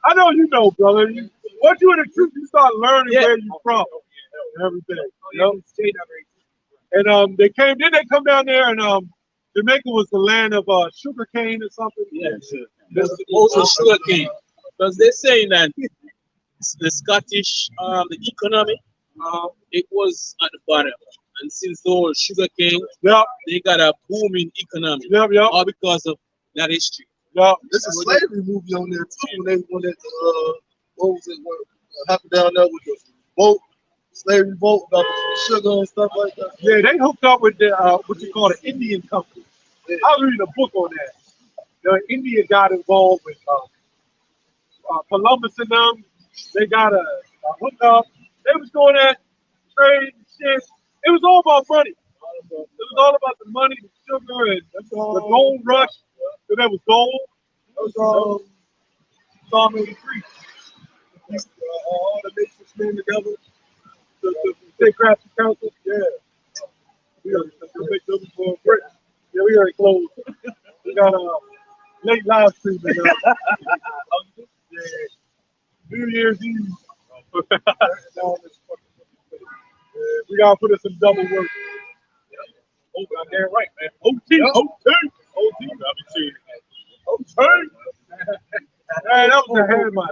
I know you know, brother. Once you in the truth, you start learning where you from and everything. And they come down there, and Jamaica was the land of sugar cane or something. Yes, also sugar cane. Because they're saying that the Scottish, the economy, it was at the bottom. And since the whole sugar cane, they got a booming economy. All because of that history. There's a slavery movie on there too. When that what was it? What happened down there with the boat, slavery boat, about the sugar and stuff like that. Yeah, they hooked up with the what you call the Indian company. I was reading a book on that. The India got involved with Columbus and them. They got a hookup. They was going at trade and shit. It was all about money. It was all about the money, the sugar, and the gold rush. So there was gold. That was Psalm 83. All the nations came together to take crafty counsel. Yeah. We are make those for Britain. Yeah, we already closed. We got late live streaming. New Year's Eve. We gotta put us some double work. Oh, goddamn right, man. OT. Man, that was a hand mic.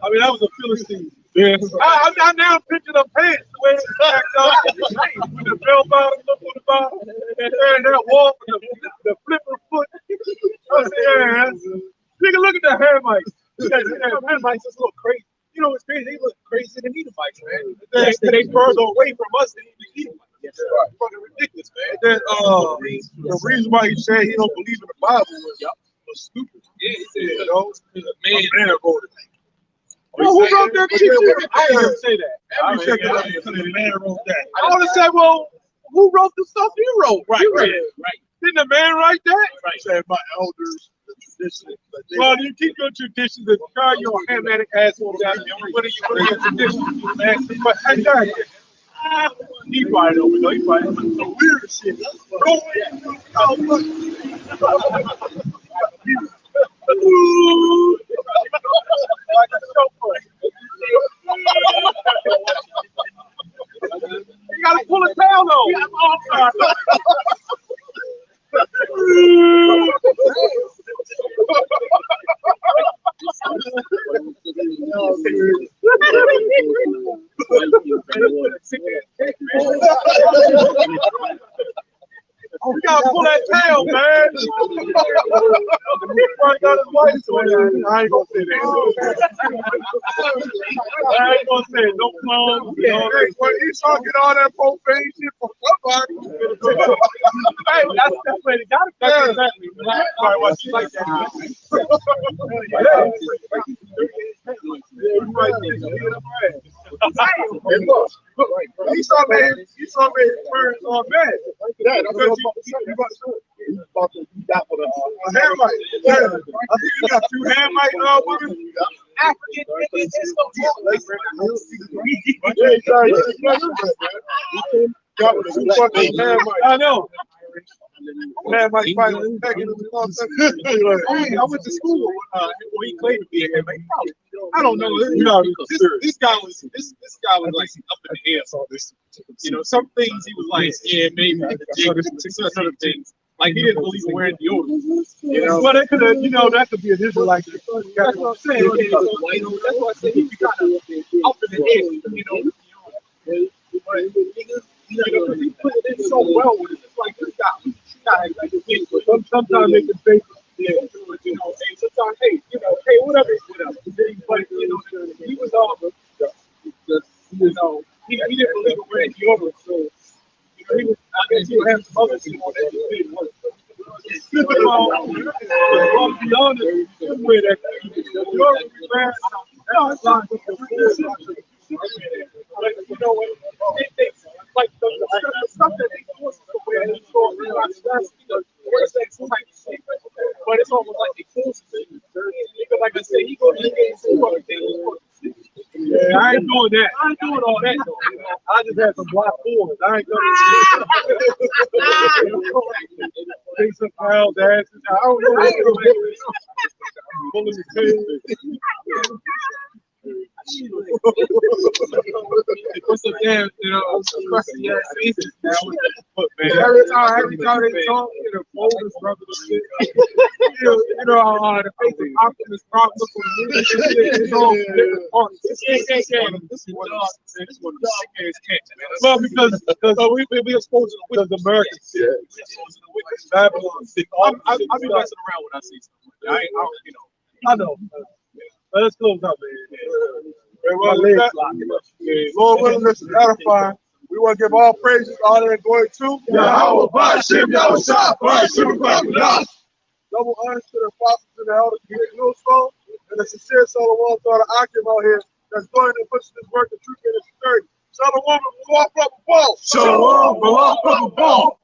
I mean, that was a Philistine. Yeah. I now picture the pants the way it's stacked up with the bell bottom up on the bottom, and that walk with the flipper foot. I said, yeah, nigga, look at the hand mics. Hand mics just look crazy. You know what's crazy? They look crazier than needle mics, man. They further away from us than the needle mics. Yes, right. Fucking ridiculous, man. Then, the reason why he said he don't believe in the Bible was stupid. Yeah, he said, you know, Man wrote it. Well, who wrote that shit? I ain't gonna say that. The man wrote that. I want to say, well, who wrote the stuff you wrote? Right. Didn't the man write that? He said my elders, the tradition. Well, you keep your traditions and try your Hamitic asshole down. What are your traditions, man? But exactly. He right over there. He right over there. Some weird shit. Like a chauffeur. You gotta pull a tail though. You gotta pull that tail, man. Got his wife doing that. I ain't gonna say that. I ain't gonna say it. No clones. When he's talking all that profane shit for somebody. Hey, that's where they got it. That's exactly. Sorry, why she like that. Hey, look, he saw me turn on bad. Yeah, that's what he's about to do that with a hand mic. Yeah, I think you got two hand mic women. African niggas is no Got with two fucking hand mics. I know. Man, my fighting pegging him. Hey, I went to school when he claimed to be a handmaid. I don't know. You know, this guy was like up in the air on this. You know, some things he was like, yeah, maybe. Certain things. Like he didn't believe in wearing deodorant. You know, but it could have, you know, that could be an Israelite. That's what I'm saying. That's why I said he got up in the air. You know, he put it in so well with it. It's like this guy. Sometimes they can say, yeah, you know, hey, sometimes, hey, you know, hey, whatever. But, you know, he was all, you know, he didn't believe in wearing deodorant, so, you know, I guess he would have some other people that he didn't want. be honest, this way that you know what? They like the stuff that they force us to wear. You don't realize that's because but it's almost like they force it. Because like I said, he goes to the game for yeah, I ain't doing that. I ain't doing all that though. I just had some black boys. I ain't gonna take some crowd dances. I don't know. Pulling the tail. What's up there? You know, crusty ass faces now. Man, every time they talk, you know, folders, brother, shit. You know, the face of Optimus Prime look on the movie. It's all different parts. This one is sick ass cat. Well, because we exposed to the Americans. Yeah. Babylon. I be messing around when I see something. I know. Let's close up, man. Lord willing, this is edifying. We want to give all praises, honor, and glory to Yahawah, BAHASHAM, YAHAWASHI. double honor to the apostles and the elders here at Millstone, and the sincere Shalom to all the Akim out here that's going and pushing this work of truth and sincerity. Shalom, belong from above. Shalom, belong from above.